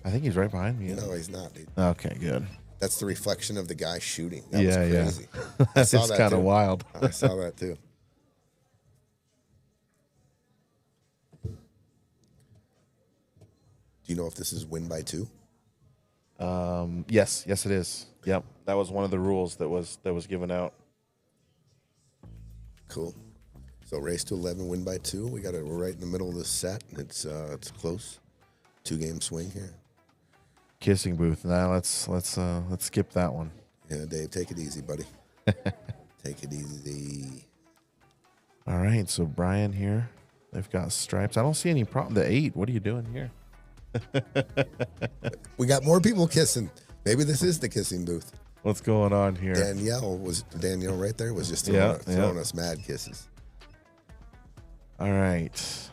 [SPEAKER 1] I think he's right behind me.
[SPEAKER 3] No, he's not, dude.
[SPEAKER 1] Okay, good.
[SPEAKER 3] That's the reflection of the guy shooting. That
[SPEAKER 1] Yeah,
[SPEAKER 3] was
[SPEAKER 1] yeah.
[SPEAKER 3] crazy.
[SPEAKER 1] That's
[SPEAKER 3] saw that
[SPEAKER 1] kind of
[SPEAKER 3] too.
[SPEAKER 1] wild.
[SPEAKER 3] I saw that too. Do you know if this is win by 2?
[SPEAKER 1] Yes, it is. Yep, that was one of the rules that was given out.
[SPEAKER 3] Cool. So race to 11, win by 2. We're right in the middle of this set. It's close. 2-game swing here.
[SPEAKER 1] Kissing booth. Now let's skip that one.
[SPEAKER 3] Yeah, Dave, take it easy, buddy. Take it easy.
[SPEAKER 1] All right, so Brian here. They've got stripes. I don't see any problem. The 8. What are you doing here?
[SPEAKER 3] We got more people kissing. Maybe this is the kissing booth.
[SPEAKER 1] What's going on here?
[SPEAKER 3] Danielle right there was just throwing us mad kisses.
[SPEAKER 1] All right.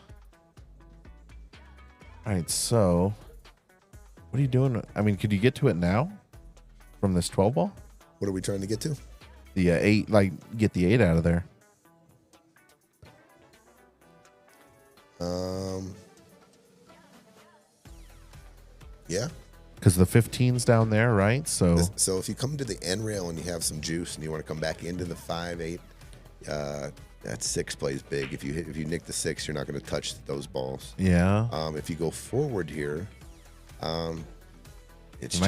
[SPEAKER 1] All right, so what are you doing? I mean, could you get to it now from this 12 ball?
[SPEAKER 3] What are we trying to get to?
[SPEAKER 1] The 8, like get the 8 out of there.
[SPEAKER 3] Yeah.
[SPEAKER 1] Because the 15's down there, right? So
[SPEAKER 3] if you come to the end rail and you have some juice and you want to come back into the 5-8, that 6 plays big. If you nick the 6, you're not going to touch those balls.
[SPEAKER 1] yeah.
[SPEAKER 3] If you go forward here, it's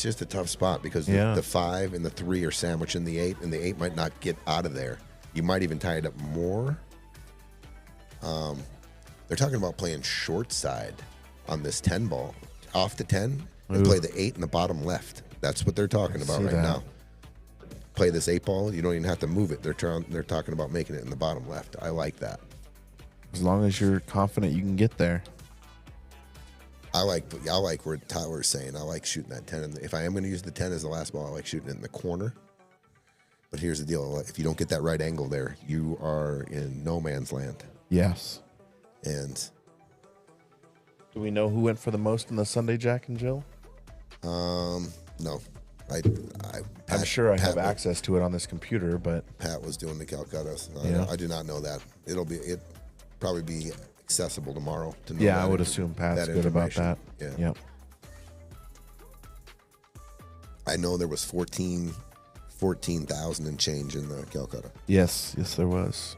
[SPEAKER 3] just a tough spot because the 5 and the 3 are sandwiched in the 8, and the 8 might not get out of there. You might even tie it up more. They're talking about playing short side on this 10 ball. Off the 10 and play the 8 in the bottom left. That's what they're talking about right now. Play this 8 ball. You don't even have to move it. They're talking about making it in the bottom left. I like that.
[SPEAKER 1] As long as you're confident you can get there.
[SPEAKER 3] I like what Tyler's saying. I like shooting that 10. If I am going to use the 10 as the last ball, I like shooting it in the corner. But here's the deal. If you don't get that right angle there, you are in no man's land.
[SPEAKER 1] Yes.
[SPEAKER 3] And
[SPEAKER 1] do we know who went for the most in the Sunday Jack and Jill?
[SPEAKER 3] no.
[SPEAKER 1] I'm sure I have access to it on this computer, but
[SPEAKER 3] Pat was doing the Calcuttas.
[SPEAKER 1] Yeah.
[SPEAKER 3] I do not know that. It'll probably be accessible tomorrow. To know
[SPEAKER 1] yeah, I would assume Pat's good about that.
[SPEAKER 3] Yeah.
[SPEAKER 1] Yep.
[SPEAKER 3] I know there was 14,000 and change in the Calcutta.
[SPEAKER 1] Yes, there was.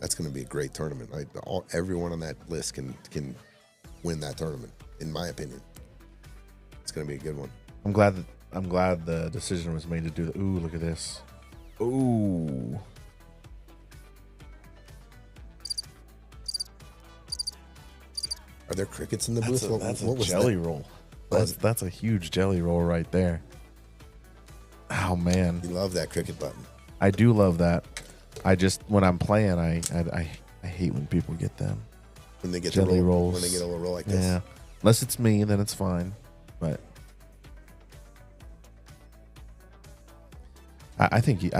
[SPEAKER 3] That's going to be a great tournament. Everyone on that list can win that tournament, in my opinion. It's going to be a good one.
[SPEAKER 1] I'm glad the decision was made to do the. Ooh, look at this. Ooh.
[SPEAKER 3] Are there crickets in the booth?
[SPEAKER 1] That's
[SPEAKER 3] what
[SPEAKER 1] a
[SPEAKER 3] was
[SPEAKER 1] jelly
[SPEAKER 3] that?
[SPEAKER 1] roll. That's a huge jelly roll right there. Oh man,
[SPEAKER 3] You love that cricket button.
[SPEAKER 1] I do love that. I just when I'm playing, I hate when people get them.
[SPEAKER 3] When they get
[SPEAKER 1] jelly rolls.
[SPEAKER 3] When they get a little roll like this.
[SPEAKER 1] Yeah, unless it's me, then it's fine. But I think he's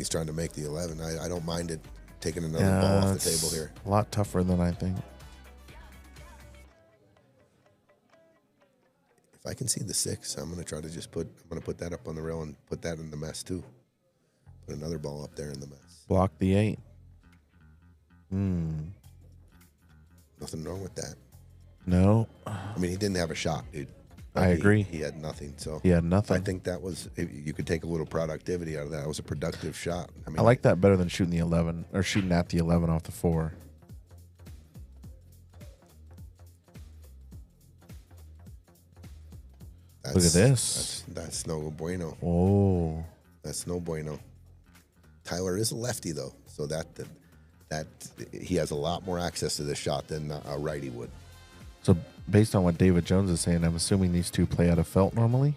[SPEAKER 3] trying to make the 11. I don't mind it taking another ball off the table here.
[SPEAKER 1] A lot tougher than I think.
[SPEAKER 3] If I can see the 6, I'm gonna try to put that up on the rail and put that in the mess too. Put another ball up there in the mess.
[SPEAKER 1] Block the 8.
[SPEAKER 3] Nothing wrong with that.
[SPEAKER 1] No.
[SPEAKER 3] I mean, he didn't have a shot, dude.
[SPEAKER 1] I agree.
[SPEAKER 3] He had nothing. So
[SPEAKER 1] He had nothing.
[SPEAKER 3] I think that was, you could take a little productivity out of that. It was a productive shot. I mean,
[SPEAKER 1] I like that better than shooting the 11 or shooting at the 11 off the 4. Look at this.
[SPEAKER 3] That's no bueno.
[SPEAKER 1] Oh.
[SPEAKER 3] That's no bueno. Tyler is a lefty though, so that he has a lot more access to this shot than a righty would.
[SPEAKER 1] So based on what David Jones is saying, I'm assuming these two play out of felt normally?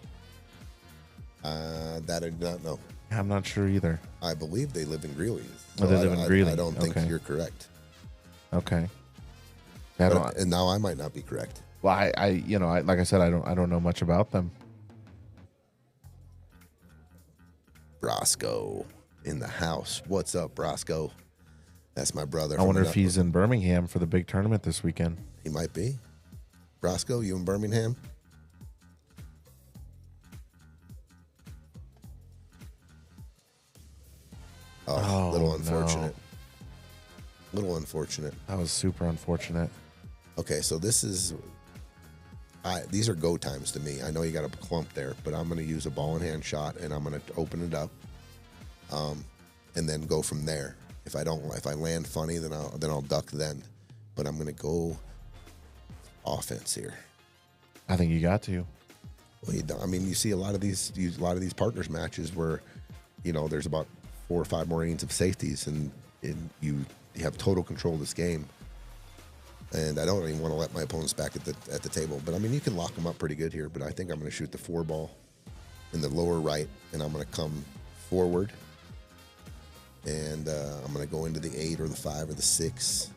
[SPEAKER 3] That I do not know.
[SPEAKER 1] I'm not sure either.
[SPEAKER 3] I believe they live in Greeley.
[SPEAKER 1] Oh, they live in Greeley.
[SPEAKER 3] I don't think
[SPEAKER 1] Okay.
[SPEAKER 3] you're correct.
[SPEAKER 1] Okay.
[SPEAKER 3] And now I might not be correct.
[SPEAKER 1] Well, I like I said, I don't know much about them.
[SPEAKER 3] Brosco in the house. What's up, Brosco? That's my brother.
[SPEAKER 1] I wonder if he's in Birmingham for the big tournament this weekend.
[SPEAKER 3] He might be. Brosco, you in Birmingham? Oh, little unfortunate.
[SPEAKER 1] no.
[SPEAKER 3] Little unfortunate.
[SPEAKER 1] That was super unfortunate.
[SPEAKER 3] Okay, so these are go times to me. I know you got a clump there, but I'm going to use a ball in hand shot and I'm going to open it up, and then go from there. If I land funny, then I'll duck then. But I'm going to go offense here.
[SPEAKER 1] I think you got to.
[SPEAKER 3] Well, you see a lot of these partners matches where, there's about 4 or 5 more innings of safeties, and you have total control of this game. And I don't even want to let my opponents back at the table. But, I mean, you can lock them up pretty good here. But I think I'm going to shoot the 4 ball in the lower right, and I'm going to come forward. And I'm going to go into the 8 or the 5 or the 6.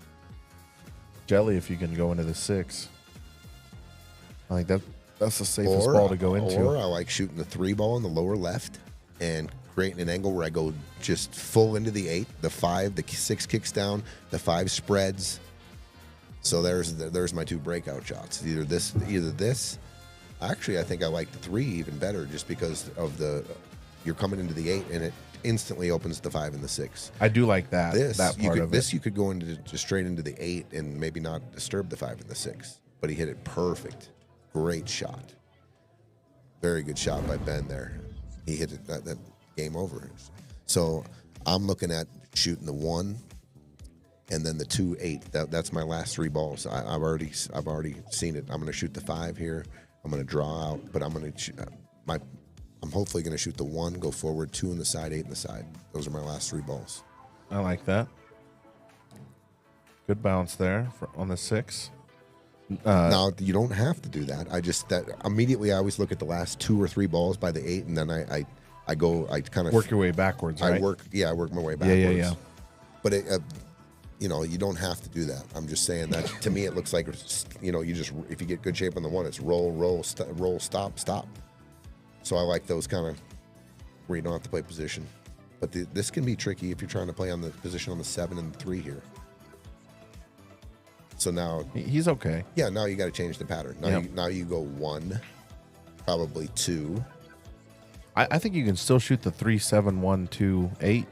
[SPEAKER 1] Jelly, if you can go into the 6. I think that's the safest ball to go into.
[SPEAKER 3] Or I like shooting the 3 ball in the lower left and creating an angle where I go just full into the 8, the 5, the 6 kicks down, the 5 spreads. So there's my 2 breakout shots. Either this. Actually, I think I like the 3 even better, just because of you're coming into the 8 and it instantly opens the 5 and the 6.
[SPEAKER 1] I do like that.
[SPEAKER 3] You could go into just straight into the 8 and maybe not disturb the 5 and the 6. But he hit it perfect. Great shot. Very good shot by Ben there. He hit it. That game over. So I'm looking at shooting the 1. And then the 2, 8. That's my last 3 balls. I've already seen it. I'm going to shoot the 5 here. I'm going to draw out, but I'm hopefully going to shoot the 1, go forward, 2 in the side, 8 in the side. Those are my last 3 balls.
[SPEAKER 1] I like that. Good bounce there on the 6.
[SPEAKER 3] Now you don't have to do that. Immediately I always look at the last 2 or 3 balls by the 8, and then I kind of
[SPEAKER 1] work your way backwards. Right?
[SPEAKER 3] I work my way backwards.
[SPEAKER 1] Yeah.
[SPEAKER 3] But you don't have to do that. I'm just saying that to me it looks like, you just, if you get good shape on the 1, it's roll, stop. So I like those kind of where you don't have to play position. But this can be tricky if you're trying to play on the position on the 7 and 3 here. So now
[SPEAKER 1] he's okay.
[SPEAKER 3] Yeah, now you got to change the pattern. Now you go 1, probably 2.
[SPEAKER 1] I think you can still shoot the 3, 7, 1, 2, 8.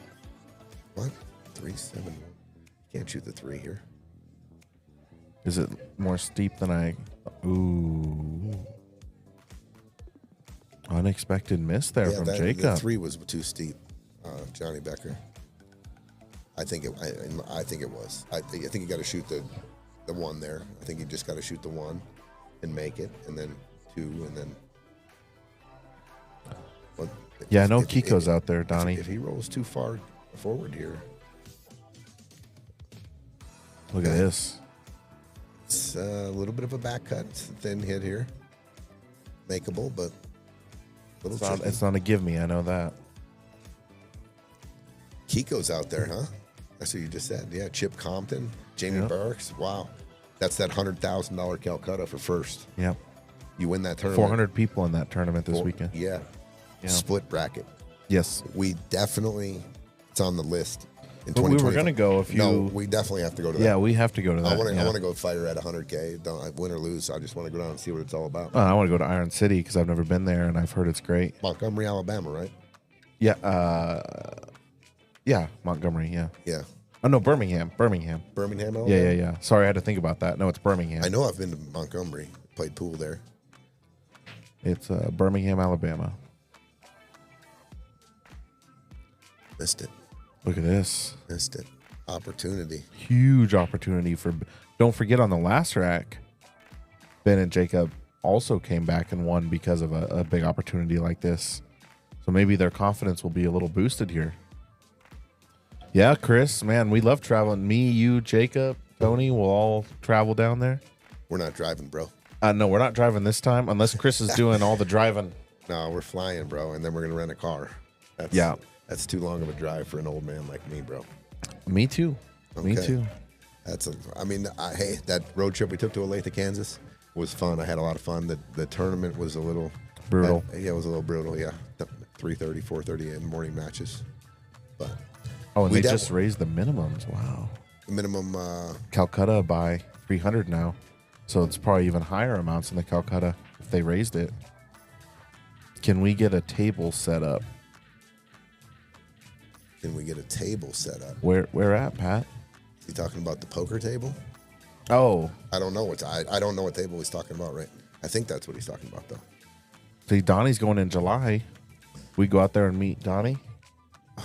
[SPEAKER 3] What? 3, 7, 1. Can't shoot the 3 here.
[SPEAKER 1] Is it more steep than I? Ooh. Unexpected miss there from Jacob.
[SPEAKER 3] The 3 was too steep, Johnny Becker. I think it was. I think you got to shoot the 1 there. I think you just got to shoot the 1 and make it, and then 2, and then. Well,
[SPEAKER 1] I know Kiko's out there, Donnie.
[SPEAKER 3] If he rolls too far forward here.
[SPEAKER 1] Look at this.
[SPEAKER 3] It's a little bit of a back cut. It's a thin hit here. Makeable, but a little tricky.
[SPEAKER 1] It's not a give me. I know that.
[SPEAKER 3] Kiko's out there, huh? That's what you just said. Yeah, Chip Compton, Jamie Burks. Wow. That's that $100,000 Calcutta for first.
[SPEAKER 1] Yep.
[SPEAKER 3] You win that tournament.
[SPEAKER 1] 400 people in that tournament this weekend.
[SPEAKER 3] Yeah. Split bracket.
[SPEAKER 1] Yes.
[SPEAKER 3] We definitely, it's on the list.
[SPEAKER 1] But we were going to go if you...
[SPEAKER 3] No, we definitely have to go to that.
[SPEAKER 1] Yeah, we have to go to that.
[SPEAKER 3] I want to go fighter at 100K. Don't win or lose. I just want to go down and see what it's all about.
[SPEAKER 1] I want to go to Iron City because I've never been there and I've heard it's great.
[SPEAKER 3] Montgomery, Alabama, right?
[SPEAKER 1] Yeah. Montgomery, yeah.
[SPEAKER 3] Yeah.
[SPEAKER 1] Oh, no, Birmingham,
[SPEAKER 3] Alabama?
[SPEAKER 1] Yeah. Sorry, I had to think about that. No, it's Birmingham.
[SPEAKER 3] I know I've been to Montgomery. Played pool there.
[SPEAKER 1] It's Birmingham, Alabama.
[SPEAKER 3] Missed it.
[SPEAKER 1] Look at this.
[SPEAKER 3] Missed it. Opportunity.
[SPEAKER 1] Huge opportunity for... Don't forget on the last rack, Ben and Jacob also came back and won because of a big opportunity like this. So maybe their confidence will be a little boosted here. Yeah, Chris, man, we love traveling. Me, you, Jacob, Tony, we'll all travel down there.
[SPEAKER 3] We're not driving, bro.
[SPEAKER 1] No, we're not driving this time unless Chris is doing all the driving.
[SPEAKER 3] No, we're flying, bro, and then we're going to rent a car. That's too long of a drive for an old man like me, bro.
[SPEAKER 1] Me too.
[SPEAKER 3] Okay.
[SPEAKER 1] Me too.
[SPEAKER 3] Hey, that road trip we took to Olathe, Kansas was fun. I had a lot of fun. The tournament was a little
[SPEAKER 1] brutal.
[SPEAKER 3] It was a little brutal, yeah. 3:30, 4:30 in the morning matches. But
[SPEAKER 1] and they just raised the minimums. Wow.
[SPEAKER 3] The minimum
[SPEAKER 1] Calcutta by 300 now. So it's probably even higher amounts in the Calcutta if they raised it. Can we get a table set up?
[SPEAKER 3] Can we get a table set up?
[SPEAKER 1] Where at, Pat?
[SPEAKER 3] Is he talking about the poker table?
[SPEAKER 1] Oh.
[SPEAKER 3] I don't know I don't know what table he's talking about, right? I think that's what he's talking about, though.
[SPEAKER 1] See, Donnie's going in July. We go out there and meet Donnie.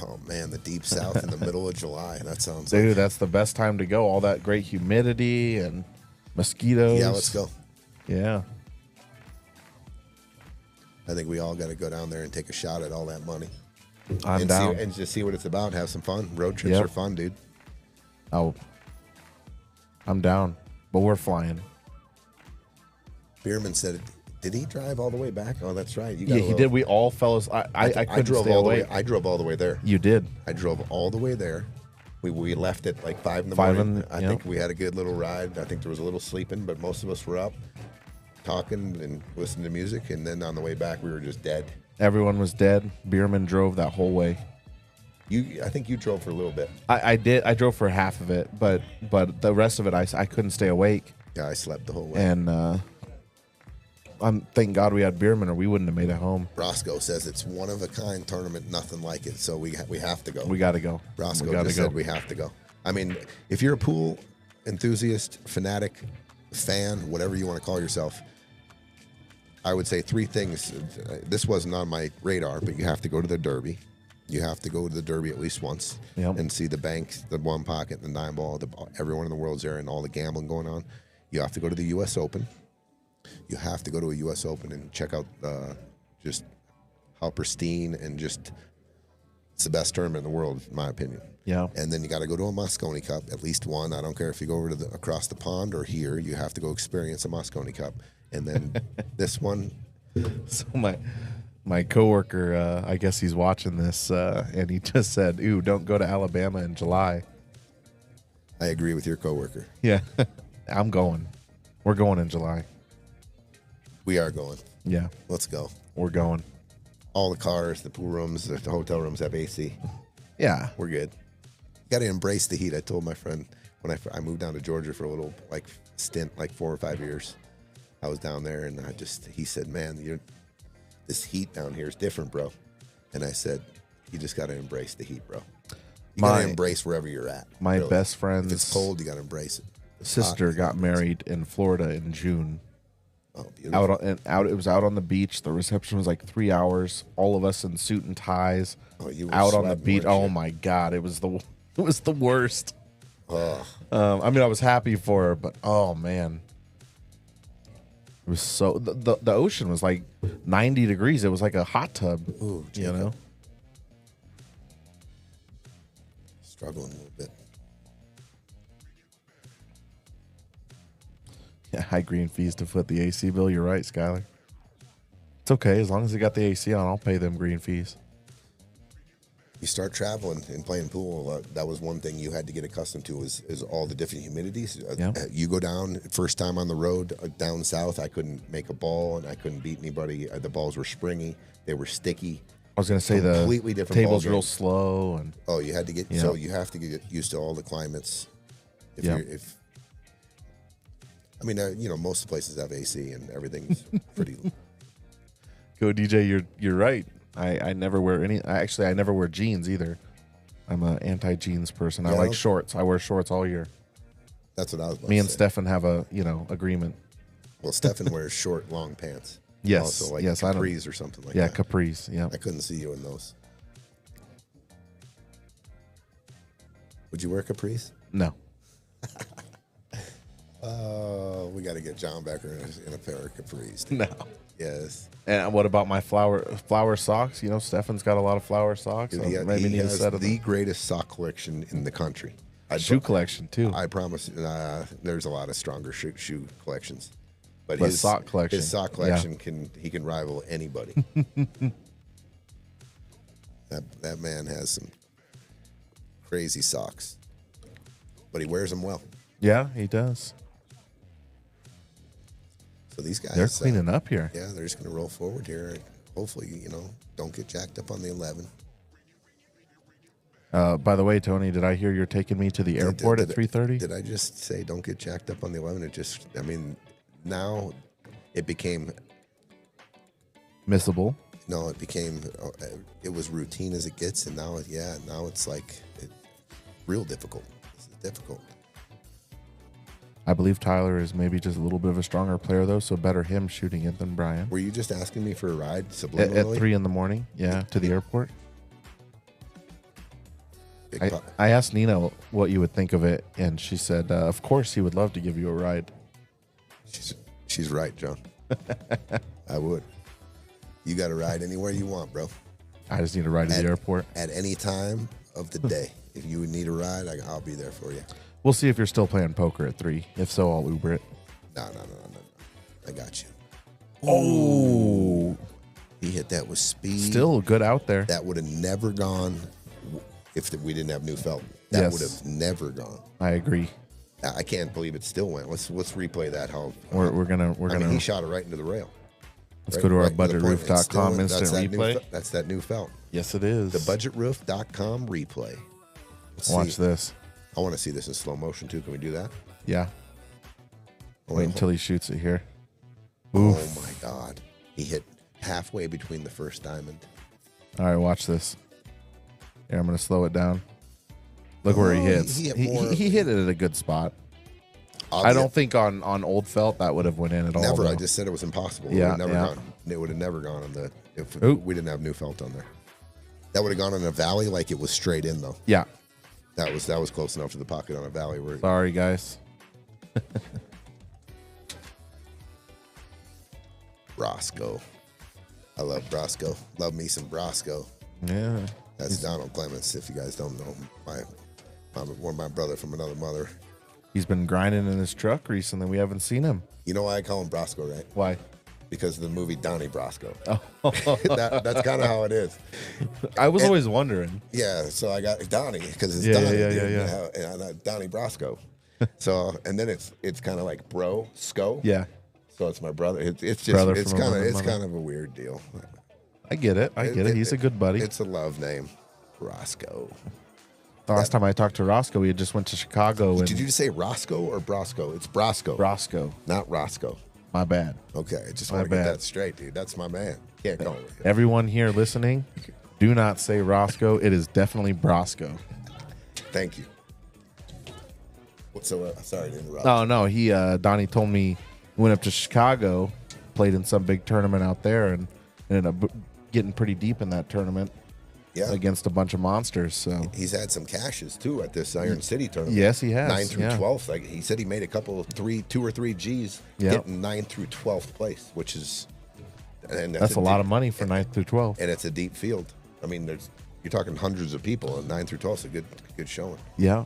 [SPEAKER 3] Oh, man, the deep south in the middle of July. That sounds
[SPEAKER 1] Dude, that's the best time to go. All that great humidity and mosquitoes.
[SPEAKER 3] Yeah, let's go.
[SPEAKER 1] Yeah.
[SPEAKER 3] I think we all got to go down there and take a shot at all that money.
[SPEAKER 1] I'm down.
[SPEAKER 3] And just see what it's about. Have some fun. Road trips are fun, dude.
[SPEAKER 1] Oh, I'm down. but we're flying.
[SPEAKER 3] Bierman said, did he drive all the way back? Oh, that's right. You
[SPEAKER 1] Yeah, he did. We all fell. I couldn't
[SPEAKER 3] drove
[SPEAKER 1] stay
[SPEAKER 3] all the
[SPEAKER 1] awake.
[SPEAKER 3] way. I drove all the way there.
[SPEAKER 1] You did.
[SPEAKER 3] I drove all the way there. We left at like 5 in the
[SPEAKER 1] 5
[SPEAKER 3] morning.
[SPEAKER 1] in the-
[SPEAKER 3] I
[SPEAKER 1] yep.
[SPEAKER 3] think we had a good little ride. I think there was a little sleeping, but most of us were up, talking and listening to music. And then on the way back, we were just dead.
[SPEAKER 1] Everyone was dead. Bierman drove that whole way.
[SPEAKER 3] I think you drove for a little bit.
[SPEAKER 1] I did. I drove for half of it, but the rest of it, I couldn't stay awake.
[SPEAKER 3] Yeah, I slept the whole way.
[SPEAKER 1] And thank God we had Bierman, or we wouldn't have made it home.
[SPEAKER 3] Roscoe says it's one of a kind tournament, nothing like it. So we have to go.
[SPEAKER 1] We got to go.
[SPEAKER 3] Roscoe
[SPEAKER 1] we gotta
[SPEAKER 3] just
[SPEAKER 1] go.
[SPEAKER 3] said we have to go. I mean, if you're a pool enthusiast, fanatic, fan, whatever you want to call yourself, I would say 3 things. This wasn't on my radar, but you have to go to the Derby. You have to go to the Derby at least once and see the banks, the one pocket, the 9 ball, everyone in the world's there, and all the gambling going on. You have to go to the U.S. Open. You have to go to a U.S. Open and check out just how pristine and just it's the best tournament in the world, in my opinion.
[SPEAKER 1] Yeah.
[SPEAKER 3] And then you got to go to a Moscone Cup, at least one. I don't care if you go over to across the pond or here. You have to go experience a Moscone Cup. And then this one.
[SPEAKER 1] So my coworker, I guess he's watching this, and he just said, "Ooh, don't go to Alabama in July."
[SPEAKER 3] I agree with your coworker.
[SPEAKER 1] Yeah, I'm going. We're going in July.
[SPEAKER 3] We are going.
[SPEAKER 1] Yeah,
[SPEAKER 3] Let's go.
[SPEAKER 1] we're going.
[SPEAKER 3] All the cars, the pool rooms, the hotel rooms have AC.
[SPEAKER 1] Yeah,
[SPEAKER 3] We're good. Got to embrace the heat. I told my friend when I moved down to Georgia for a little stint, 4 or 5 years. I was down there, and he said, "Man, this heat down here is different, bro." And I said, "You just got to embrace the heat, bro. You got to embrace wherever you're at."
[SPEAKER 1] my
[SPEAKER 3] really.
[SPEAKER 1] best
[SPEAKER 3] If
[SPEAKER 1] friend's
[SPEAKER 3] it's cold, you got to embrace it.
[SPEAKER 1] sister got married in Florida in June.
[SPEAKER 3] Oh, beautiful.
[SPEAKER 1] It was out on the beach. The reception was 3 hours. All of us in suit and ties,
[SPEAKER 3] Oh, you were
[SPEAKER 1] out on the
[SPEAKER 3] sweating,
[SPEAKER 1] beach.
[SPEAKER 3] weren't you?
[SPEAKER 1] Oh my God, it was the worst.
[SPEAKER 3] Oh,
[SPEAKER 1] I mean, I was happy for her, but oh man, it was so the ocean was 90 degrees. It was like a hot tub.
[SPEAKER 3] ooh,
[SPEAKER 1] You
[SPEAKER 3] Jacob.
[SPEAKER 1] know.
[SPEAKER 3] Struggling a little bit.
[SPEAKER 1] Yeah, high green fees to foot the AC bill. You're right, Skylar. It's okay as long as they got the AC on. I'll pay them green fees.
[SPEAKER 3] You start traveling and playing pool. That was one thing you had to get accustomed to is all the different humidities.
[SPEAKER 1] Yeah.
[SPEAKER 3] You go down first time on the road down south. I couldn't make a ball and I couldn't beat anybody. The balls were springy. They were sticky.
[SPEAKER 1] I was gonna say
[SPEAKER 3] Completely
[SPEAKER 1] the
[SPEAKER 3] different
[SPEAKER 1] table's
[SPEAKER 3] ballgame.
[SPEAKER 1] real slow and
[SPEAKER 3] Oh, you had to get
[SPEAKER 1] Yeah.
[SPEAKER 3] so you have to get used to all the climates.
[SPEAKER 1] Yeah.
[SPEAKER 3] I mean, most places have AC and everything's pretty.
[SPEAKER 1] go DJ. You're right. I never wear any. I never wear jeans either. I'm an anti-jeans person. I
[SPEAKER 3] Yeah.
[SPEAKER 1] like shorts. I wear shorts all year.
[SPEAKER 3] That's what I was about
[SPEAKER 1] Me
[SPEAKER 3] to
[SPEAKER 1] and
[SPEAKER 3] say.
[SPEAKER 1] Stefan have a agreement.
[SPEAKER 3] Well, Stefan wears short, long pants.
[SPEAKER 1] Yes,
[SPEAKER 3] Also,
[SPEAKER 1] yes, I know.
[SPEAKER 3] capris or something like
[SPEAKER 1] Yeah,
[SPEAKER 3] that.
[SPEAKER 1] capris. Yeah.
[SPEAKER 3] I couldn't see you in those. Would you wear capris?
[SPEAKER 1] No.
[SPEAKER 3] We got to get John Becker in a pair of capris.
[SPEAKER 1] No.
[SPEAKER 3] Yes.
[SPEAKER 1] And what about my flower socks? Stefan's got a lot of flower socks. So
[SPEAKER 3] He
[SPEAKER 1] maybe need a
[SPEAKER 3] has
[SPEAKER 1] set of
[SPEAKER 3] the
[SPEAKER 1] them.
[SPEAKER 3] greatest sock collection in the country.
[SPEAKER 1] Shoe collection too.
[SPEAKER 3] I promise. There's a lot of stronger shoe collections, but
[SPEAKER 1] But
[SPEAKER 3] his
[SPEAKER 1] sock collection,
[SPEAKER 3] his sock collection can rival anybody. that man has some crazy socks, but he wears them well.
[SPEAKER 1] Yeah, he does.
[SPEAKER 3] So these guys,
[SPEAKER 1] They're cleaning up here.
[SPEAKER 3] Yeah, they're just going to roll forward here. Hopefully, don't get jacked up on the 11.
[SPEAKER 1] By the way, Tony, did I hear you're taking me to the airport at 3:30?
[SPEAKER 3] Did I just say don't get jacked up on the 11? Now it became
[SPEAKER 1] Missable.
[SPEAKER 3] No, it was routine as it gets, and now it's real difficult. This is difficult.
[SPEAKER 1] I believe Tyler is maybe just a little bit of a stronger player, though, so better him shooting it than Brian.
[SPEAKER 3] Were you just asking me for a ride
[SPEAKER 1] At
[SPEAKER 3] subliminally?
[SPEAKER 1] 3 in the morning, yeah, to the airport.
[SPEAKER 3] Big
[SPEAKER 1] I,
[SPEAKER 3] pop.
[SPEAKER 1] I asked Nina what you would think of it, and she said, of course he would love to give you a ride.
[SPEAKER 3] She's right, John. I would. You got to ride anywhere you want, bro.
[SPEAKER 1] I just need a ride to the airport.
[SPEAKER 3] At any time of the day. If you would need a ride, I'll be there for you.
[SPEAKER 1] We'll see if you're still playing poker at 3. If so, I'll Uber it.
[SPEAKER 3] No. I got you.
[SPEAKER 1] Oh,
[SPEAKER 3] He hit that with speed.
[SPEAKER 1] still good out there.
[SPEAKER 3] That would have never gone if we didn't have new felt. That
[SPEAKER 1] Yes.
[SPEAKER 3] would have never gone.
[SPEAKER 1] I agree.
[SPEAKER 3] I can't believe it still went. Let's replay that.
[SPEAKER 1] We're gonna
[SPEAKER 3] I mean, he shot it right into the rail.
[SPEAKER 1] let's go to our
[SPEAKER 3] Right to the point. It's
[SPEAKER 1] budgetroof.com
[SPEAKER 3] still-
[SPEAKER 1] instant replay.
[SPEAKER 3] That's that new felt.
[SPEAKER 1] Yes, it is.
[SPEAKER 3] The budgetroof.com replay. Let's
[SPEAKER 1] Watch
[SPEAKER 3] see.
[SPEAKER 1] this.
[SPEAKER 3] I want to see this in slow motion too. Can we do that?
[SPEAKER 1] Yeah.
[SPEAKER 3] Oh,
[SPEAKER 1] Wait until he shoots it here.
[SPEAKER 3] Oh
[SPEAKER 1] Oof.
[SPEAKER 3] my God! He hit halfway between the first diamond.
[SPEAKER 1] All right, watch this. Here, I'm gonna slow it down. Look where he
[SPEAKER 3] Oh,
[SPEAKER 1] hits.
[SPEAKER 3] he hit
[SPEAKER 1] He
[SPEAKER 3] more-
[SPEAKER 1] hit it at a good spot.
[SPEAKER 3] I'll
[SPEAKER 1] I
[SPEAKER 3] be-
[SPEAKER 1] don't think on old felt that would have went in at all.
[SPEAKER 3] Never. I
[SPEAKER 1] though.
[SPEAKER 3] just said it was impossible.
[SPEAKER 1] Yeah,
[SPEAKER 3] it would have never
[SPEAKER 1] yeah.
[SPEAKER 3] gone. It would have never gone on the if
[SPEAKER 1] Ooh.
[SPEAKER 3] we didn't have new felt on there. That would have gone in a valley like it was straight in though.
[SPEAKER 1] Yeah.
[SPEAKER 3] That was close enough to the pocket on a valley where
[SPEAKER 1] Sorry, guys.
[SPEAKER 3] Brosco. I love Brosco. Love me some Brosco.
[SPEAKER 1] Yeah.
[SPEAKER 3] That's Donald Clements. If you guys don't know, one of my brother from another mother.
[SPEAKER 1] He's been grinding in his truck recently. We haven't seen him.
[SPEAKER 3] You know why I call him Brosco, right?
[SPEAKER 1] Why?
[SPEAKER 3] Because of the movie Donnie Brosco.
[SPEAKER 1] Oh.
[SPEAKER 3] That's kind of how it is.
[SPEAKER 1] I was always wondering.
[SPEAKER 3] Yeah, so I got Donnie because it's
[SPEAKER 1] Yeah,
[SPEAKER 3] Donnie.
[SPEAKER 1] yeah,
[SPEAKER 3] dude,
[SPEAKER 1] yeah.
[SPEAKER 3] and Donnie Brosco. So and then it's kind of like bro Sco.
[SPEAKER 1] Yeah.
[SPEAKER 3] So it's my brother. It's just
[SPEAKER 1] Brother
[SPEAKER 3] it's
[SPEAKER 1] from
[SPEAKER 3] kind of
[SPEAKER 1] another
[SPEAKER 3] it's
[SPEAKER 1] mother.
[SPEAKER 3] kind of a weird deal.
[SPEAKER 1] I get it. He's a good buddy.
[SPEAKER 3] It's a love name, Brosco.
[SPEAKER 1] The last time I talked to Roscoe, he had just went to Chicago. And
[SPEAKER 3] Did you just say Roscoe or Brosco? It's Brosco,
[SPEAKER 1] Roscoe.
[SPEAKER 3] not Roscoe.
[SPEAKER 1] My bad.
[SPEAKER 3] Okay, I just
[SPEAKER 1] My
[SPEAKER 3] want to get
[SPEAKER 1] bad.
[SPEAKER 3] that straight, dude. That's my man. Can't call it.
[SPEAKER 1] Everyone here listening, do not say Roscoe. It is definitely Brosco.
[SPEAKER 3] Thank you. So sorry to interrupt.
[SPEAKER 1] Oh no, he Donnie told me he went up to Chicago, played in some big tournament out there, and ended up getting pretty deep in that tournament
[SPEAKER 3] Yeah,
[SPEAKER 1] against a bunch of monsters. So
[SPEAKER 3] he's had some cashes too at this Iron City tournament.
[SPEAKER 1] yes, he has.
[SPEAKER 3] 9 through
[SPEAKER 1] yeah.
[SPEAKER 3] 12th. Like he said, he made a couple, 2 or 3 G's,
[SPEAKER 1] Yep.
[SPEAKER 3] getting 9 through 12th place, which is and
[SPEAKER 1] That's a lot of money for 9th through 12th.
[SPEAKER 3] and it's a deep field. I mean, you're talking hundreds of people, and 9 through 12 is a good showing.
[SPEAKER 1] Yeah.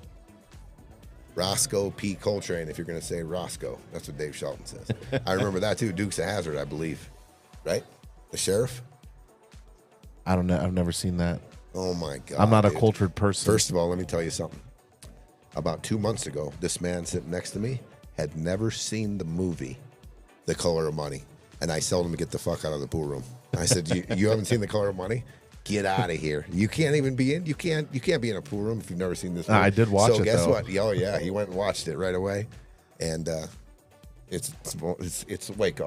[SPEAKER 3] Roscoe P. Coltrane, if you're going to say Roscoe. That's what Dave Shelton says. I remember that too. Dukes of Hazzard, I believe. Right? The sheriff?
[SPEAKER 1] I don't know. I've never seen that.
[SPEAKER 3] Oh, my God.
[SPEAKER 1] I'm not a
[SPEAKER 3] dude.
[SPEAKER 1] cultured person.
[SPEAKER 3] First of all, let me tell you something. About 2 months ago, this man sitting next to me had never seen the movie The Color of Money. And I told him to get the fuck out of the pool room. I said, you haven't seen The Color of Money? Get out of here. You can't even be in. You can't be in a pool room if you've never seen this movie.
[SPEAKER 1] I did watch
[SPEAKER 3] so
[SPEAKER 1] it,
[SPEAKER 3] guess
[SPEAKER 1] though.
[SPEAKER 3] what? Oh yeah, he went and watched it right away, and it's like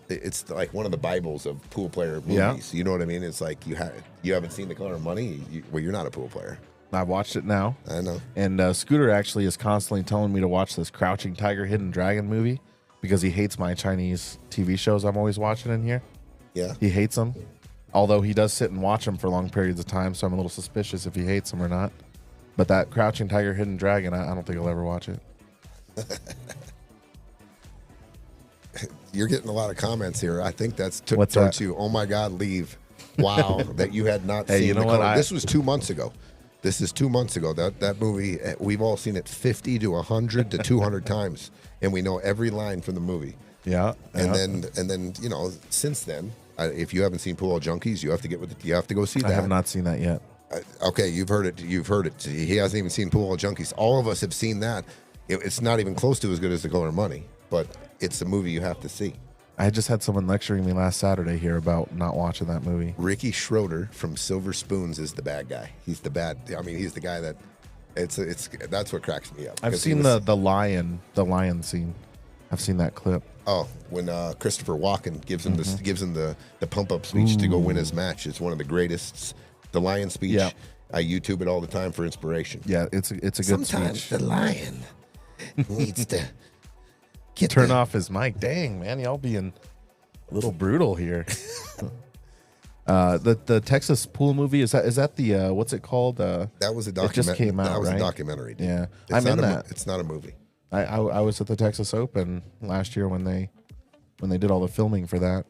[SPEAKER 3] it's like one of the Bibles of pool player movies.
[SPEAKER 1] Yeah.
[SPEAKER 3] You know what I mean? It's like you haven't seen The Color of Money. Well, you're not a pool player.
[SPEAKER 1] I watched it now.
[SPEAKER 3] I know.
[SPEAKER 1] And Scooter actually is constantly telling me to watch this Crouching Tiger, Hidden Dragon movie because he hates my Chinese TV shows I'm always watching in here.
[SPEAKER 3] Yeah.
[SPEAKER 1] He hates them. Although he does sit and watch them for long periods of time, so I'm a little suspicious if he hates them or not. But that Crouching Tiger, Hidden Dragon, I don't think I'll ever watch it.
[SPEAKER 3] You're getting a lot of comments here. I think that's
[SPEAKER 1] What's
[SPEAKER 3] towards
[SPEAKER 1] that?
[SPEAKER 3] you. Oh my God, leave. Wow, that you had not
[SPEAKER 1] Hey,
[SPEAKER 3] seen
[SPEAKER 1] you know
[SPEAKER 3] The
[SPEAKER 1] what?
[SPEAKER 3] Color. This was 2 months ago. This is 2 months ago. That movie, we've all seen it 50 to 100 to 200 times, and we know every line from the movie.
[SPEAKER 1] Yeah.
[SPEAKER 3] And
[SPEAKER 1] yeah.
[SPEAKER 3] then you know, since then, if you haven't seen Pool Junkies, you have to get with it. You have to go see that.
[SPEAKER 1] I have not seen that yet.
[SPEAKER 3] Okay, you've heard it. You've heard it. He hasn't even seen Pool Junkies. All of us have seen that. It's not even close to as good as The Color of Money, but it's a movie you have to see.
[SPEAKER 1] I just had someone lecturing me last Saturday here about not watching that movie.
[SPEAKER 3] Ricky Schroeder from Silver Spoons is the bad guy. He's the bad. I mean, he's the guy that. That's what cracks me up.
[SPEAKER 1] I've
[SPEAKER 3] 'Cause he
[SPEAKER 1] seen
[SPEAKER 3] was-
[SPEAKER 1] the lion scene. I've seen that clip.
[SPEAKER 3] Oh, when Christopher Walken gives him the pump up speech to go win his match. It's one of the greatest. The lion speech.
[SPEAKER 1] Yeah.
[SPEAKER 3] I YouTube it all the time for inspiration.
[SPEAKER 1] Yeah, it's a good
[SPEAKER 3] Sometimes
[SPEAKER 1] speech.
[SPEAKER 3] the lion needs to
[SPEAKER 1] Turn off his mic. Dang, man, y'all being a little brutal here. The Texas pool movie, is that the what's it called?
[SPEAKER 3] That was a
[SPEAKER 1] It
[SPEAKER 3] documentary.
[SPEAKER 1] just came out,
[SPEAKER 3] That was
[SPEAKER 1] right?
[SPEAKER 3] a documentary. Dude.
[SPEAKER 1] Yeah.
[SPEAKER 3] It's
[SPEAKER 1] I'm
[SPEAKER 3] not
[SPEAKER 1] in
[SPEAKER 3] a
[SPEAKER 1] that.
[SPEAKER 3] It's not a movie.
[SPEAKER 1] I was at the Texas Open last year when they did all the filming for that.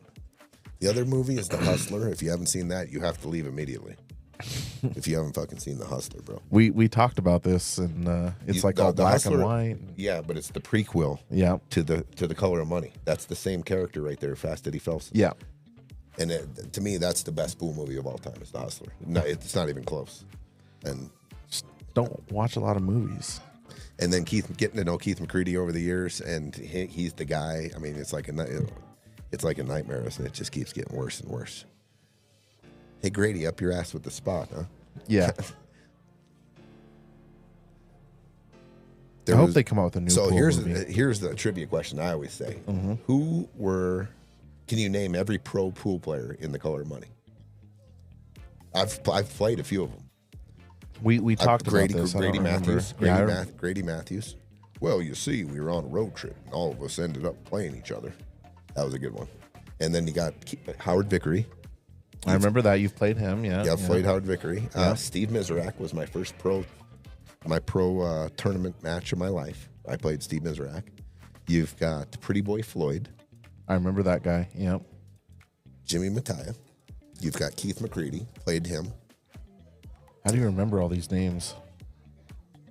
[SPEAKER 3] The other movie is The Hustler. If you haven't seen that, you have to leave immediately. If you haven't fucking seen The Hustler, bro.
[SPEAKER 1] We talked about this, and it's like all black
[SPEAKER 3] Hustler,
[SPEAKER 1] and white.
[SPEAKER 3] Yeah, but it's the prequel
[SPEAKER 1] Yeah,
[SPEAKER 3] to the Color of Money. That's the same character right there, Fast Eddie Phelps.
[SPEAKER 1] yeah.
[SPEAKER 3] And to me, that's the best pool movie of all time. Is The Hustler. No, it's not even close. And
[SPEAKER 1] Just don't watch a lot of movies.
[SPEAKER 3] and then getting to know Keith McCready over the years, and he's the guy. I mean, it's like a nightmare, and it just keeps getting worse and worse. Hey Grady, up your ass with the spot, huh?
[SPEAKER 1] Yeah. I hope they come out with a new.
[SPEAKER 3] So
[SPEAKER 1] pool
[SPEAKER 3] here's
[SPEAKER 1] movie.
[SPEAKER 3] here's the trivia question I always say: Can you name every pro pool player in The Color of Money? I've played a few of them.
[SPEAKER 1] We talked about this. I don't
[SPEAKER 3] Grady
[SPEAKER 1] remember.
[SPEAKER 3] Matthews.
[SPEAKER 1] Yeah,
[SPEAKER 3] Grady Matthews. Well, you see, we were on a road trip, and all of us ended up playing each other. That was a good one. And then you got Howard Vickery.
[SPEAKER 1] I remember that. You've played him. Yeah.
[SPEAKER 3] Yeah, I've played Howard Vickery.
[SPEAKER 1] Yeah.
[SPEAKER 3] Steve Miserak was my first pro tournament match of my life. I played Steve Miserak. You've got Pretty Boy Floyd.
[SPEAKER 1] I remember that guy. Yep.
[SPEAKER 3] Jimmy Mattia. You've got Keith McCready. Played him
[SPEAKER 1] How do you remember all these names?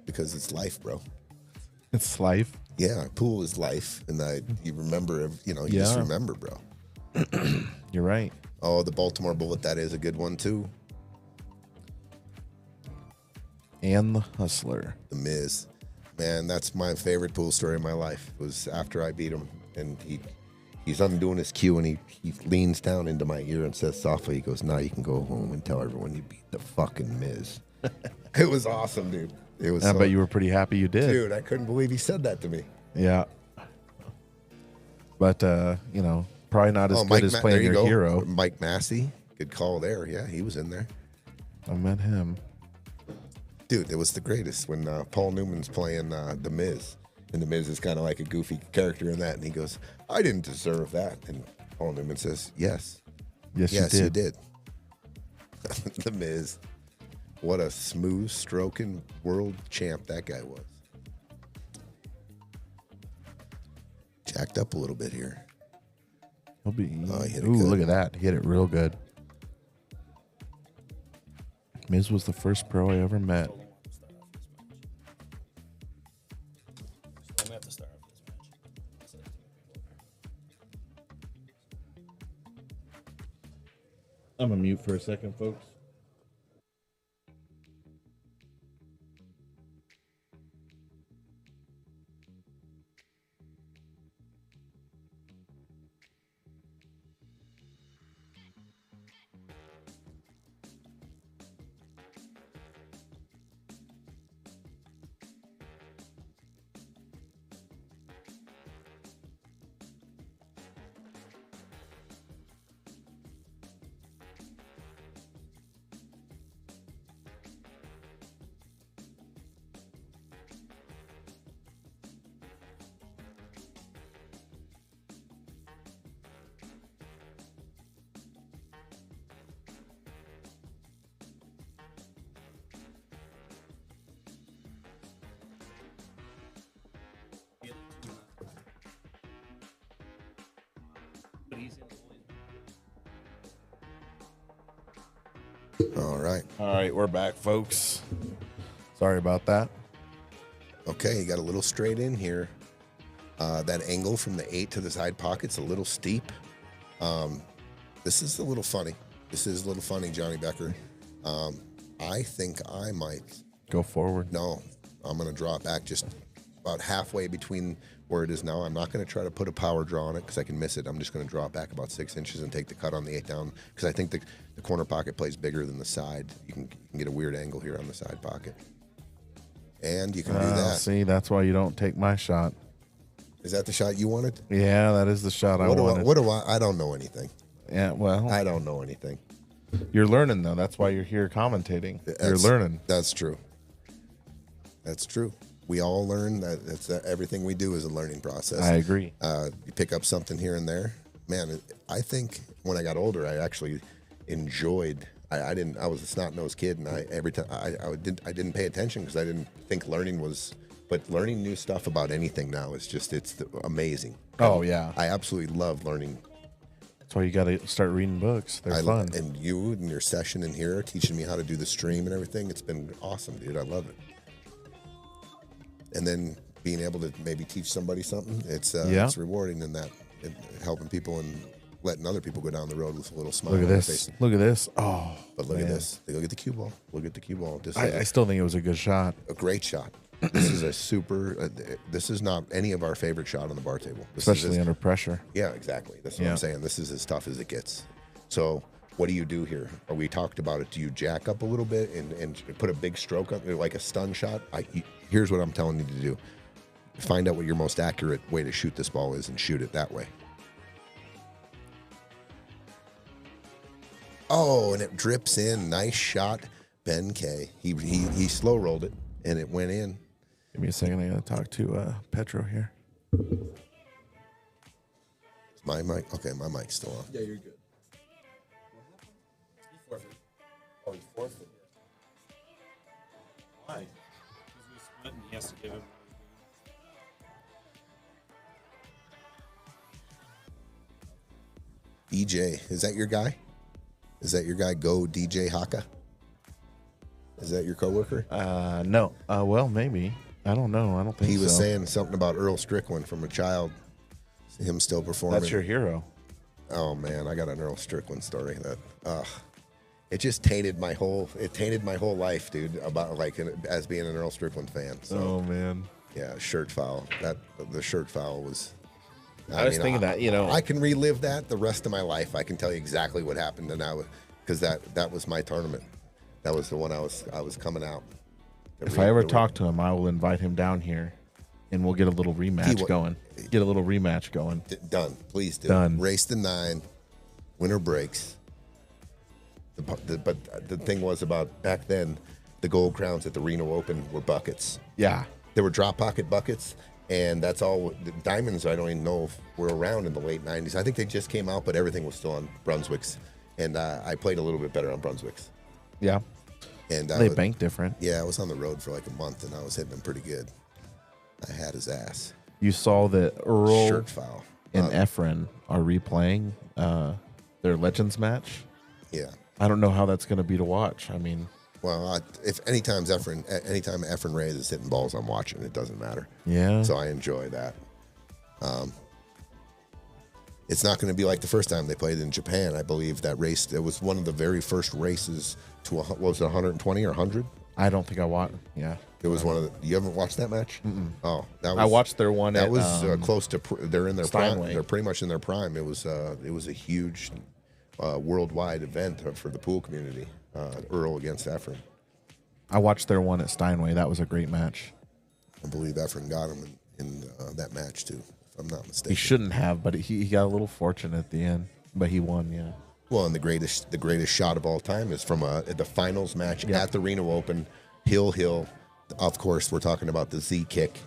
[SPEAKER 3] because it's life, bro.
[SPEAKER 1] It's life.
[SPEAKER 3] Yeah, pool is life, and you remember. You
[SPEAKER 1] Yeah.
[SPEAKER 3] just remember, bro.
[SPEAKER 1] You're right.
[SPEAKER 3] Oh, the Baltimore Bullet. That is a good one too.
[SPEAKER 1] And the Hustler.
[SPEAKER 3] The Miz. Man, that's my favorite pool story of my life. Was after I beat him, and he's undoing his cue, and he leans down into my ear and says softly, he goes, "Now you can go home and tell everyone you beat the fucking Miz." It was awesome, dude. It was.
[SPEAKER 1] I bet you were pretty happy you did.
[SPEAKER 3] Dude, I couldn't believe he said that to me.
[SPEAKER 1] Yeah. But probably not as good as playing your hero.
[SPEAKER 3] Mike Massey, good call there. Yeah, he was in there.
[SPEAKER 1] I met him.
[SPEAKER 3] Dude, it was the greatest when Paul Newman's playing The Miz. And The Miz is kind of like a goofy character in that. And he goes, "I didn't deserve that." And Paul Newman says, Yes,
[SPEAKER 1] Yes,
[SPEAKER 3] you did. The Miz. What a smooth stroking world champ that guy was. Jacked up a little bit here.
[SPEAKER 1] He'll be.
[SPEAKER 3] Oh, he hit it
[SPEAKER 1] Ooh,
[SPEAKER 3] good.
[SPEAKER 1] look at that. He hit it real good. Miz was the first pro I ever met.
[SPEAKER 4] I'm have to start off this match.
[SPEAKER 1] I'm gonna mute for a second, folks.
[SPEAKER 3] All right.
[SPEAKER 1] All right, we're back, folks. Sorry about that.
[SPEAKER 3] Okay, you got a little straight in here. That angle from the 8 to the side pocket's a little steep. This is a little funny. Johnny Becker. I think I might.
[SPEAKER 1] Go forward.
[SPEAKER 3] No, I'm going to draw it back just about halfway between where it is now. I'm not going to try to put a power draw on it because I can miss it. I'm just going to draw it back about 6 inches and take the cut on the 8 down because I think the corner pocket plays bigger than the side. You can get a weird angle here on the side pocket. And you can do that.
[SPEAKER 1] See, that's why you don't take my shot.
[SPEAKER 3] Is that the shot you wanted?
[SPEAKER 1] Yeah, that is the shot I wanted.
[SPEAKER 3] What do I don't know anything.
[SPEAKER 1] Yeah, well,
[SPEAKER 3] I don't know anything.
[SPEAKER 1] you're learning, though. That's why you're here commentating. You're learning.
[SPEAKER 3] That's true. That's true. We all learn. That's everything we do is a learning process.
[SPEAKER 1] I agree.
[SPEAKER 3] You pick up something here and there. Man, I think when I got older, I actually enjoyed. I was a snot-nosed kid, and every time I didn't pay attention because I didn't think learning was. But learning new stuff about anything now is just it's amazing.
[SPEAKER 1] Oh, yeah.
[SPEAKER 3] I absolutely love learning
[SPEAKER 1] That's why you got to start reading books. They're fun.
[SPEAKER 3] And you and your session in here teaching me how to do the stream and everything. It's been awesome, dude. I love it. And then being able to maybe teach somebody something, it's rewarding in that, helping people and letting other people go down the road with a little smile.
[SPEAKER 1] Look at this. Look at this. Oh,
[SPEAKER 3] but look at this. Look at the cue ball. Look at the cue ball.
[SPEAKER 1] I still think it was a good shot.
[SPEAKER 3] A great shot. This is a super. This is not any of our favorite shot on the bar table,
[SPEAKER 1] especially under pressure.
[SPEAKER 3] Yeah, exactly. That's what I'm saying. This is as tough as it gets. So, what do you do here? We talked about it. Do you jack up a little bit and put a big stroke up, like a stun shot? Here's what I'm telling you to do. Find out what your most accurate way to shoot this ball is and shoot it that way. Oh, and it drips in. Nice shot, Ben Kay. He slow rolled it and it went in.
[SPEAKER 1] Give me a second. I gotta talk to Petro here.
[SPEAKER 3] Is my mic? Okay, my mic's still on.
[SPEAKER 4] Yeah, you're good. He forfeited. Oh, he forfeited. Why? Because we split and he has to give him.
[SPEAKER 3] DJ, is that your guy? Is that your guy, Go DJ Haka? Is that your coworker?
[SPEAKER 1] No. Well, maybe. I don't know. I don't think so.
[SPEAKER 3] He was saying something about Earl Strickland from a child, him still performing.
[SPEAKER 1] That's your hero.
[SPEAKER 3] Oh man, I got an Earl Strickland story that it just tainted my whole life, dude, about like as being an Earl Strickland fan. So,
[SPEAKER 1] oh man.
[SPEAKER 3] Yeah, shirt foul. The shirt foul was
[SPEAKER 1] I was thinking that,
[SPEAKER 3] I can relive that the rest of my life. I can tell you exactly what happened, and because that was my tournament. That was the one I was coming out.
[SPEAKER 1] If I ever talk to him, I will invite him down here, and we'll get a little rematch going.
[SPEAKER 3] Done. Please do.
[SPEAKER 1] Done.
[SPEAKER 3] Race to 9. Winner breaks. But the thing was about back then, the gold crowns at the Reno Open were buckets.
[SPEAKER 1] Yeah.
[SPEAKER 3] They were drop pocket buckets. And that's all. The diamonds, I don't even know if were around in the late 90s. I think they just came out, but everything was still on Brunswick's. And I played a little bit better on Brunswick's.
[SPEAKER 1] Yeah.
[SPEAKER 3] And
[SPEAKER 1] they bank different.
[SPEAKER 3] Yeah, I was on the road for like a month, and I was hitting him pretty good. I had his ass.
[SPEAKER 1] You saw that Earl
[SPEAKER 3] shirt foul
[SPEAKER 1] and Efren are replaying their Legends match.
[SPEAKER 3] Yeah.
[SPEAKER 1] I don't know how that's going to be to watch. I mean...
[SPEAKER 3] Well, if anytime Efren Reyes is hitting balls, I'm watching. It doesn't matter.
[SPEAKER 1] Yeah.
[SPEAKER 3] So I enjoy that. It's not going to be like the first time they played in Japan. I believe that race. It was one of the very first races to was it 120 or 100?
[SPEAKER 1] I don't think I watched. Yeah.
[SPEAKER 3] It was one of the. You haven't watched that match?
[SPEAKER 1] Mm-mm.
[SPEAKER 3] Oh, that was.
[SPEAKER 1] I watched their one.
[SPEAKER 3] That was close to. They're in their
[SPEAKER 1] Steinway.
[SPEAKER 3] prime. They're pretty much in their prime. It was a huge worldwide event for the pool community. Earl against Efren.
[SPEAKER 1] I watched their one at Steinway. That was a great match.
[SPEAKER 3] I believe Efren got him in that match too, if I'm not mistaken.
[SPEAKER 1] He shouldn't have, but he got a little fortunate at the end. But he won, yeah.
[SPEAKER 3] Well, and the greatest shot of all time is from the finals match at the Reno Open, Hill. Of course, we're talking about the Z kick,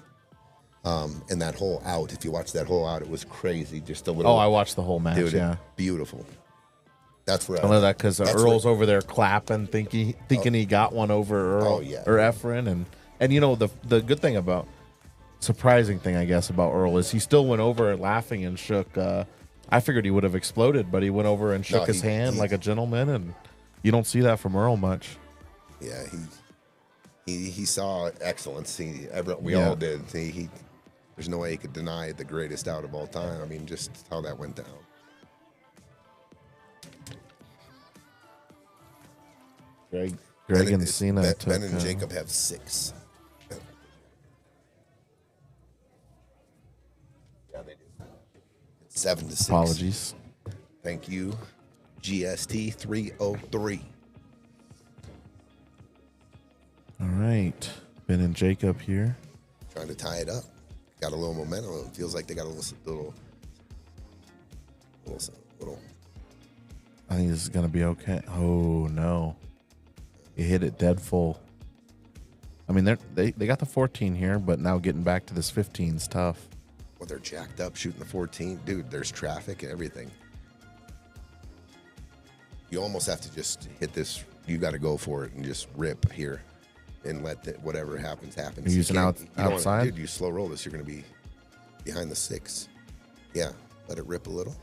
[SPEAKER 3] and that whole out. If you watch that whole out, it was crazy. Just a little.
[SPEAKER 1] Oh, I watched the whole match.
[SPEAKER 3] Dude,
[SPEAKER 1] yeah,
[SPEAKER 3] beautiful. That's where
[SPEAKER 1] I know that because Earl's over there clapping, thinking he got one over Earl or Efren, and the good thing about surprising thing I guess about Earl is he still went over laughing and shook. I figured he would have exploded, but he went over and shook his hand like a gentleman, and you don't see that from Earl much.
[SPEAKER 3] Yeah, he saw excellence. We all did. There's no way he could deny the greatest out of all time. I mean, just how that went down.
[SPEAKER 1] Greg and Cena.
[SPEAKER 3] Ben and Jacob have 6. Yeah, they do. It's 7-6.
[SPEAKER 1] Apologies.
[SPEAKER 3] Thank you. GST 303.
[SPEAKER 1] All right. Ben and Jacob here.
[SPEAKER 3] Trying to tie it up. Got a little momentum. It feels like they got a little.
[SPEAKER 1] I think this is going to be okay. Oh, no. You hit it dead full. I mean, they got the 14 here, but now getting back to this 15 is tough.
[SPEAKER 3] Well, they're jacked up shooting the 14. Dude, there's traffic and everything. You almost have to just hit this. You got to go for it and just rip here and let whatever happens.
[SPEAKER 1] You're using outside?
[SPEAKER 3] Dude, you slow roll this. You're going to be behind the 6. Yeah, let it rip a little.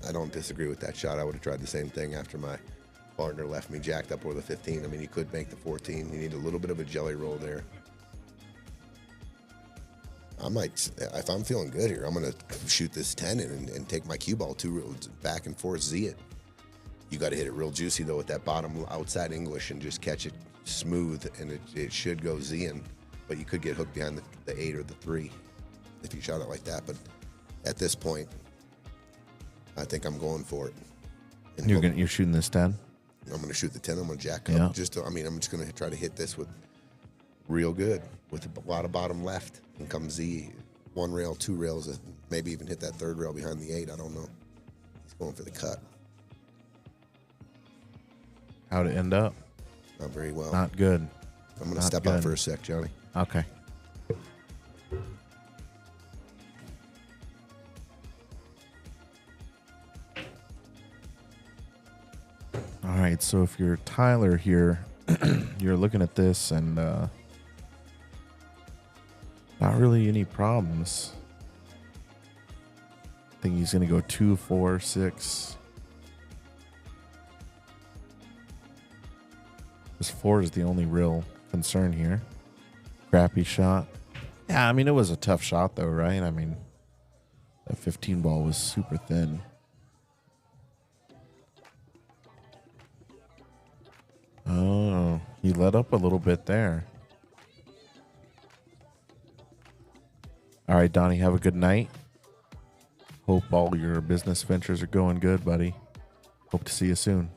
[SPEAKER 3] I don't disagree with that shot. I would have tried the same thing after my partner left me jacked up with a 15. I mean, you could make the 14. You need a little bit of a jelly roll there. I might, if I'm feeling good here, I'm going to shoot this 10 and take my cue ball 2 reels back and forth, Z it. You got to hit it real juicy, though, with that bottom outside English and just catch it smooth, and it should go Z-ing. But you could get hooked behind the 8 or the 3 if you shot it like that. But at this point, I think I'm going for it. And
[SPEAKER 1] You're shooting this 10?
[SPEAKER 3] I'm going to shoot the 10. I'm going to jack up.
[SPEAKER 1] Yeah.
[SPEAKER 3] I'm just going to try to hit this with real good with a lot of bottom left and come Z. 1 rail, 2 rails, maybe even hit that 3rd rail behind the 8. I don't know. He's going for the cut.
[SPEAKER 1] How'd it end up?
[SPEAKER 3] Not very well.
[SPEAKER 1] Not good.
[SPEAKER 3] I'm going to step out for a sec, Johnny.
[SPEAKER 1] Okay. All right, so if you're Tyler here, you're looking at this and not really any problems. I think he's going to go 2, 4, 6. This 4 is the only real concern here. Crappy shot. Yeah, I mean, it was a tough shot, though, right? I mean, that 15 ball was super thin. Oh, he let up a little bit there. All right, Donnie, have a good night. Hope all your business ventures are going good, buddy. Hope to see you soon.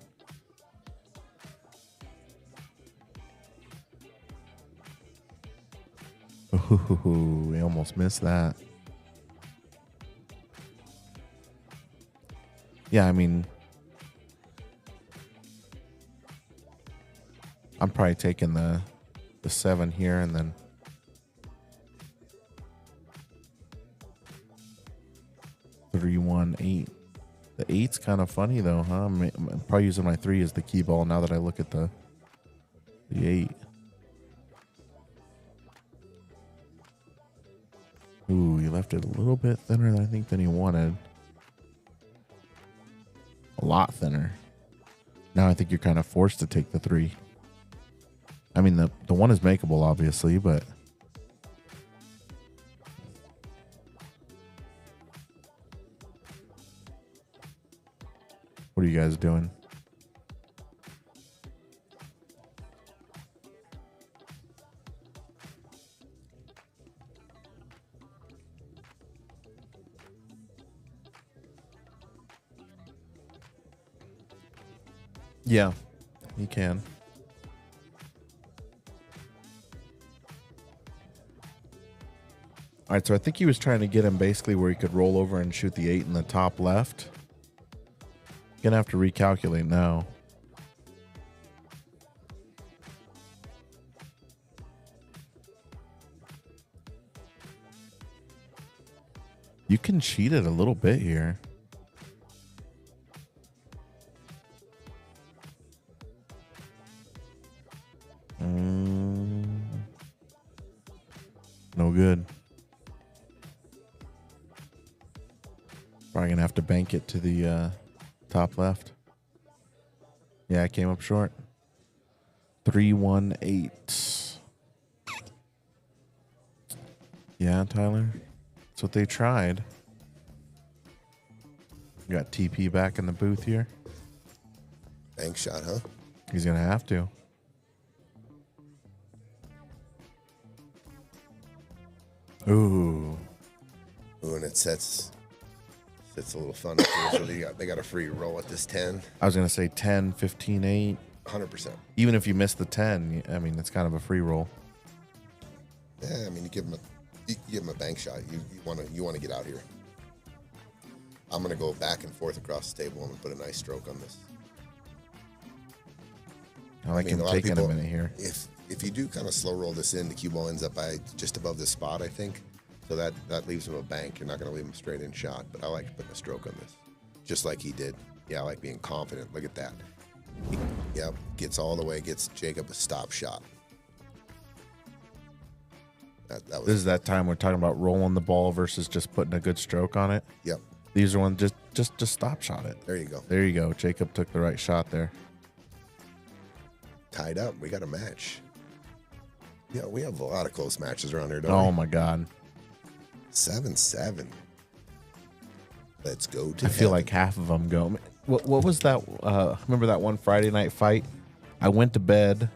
[SPEAKER 1] Ooh, we almost missed that. Yeah, I mean, I'm probably taking the 7 here and then three, 1, 8. The 8's kind of funny though, huh? I'm probably using my 3 as the key ball now that I look at the 8. Ooh, you left it a little bit thinner than I think than you wanted. A lot thinner. Now I think you're kind of forced to take the 3. I mean, the 1 is makeable, obviously, but what are you guys doing? Yeah, you can. All right, so I think he was trying to get him basically where he could roll over and shoot the 8 in the top left. Gonna have to recalculate now. You can cheat it a little bit here. No good. Probably gonna have to bank it to the top left. Yeah, I came up short. 3-1-8. Yeah, Tyler. That's what they tried. We got TP back in the booth here.
[SPEAKER 3] Bank shot, huh?
[SPEAKER 1] He's gonna have to. Ooh.
[SPEAKER 3] Ooh, and it sets a little fun up here. So they got a free roll at this 10.
[SPEAKER 1] I was gonna say 10, 15, 8.
[SPEAKER 3] 100%.
[SPEAKER 1] Even if you miss the 10, I mean, it's kind of a free roll.
[SPEAKER 3] Yeah, I mean, you give him a bank shot. You want to get out here. I'm gonna go back and forth across the table and put a nice stroke on this.
[SPEAKER 1] I like him taking a minute here.
[SPEAKER 3] If you do kind of slow roll this in, the cue ball ends up by just above the spot, I think. So that leaves him a bank. You're not going to leave him straight in shot. But I like putting a stroke on this, just like he did. Yeah, I like being confident. Look at that. Yep, gets all the way, gets Jacob a stop shot. That was.
[SPEAKER 1] This is that time we're talking about rolling the ball versus just putting a good stroke on it.
[SPEAKER 3] Yep.
[SPEAKER 1] These are ones just just stop shot it.
[SPEAKER 3] There you go.
[SPEAKER 1] There you go. Jacob took the right shot there.
[SPEAKER 3] Tied up. We got a match. Yeah, we have a lot of close matches around here, don't
[SPEAKER 1] Oh
[SPEAKER 3] we?
[SPEAKER 1] my God.
[SPEAKER 3] 7-7. Let's go to
[SPEAKER 1] I feel
[SPEAKER 3] heaven.
[SPEAKER 1] like half of them go. What was that? Remember that one Friday night fight? I went to bed,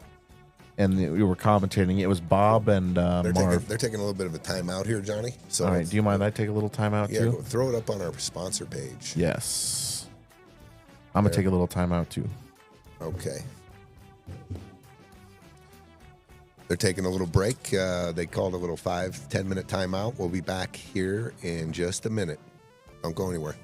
[SPEAKER 1] and we were commentating. It was Bob and
[SPEAKER 3] they're
[SPEAKER 1] Marv.
[SPEAKER 3] taking a little bit of a timeout here, Johnny. So
[SPEAKER 1] All right. Do you mind I take a little time out
[SPEAKER 3] yeah,
[SPEAKER 1] too?
[SPEAKER 3] go, throw it up on our sponsor page.
[SPEAKER 1] Yes. I'm gonna take a little time out too.
[SPEAKER 3] Okay. They're taking a little break. They called a little 5-10 minute timeout. We'll be back here in just a minute. Don't go anywhere.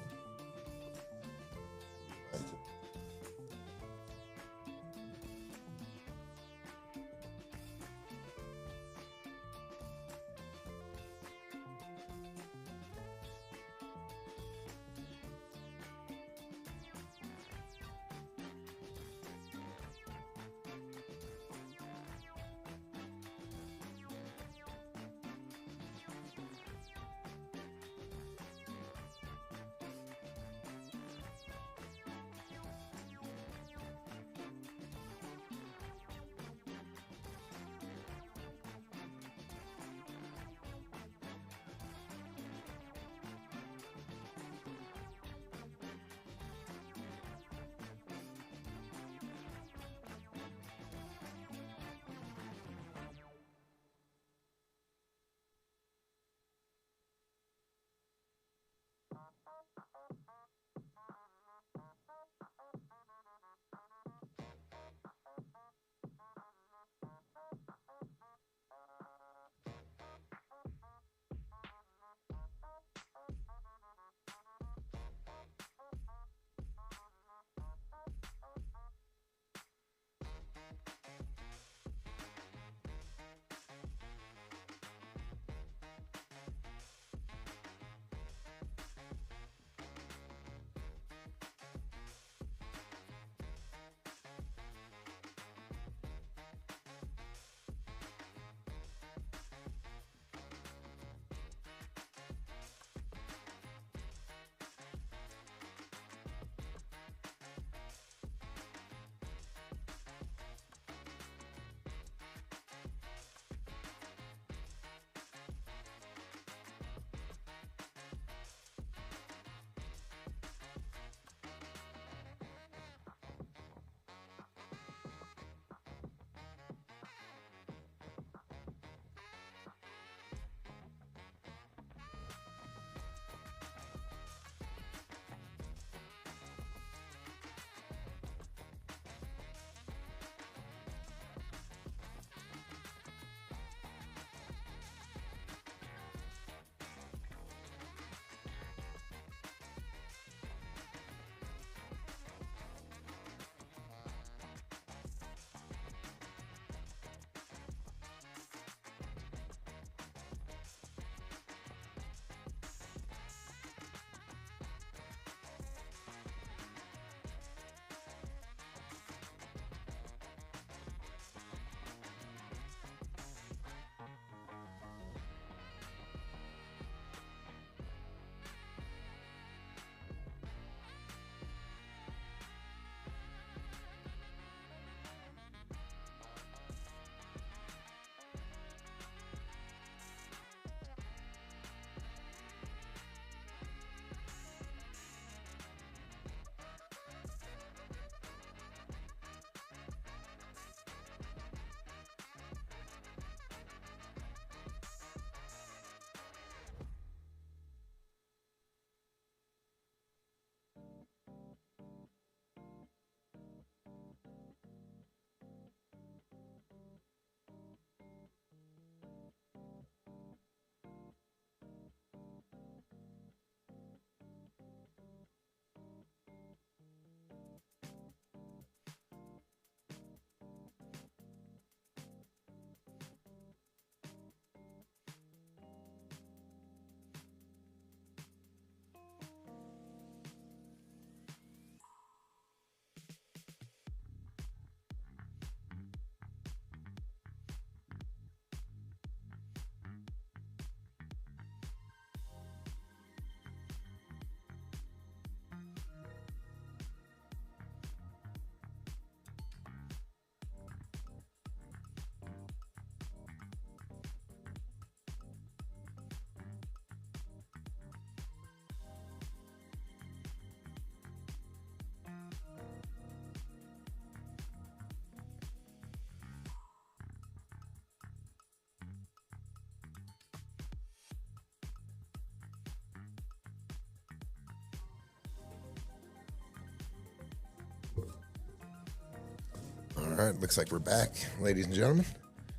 [SPEAKER 3] right, looks like we're back, ladies and gentlemen.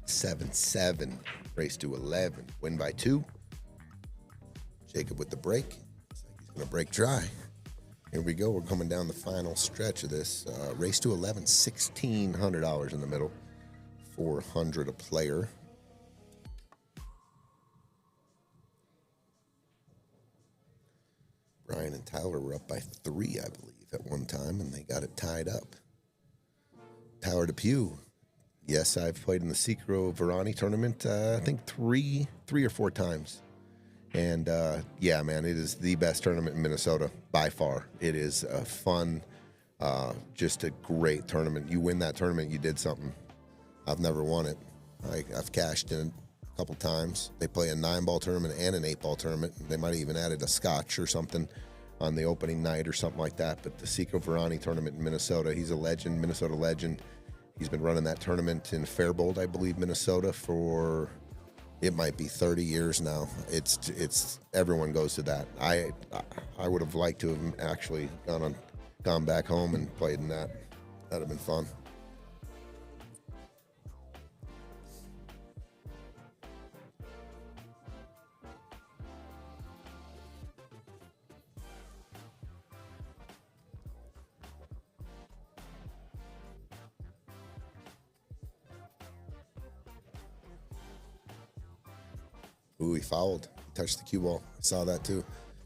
[SPEAKER 3] 7-7, race to 11, win by 2. Jacob with the break. Looks like he's going to break dry. Here we go. We're coming down the final stretch of this. Race to 11, $1,600 in the middle, $400 a player. Brian and Tyler were up by 3, I believe, at one time, and they got it tied up. Tower to Pew. Yes, I've played in the Secro Verani tournament, I think three or four times. And, yeah, man, it is the best tournament in Minnesota by far. It is a fun, just a great tournament. You win that tournament, you did something. I've never won it. I've cashed in a couple times. They play a 9-ball tournament and an 8-ball tournament. They might have even added a scotch or something on the opening night or something like that. But the Secro Verani tournament in Minnesota, he's a legend, Minnesota legend. He's been running that tournament in Faribault, I believe, Minnesota for, it might be 30 years now. It's everyone goes to that. I would have liked to have actually gone back home and played in that. That'd have been fun. Ooh, he fouled. He touched the cue ball. I saw that too.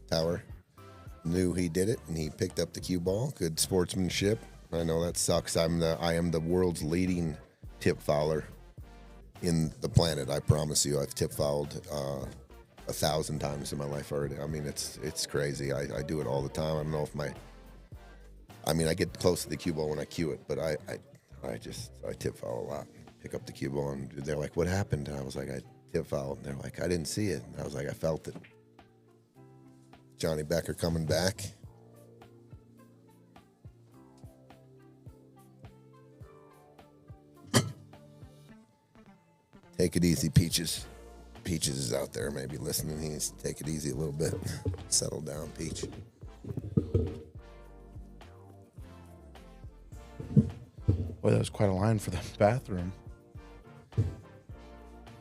[SPEAKER 3] Tower knew he did it, and he picked up the cue ball. Good sportsmanship. I know that sucks. I am the world's leading tip fouler in the planet. I promise you. I've tip fouled 1,000 times in my life already. I mean, it's crazy. I do it all the time. I don't know if I get close to the cue ball when I cue it, but I tip foul a lot. Pick up the cue ball, and they're like, "What happened?" And I was like, "I tip foul." And they're like, "I didn't see it." And I was like, "I felt it." Johnny Becker coming back. Take it easy, Peaches. Peaches is out there maybe listening. He needs to take it easy a little bit. Settle down, Peach.
[SPEAKER 1] Boy, that was quite a line for the bathroom.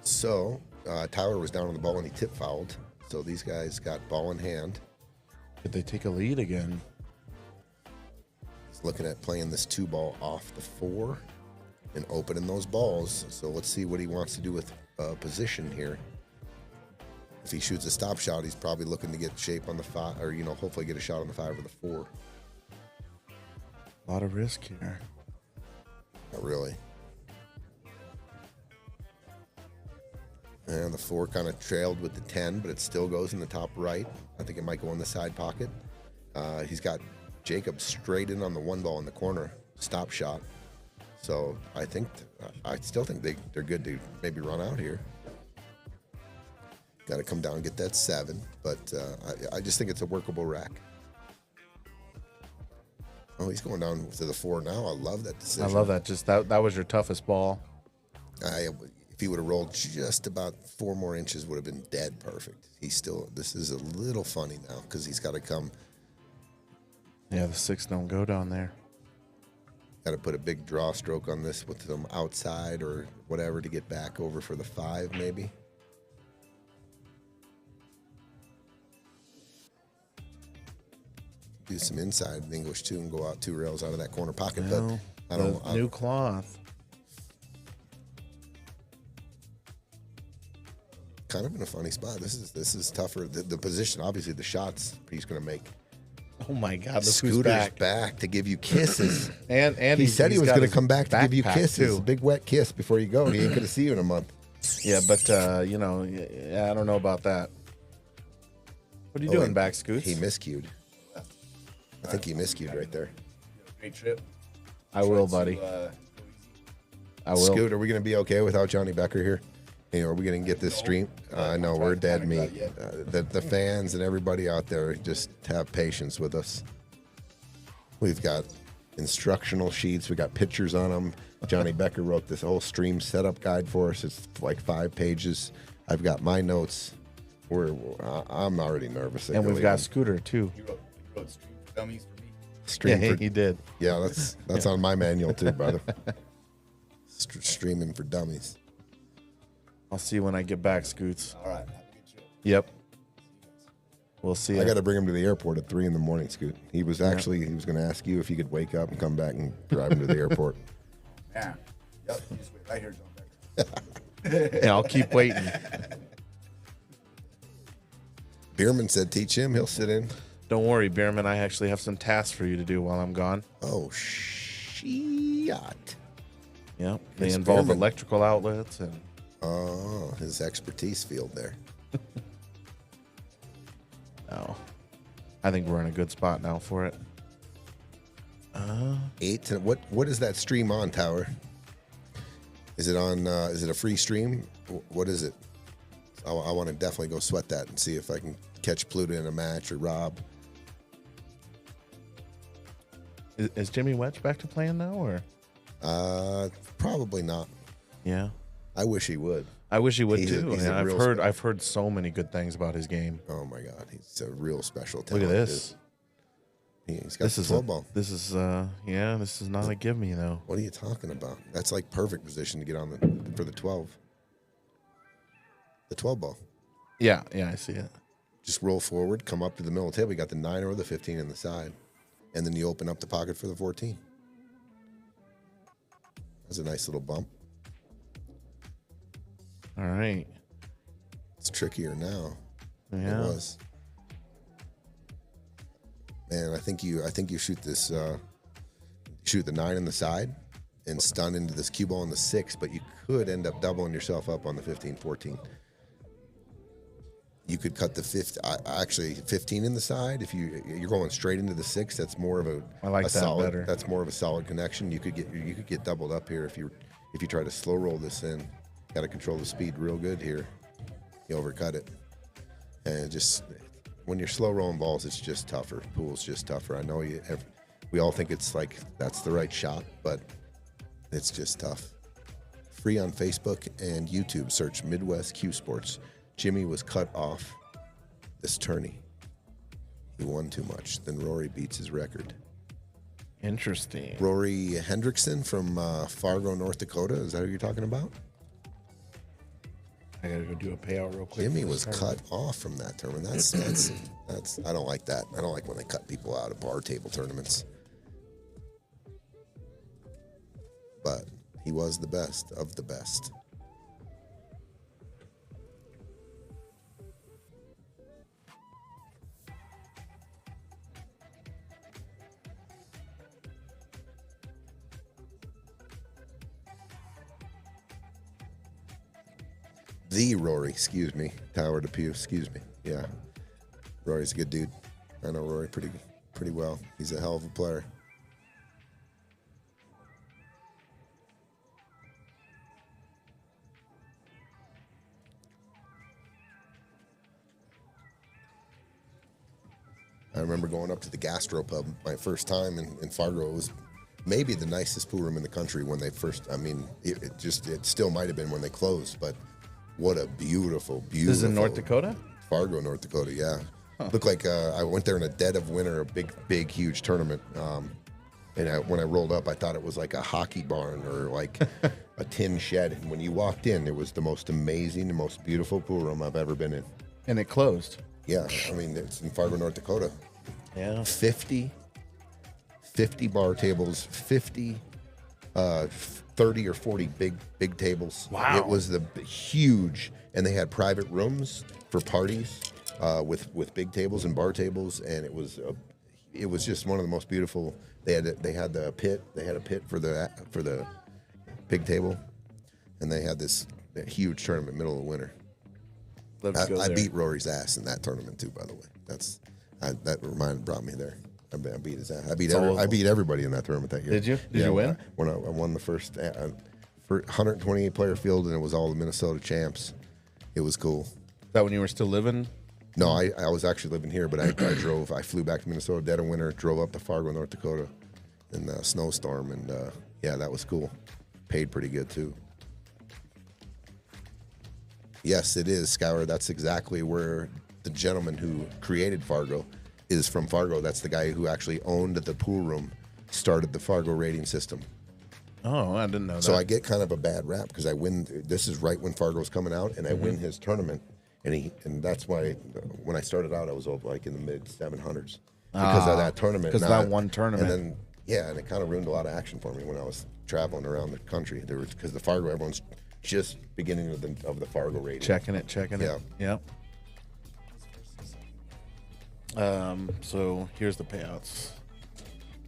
[SPEAKER 3] So, Tyler was down on the ball and he tip fouled. So these guys got ball in hand.
[SPEAKER 1] Did they take a lead again?
[SPEAKER 3] He's looking at playing this 2-ball off the 4 and opening those balls. So let's see what he wants to do with position here. If he shoots a stop shot, he's probably looking to get shape on the 5, or, hopefully get a shot on the 5 or the 4.
[SPEAKER 1] A lot of risk here.
[SPEAKER 3] Not really. And the 4 kind of trailed with the 10, but it still goes in the top right. I think it might go in the side pocket. He's got Jacob straight in on the 1-ball in the corner, stop shot. So I still think they're good to maybe run out here. Got to come down and get that 7, but I just think it's a workable rack. Oh, he's going down to the 4 now. I love that decision.
[SPEAKER 1] I love that. Just that was your toughest ball.
[SPEAKER 3] If he would have rolled just about 4 more inches, would have been dead perfect. This is a little funny now because he's got to come.
[SPEAKER 1] Yeah, the 6 don't go down there.
[SPEAKER 3] Got to put a big draw stroke on this with some outside or whatever to get back over for the 5 maybe. Do some inside in English too and go out 2 rails out of that corner pocket.
[SPEAKER 1] No,
[SPEAKER 3] but I don't.
[SPEAKER 1] New cloth.
[SPEAKER 3] Kind of in a funny spot. This is tougher. The position, obviously, the shots he's going to make.
[SPEAKER 1] Oh my God! Look who's
[SPEAKER 3] Scooter's back to give you kisses.
[SPEAKER 1] and
[SPEAKER 3] he said he was going to come back to give you kisses.
[SPEAKER 1] Too.
[SPEAKER 3] Big wet kiss before you go. He ain't going to see you in a month.
[SPEAKER 1] Yeah, but I don't know about that. What are you doing back, Scoots?
[SPEAKER 3] He miscued. I think he miscued right there.
[SPEAKER 4] Great trip.
[SPEAKER 1] I will, buddy. I will.
[SPEAKER 3] Scoot, are we going to be okay without Johnny Becker here? Are we going to get this stream? No, we're dead meat. The fans and everybody out there, just have patience with us. We've got instructional sheets. We got pictures on them. Johnny Becker wrote this whole stream setup guide for us. It's like 5 pages. I've got my notes. I'm already nervous.
[SPEAKER 1] And we've got Scooter too.
[SPEAKER 4] You wrote stream for dummies for me.
[SPEAKER 3] Stream
[SPEAKER 1] Yeah,
[SPEAKER 3] for,
[SPEAKER 1] he did.
[SPEAKER 3] Yeah, that's on my manual too, brother. Streaming for dummies.
[SPEAKER 1] I'll see you when I get back, Scoots.
[SPEAKER 4] All right. Have a good trip.
[SPEAKER 1] Yep. We'll see.
[SPEAKER 3] I got to bring him to the airport at 3 a.m, Scoot. He was going to ask you if he could wake up and come back and drive him to the airport.
[SPEAKER 4] Yeah. Yep. You just wait right here, John.
[SPEAKER 1] Yeah, I'll keep waiting.
[SPEAKER 3] Bierman said teach him. He'll sit in.
[SPEAKER 1] Don't worry, Bierman. I actually have some tasks for you to do while I'm gone.
[SPEAKER 3] Oh, shit.
[SPEAKER 1] Yep. They
[SPEAKER 3] Yes,
[SPEAKER 1] involve
[SPEAKER 3] Bierman.
[SPEAKER 1] electrical outlets and.
[SPEAKER 3] Oh, his expertise field there.
[SPEAKER 1] No. I think we're in a good spot now for it.
[SPEAKER 3] 8 to what is that stream on, Tower? Is it on? Is it a free stream? What is it? I want to definitely go sweat that and see if I can catch Pluto in a match or Rob.
[SPEAKER 1] Is Jimmy Wedge back to playing now, or?
[SPEAKER 3] Probably not.
[SPEAKER 1] Yeah.
[SPEAKER 3] I wish he would.
[SPEAKER 1] I wish he would
[SPEAKER 3] He's
[SPEAKER 1] too.
[SPEAKER 3] a
[SPEAKER 1] Man,
[SPEAKER 3] real
[SPEAKER 1] I've heard so many good things about his game.
[SPEAKER 3] Oh my God, he's a real special
[SPEAKER 1] Look
[SPEAKER 3] talent.
[SPEAKER 1] at this.
[SPEAKER 3] Dude. He's got
[SPEAKER 1] This
[SPEAKER 3] the
[SPEAKER 1] is
[SPEAKER 3] 12 ball.
[SPEAKER 1] This is this is not a give me though.
[SPEAKER 3] What are you talking about? That's like perfect position to get on for the 12. The 12 ball.
[SPEAKER 1] Yeah, I see it.
[SPEAKER 3] Just roll forward, come up to the middle of the table. You got the 9 or the 15 in the side, and then you open up the pocket for the 14. That's a nice little bump.
[SPEAKER 1] All right.
[SPEAKER 3] It's trickier now.
[SPEAKER 1] Yeah.
[SPEAKER 3] It was. Man, I think you shoot this shoot the 9 in the side and stun into this cue ball in the 6, but you could end up doubling yourself up on the 15-14. You could cut the 15 in the side. If you're going straight into the 6, that's more of
[SPEAKER 1] I like
[SPEAKER 3] a
[SPEAKER 1] that
[SPEAKER 3] solid.
[SPEAKER 1] better.
[SPEAKER 3] That's more of a solid connection. You could get doubled up here if you try to slow roll this in. Got to control the speed real good here. You overcut it, and just when you're slow rolling balls, it's just tougher. Pool's just tougher. I know we all think it's like that's the right shot, but it's just tough. Free on Facebook and YouTube. Search Midwest Q Sports. Jimmy was cut off this tourney. He won too much. Then Rory beats his record.
[SPEAKER 1] Interesting.
[SPEAKER 3] Rory Hendrickson from Fargo, North Dakota. Is that who you're talking about?
[SPEAKER 1] I gotta go do a payout real quick.
[SPEAKER 3] Jimmy
[SPEAKER 1] for
[SPEAKER 3] was
[SPEAKER 1] this
[SPEAKER 3] cut
[SPEAKER 1] tournament.
[SPEAKER 3] off from that tournament. That's I don't like that. I don't like when they cut people out of bar table tournaments. But he was the best of the best. The Rory, excuse me. Tower Depew, excuse me. Yeah. Rory's a good dude. I know Rory pretty well. He's a hell of a player. I remember going up to the Gastropub my first time in Fargo. It was maybe the nicest pool room in the country when they first, I mean, it still might have been when they closed, but what a beautiful, beautiful.
[SPEAKER 1] This is in North Dakota?
[SPEAKER 3] Fargo, North Dakota, yeah. Looked like I went there in the dead of winter, a big, huge tournament. And when I rolled up, I thought it was like a hockey barn or like a tin shed. And when you walked in, it was the most amazing, the most beautiful pool room I've ever been in.
[SPEAKER 1] And it closed.
[SPEAKER 3] Yeah, I mean, it's in Fargo, North Dakota.
[SPEAKER 1] Yeah.
[SPEAKER 3] 50 bar tables, 30 or 40 big tables.
[SPEAKER 1] Wow.
[SPEAKER 3] It was the huge, and they had private rooms for parties with big tables and bar tables, and it was just one of the most beautiful. They had the pit. They had a pit for the big table, and they had this huge tournament middle of the winter.
[SPEAKER 1] Love to go
[SPEAKER 3] I
[SPEAKER 1] there.
[SPEAKER 3] beat Rory's ass in that tournament too. By the way, that brought me there. I beat his ass. I beat everybody in that tournament that year.
[SPEAKER 1] Did you? Did you win?
[SPEAKER 3] When I won the first 128 player field, and it was all the Minnesota champs. It was cool.
[SPEAKER 1] Is that when you were still living?
[SPEAKER 3] No, I was actually living here, but I flew back to Minnesota dead of winter, drove up to Fargo, North Dakota in the snowstorm, and yeah, that was cool. Paid pretty good too. Yes, it is, Scour. That's exactly where the gentleman who created Fargo is from Fargo. That's the guy who actually owned the pool room, started the Fargo rating system.
[SPEAKER 1] Oh, I didn't know that.
[SPEAKER 3] So I get kind of a bad rap because I win. This is right when Fargo's coming out, and I win his tournament, and that's why when I started out, I was like in the mid 700s because of that tournament.
[SPEAKER 1] Because that one tournament.
[SPEAKER 3] And then and it kind of ruined a lot of action for me when I was traveling around the country. There was because the Fargo, everyone's just beginning of the Fargo rating.
[SPEAKER 1] Checking it. Yep. So here's the payouts.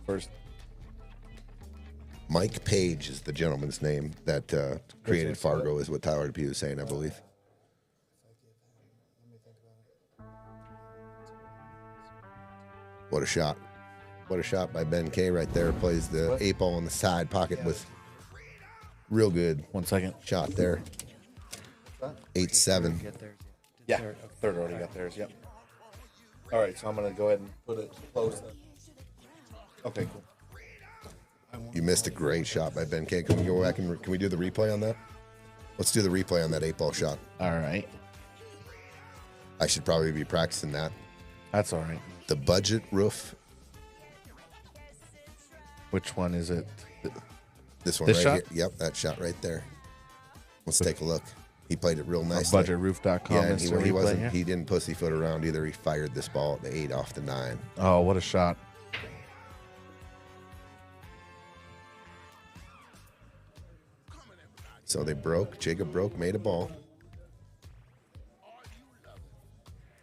[SPEAKER 1] First,
[SPEAKER 3] Mike Page is the gentleman's name that created Fargo, is what Tyler DePew is saying, I believe. What a shot. What a shot by Ben Kay right there. Plays the 8-ball in the side pocket with real good
[SPEAKER 1] 1 second.
[SPEAKER 3] shot there. 8-7.
[SPEAKER 1] Yeah, third already got theirs. Yep. All right, so I'm gonna go ahead and put it close. Then. Okay, cool.
[SPEAKER 3] You missed a great shot by Ben Kay. Can we go back and can we do the replay on that? Let's do the replay on that 8-ball shot.
[SPEAKER 1] All right.
[SPEAKER 3] I should probably be practicing that.
[SPEAKER 1] That's all right.
[SPEAKER 3] The budget roof.
[SPEAKER 1] Which one is it?
[SPEAKER 3] This one
[SPEAKER 1] This
[SPEAKER 3] right
[SPEAKER 1] shot?
[SPEAKER 3] here. Yep, that shot right there. Let's take a look. He played it real nicely.
[SPEAKER 1] Budgetroof.com.
[SPEAKER 3] Yeah, and
[SPEAKER 1] is the replay here.
[SPEAKER 3] he didn't pussyfoot around either. He fired this ball at the 8 off the 9.
[SPEAKER 1] Oh, what a shot.
[SPEAKER 3] So they broke. Jacob broke, made a ball.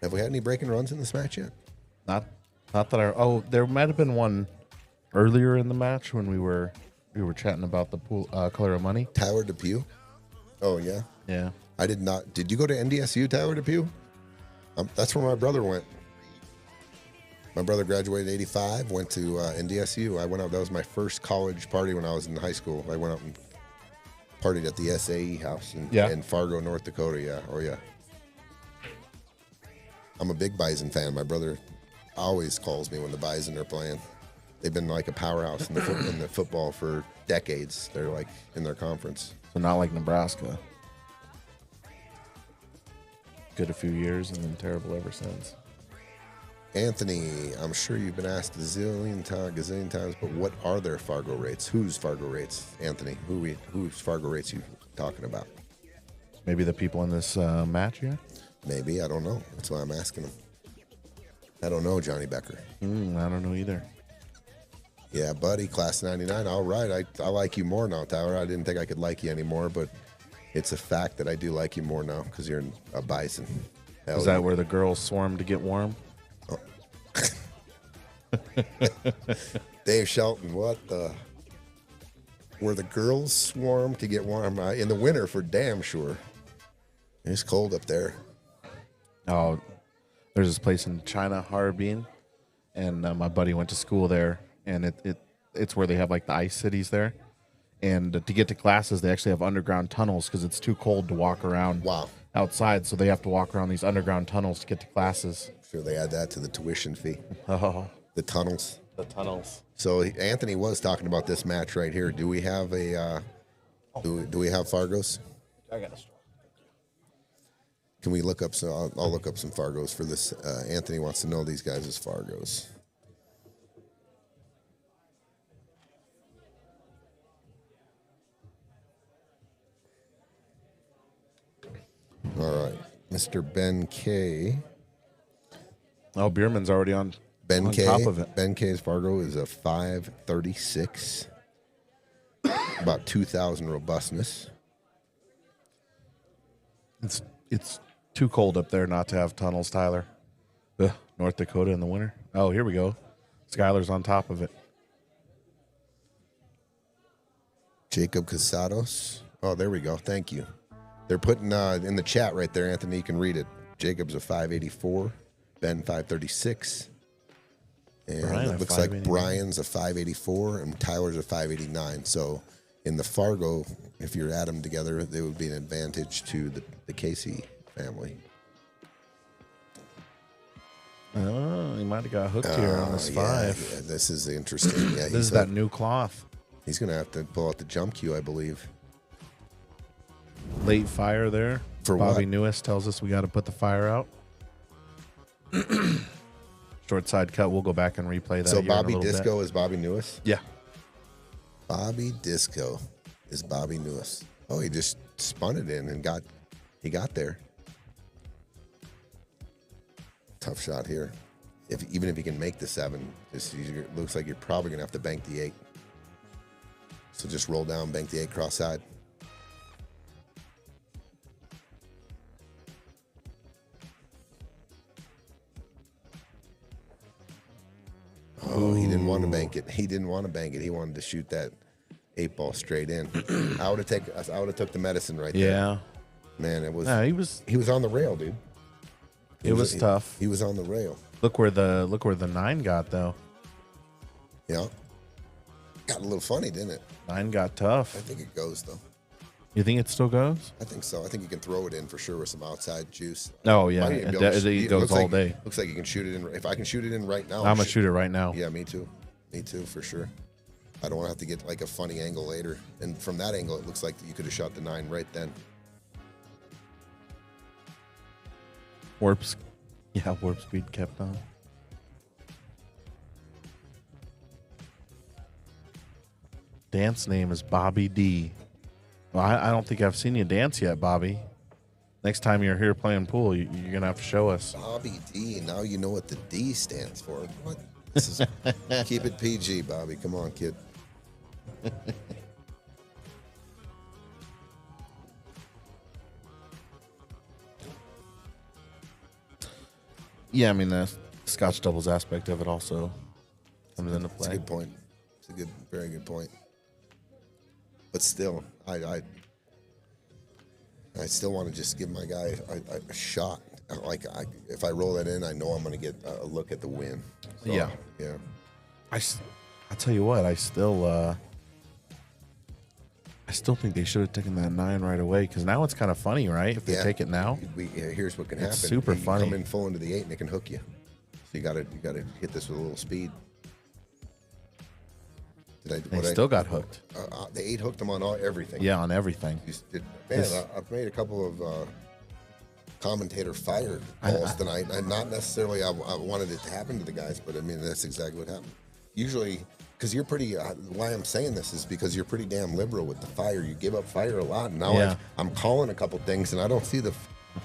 [SPEAKER 3] Have we had any breaking runs in this match yet?
[SPEAKER 1] Not that I. Oh, there might have been one earlier in the match when we were chatting about the pool color of money.
[SPEAKER 3] Tyler DePew? Oh, yeah.
[SPEAKER 1] Yeah.
[SPEAKER 3] I did not. Did you go to NDSU, Tyler DePew? That's where my brother went. My brother graduated in 85, went to NDSU. I went out. That was my first college party when I was in high school. I went out and partied at the SAE house in Fargo, North Dakota. Yeah. Oh, yeah. I'm a big Bison fan. My brother always calls me when the Bison are playing. They've been like a powerhouse in the football for decades. They're like in their conference.
[SPEAKER 1] So not like Nebraska. Good a few years and then terrible ever since.
[SPEAKER 3] Anthony, I'm sure you've been asked a gazillion times, but what are their Fargo rates? Whose Fargo rates, Anthony? Whose Fargo rates you talking about?
[SPEAKER 1] Maybe the people in this match here?
[SPEAKER 3] Maybe, I don't know. That's why I'm asking him. I don't know, Johnny Becker.
[SPEAKER 1] I don't know either.
[SPEAKER 3] Yeah, buddy, class 99. All right, I like you more now, Tyler. I didn't think I could like you anymore, but it's a fact that I do like you more now because you're a Bison.
[SPEAKER 1] Is that where the girls swarm to get warm?
[SPEAKER 3] Oh. Dave Shelton, what the? Where the girls swarm to get warm in the winter for damn sure. It's cold up there.
[SPEAKER 1] Oh, there's this place in China, Harbin, and my buddy went to school there, and it's where they have like the ice cities there. And to get to classes, they actually have underground tunnels because it's too cold to walk around outside, so they have to walk around these underground tunnels to get to classes.
[SPEAKER 3] Sure, they add that to the tuition fee.
[SPEAKER 1] Oh,
[SPEAKER 3] the tunnels.
[SPEAKER 1] The tunnels.
[SPEAKER 3] So Anthony was talking about this match right here. Do we have a? Do we have Fargos?
[SPEAKER 1] I got a straw.
[SPEAKER 3] Can we look up? So I'll look up some Fargos for this. Anthony wants to know these guys as Fargos. All right, Mr. Ben Kay.
[SPEAKER 1] Oh, Bierman's already on top of it.
[SPEAKER 3] Ben Kay's Fargo is a 536, about 2,000 robustness.
[SPEAKER 1] It's too cold up there not to have tunnels, Tyler. Ugh, North Dakota in the winter. Oh, here we go. Skylar's on top of it.
[SPEAKER 3] Jacob Casados. Oh, there we go. Thank you. They're putting in the chat right there, Anthony. You can read it. Jacob's a 584, Ben 536, and
[SPEAKER 1] Brian
[SPEAKER 3] it looks like Brian's a 584 and Tyler's a 589. So in the Fargo, if you add them together, they would be an advantage to the Casey family.
[SPEAKER 1] Oh, he might have got hooked here on this 5.
[SPEAKER 3] Yeah, this is interesting. Yeah,
[SPEAKER 1] this is that new cloth.
[SPEAKER 3] He's going to have to pull out the jump cue, I believe.
[SPEAKER 1] Late fire there.
[SPEAKER 3] For
[SPEAKER 1] Bobby
[SPEAKER 3] what?
[SPEAKER 1] Newis tells us we got to put the fire out. Short side cut. We'll go back and replay that.
[SPEAKER 3] So
[SPEAKER 1] here
[SPEAKER 3] Bobby
[SPEAKER 1] in a little
[SPEAKER 3] Disco
[SPEAKER 1] bit.
[SPEAKER 3] is Bobby Newis?
[SPEAKER 1] Yeah.
[SPEAKER 3] Bobby Disco is Bobby Newis. Oh, he just spun it in and he got there. Tough shot here. Even if he can make the 7, it looks like you're probably going to have to bank the 8. So just roll down, bank the 8 cross side. Oh, he didn't want to bank it. He didn't want to bank it. He wanted to shoot that 8 ball straight in. I would have took the medicine right there.
[SPEAKER 1] Yeah.
[SPEAKER 3] Man, it was.
[SPEAKER 1] No, he
[SPEAKER 3] was on the rail, dude.
[SPEAKER 1] It was tough.
[SPEAKER 3] He was on the rail.
[SPEAKER 1] Look where the 9 got though.
[SPEAKER 3] Yeah. Got a little funny, didn't it?
[SPEAKER 1] 9 got tough.
[SPEAKER 3] I think it goes though.
[SPEAKER 1] You think it still goes?
[SPEAKER 3] I think so. I think you can throw it in for sure with some outside juice.
[SPEAKER 1] Oh yeah,
[SPEAKER 3] Might even be able to-
[SPEAKER 1] it goes all day.
[SPEAKER 3] Looks like you can shoot it in. If I can shoot it in right now,
[SPEAKER 1] I'm gonna shoot it right now.
[SPEAKER 3] Yeah, me too. Me too, for sure. I don't want to have to get like a funny angle later. And from that angle, it looks like you could have shot the 9 right then.
[SPEAKER 1] Warp speed kept on. Dance name is Bobby D. Well, I don't think I've seen you dance yet, Bobby. Next time you're here playing pool, you're gonna have to show us.
[SPEAKER 3] Bobby D. Now you know what the D stands for. What? This is keep it PG, Bobby. Come on, kid.
[SPEAKER 1] Yeah, I mean the Scotch doubles aspect of it also comes into
[SPEAKER 3] It's a
[SPEAKER 1] play.
[SPEAKER 3] good point. It's a very good point. But still, I still want to just give my guy a shot. If I roll that in, I know I'm going to get a look at the win. So,
[SPEAKER 1] Yeah.
[SPEAKER 3] Yeah.
[SPEAKER 1] I tell you what, I still think they should have taken that 9 right away because now it's kind of funny, right? If they take it now,
[SPEAKER 3] Here's what can
[SPEAKER 1] It's
[SPEAKER 3] happen.
[SPEAKER 1] super
[SPEAKER 3] You
[SPEAKER 1] funny.
[SPEAKER 3] Come in full into the 8 and it can hook you. So you got to hit this with a little speed.
[SPEAKER 1] they still got hooked.
[SPEAKER 3] The 8 hooked them on everything.
[SPEAKER 1] Yeah, on everything.
[SPEAKER 3] Man, I've made a couple of commentator fire calls tonight. And not necessarily I wanted it to happen to the guys, but I mean, that's exactly what happened. Usually, because you're pretty, why I'm saying this is because you're pretty damn liberal with the fire. You give up fire a lot. And now
[SPEAKER 1] Yeah.
[SPEAKER 3] I'm calling a couple things and I don't see the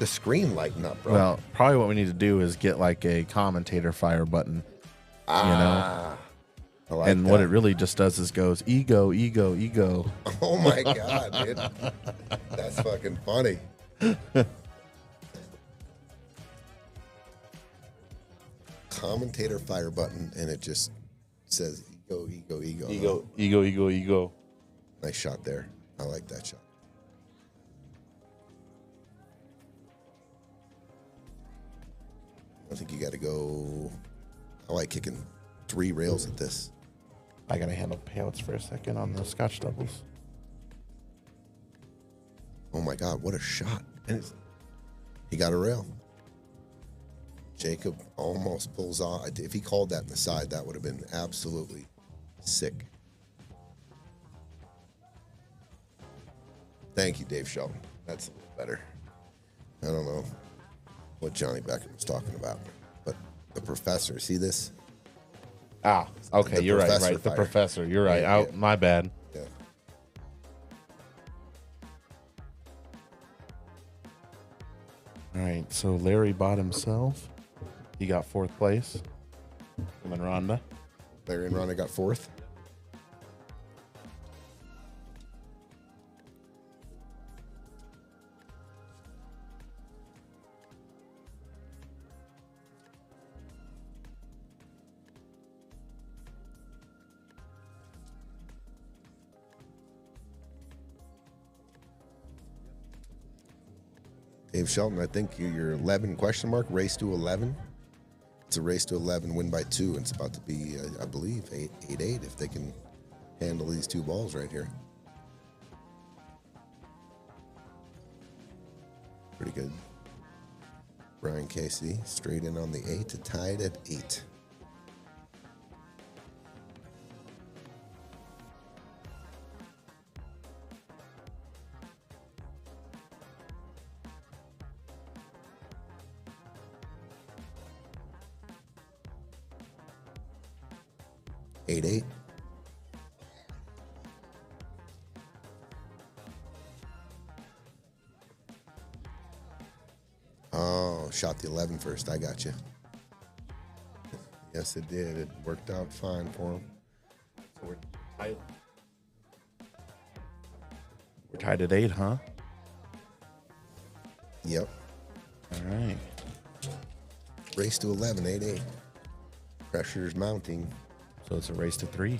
[SPEAKER 3] screen lighting up, bro.
[SPEAKER 1] Well, probably what we need to do is get like a commentator fire button,
[SPEAKER 3] I like
[SPEAKER 1] and
[SPEAKER 3] that.
[SPEAKER 1] what it really just does is goes ego, ego, ego.
[SPEAKER 3] Oh my God, dude. That's fucking funny. Commentator fire button, and it just says ego, ego, ego.
[SPEAKER 1] Ego, ego, ego, ego.
[SPEAKER 3] Nice shot there. I like that shot. I think you got to go. I like kicking 3 rails at this.
[SPEAKER 1] I gotta handle payouts for a second on the Scotch doubles.
[SPEAKER 3] Oh my God, what a shot. And he got a rail. Jacob almost pulls off. If he called that in the side, that would have been absolutely sick. Thank you, Dave Shelton. That's a little better. I don't know what Johnny Becker was talking about, but the professor, see this?
[SPEAKER 1] Ah, okay,
[SPEAKER 3] The
[SPEAKER 1] you're right.
[SPEAKER 3] professor
[SPEAKER 1] Right, the
[SPEAKER 3] fire.
[SPEAKER 1] professor. You're right.
[SPEAKER 3] Yeah,
[SPEAKER 1] Oh,
[SPEAKER 3] yeah.
[SPEAKER 1] my bad.
[SPEAKER 3] Yeah.
[SPEAKER 1] All right, so Larry bought himself. He got 4th place. Him and Rhonda.
[SPEAKER 3] Larry and Ronda got 4th. Dave Shelton, I think you're 11 question mark, race to 11. It's a race to 11, win by 2. It's about to be, I believe, 8-8 if they can handle these 2 balls right here. Pretty good. Brian Casey straight in on the 8 to tie it at 8. shot the 11 first. I got you. Yes, it did. It worked out fine for him.
[SPEAKER 1] So we're tied at 8, huh?
[SPEAKER 3] Yep.
[SPEAKER 1] All right.
[SPEAKER 3] Race to 11, 8-8. Pressure's mounting.
[SPEAKER 1] So it's a race to 3.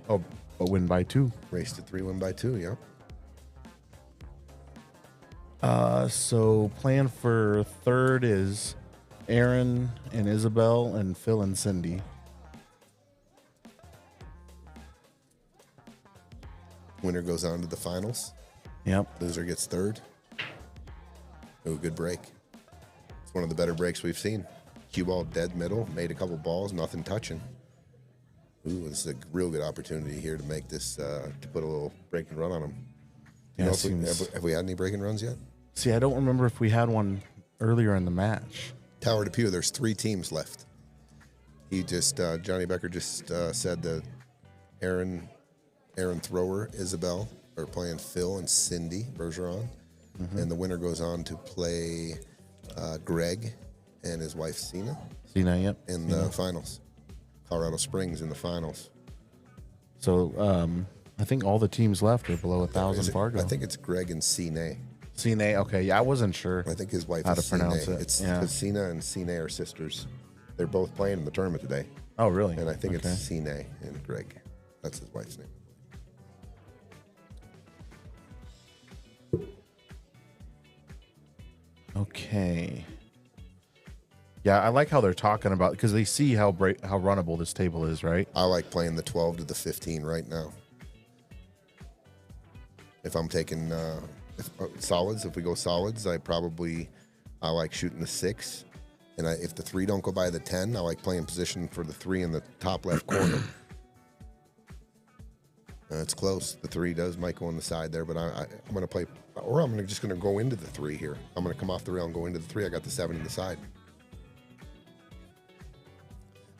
[SPEAKER 1] Oh, but win by 2.
[SPEAKER 3] Race to 3, win by 2, yep.
[SPEAKER 1] So plan for third is Aaron and Isabel and Phil and Cindy.
[SPEAKER 3] Winner goes on to the finals.
[SPEAKER 1] Yep.
[SPEAKER 3] Loser gets third. Oh, good break. It's one of the better breaks we've seen. Cue ball dead middle, made a couple balls, nothing touching. Ooh, this is a real good opportunity here to make this, to put a little break and run on them.
[SPEAKER 1] Yeah,
[SPEAKER 3] Have we had any break and runs yet?
[SPEAKER 1] See, I don't remember if we had one earlier in the match.
[SPEAKER 3] Tower to Pew, there's 3 teams left. He just, Johnny Becker just said that Aaron Thrower, Isabel are playing Phil and Cindy Bergeron. And the winner goes on to play Greg and his wife Cena
[SPEAKER 1] Yep.
[SPEAKER 3] in the finals. Colorado Springs in the finals.
[SPEAKER 1] So I think all the teams left are below 1,000 Fargo.
[SPEAKER 3] I think it's Greg and Cena.
[SPEAKER 1] Cena, okay. Yeah, I wasn't sure.
[SPEAKER 3] I think his wife
[SPEAKER 1] How
[SPEAKER 3] is
[SPEAKER 1] to pronounce
[SPEAKER 3] Cena.
[SPEAKER 1] it,
[SPEAKER 3] It's
[SPEAKER 1] yeah.
[SPEAKER 3] because Cena and Cena are sisters. They're both playing in the tournament today.
[SPEAKER 1] Oh, really?
[SPEAKER 3] And I think
[SPEAKER 1] Okay.
[SPEAKER 3] it's Cena and Greg. That's his wife's name.
[SPEAKER 1] Okay. Yeah, I like how they're talking about, because they see how runnable this table is, right?
[SPEAKER 3] I like playing the 12 to the 15 right now. If I'm taking solids, if we go solids, I like shooting the 6. And if the 3 don't go by the 10, I like playing position for the 3 in the top left corner. It's close. The 3 might go on the side there, but I'm going to play, or I'm just going to go into the 3 here. I'm going to come off the rail and go into the 3. I got the 7 in the side.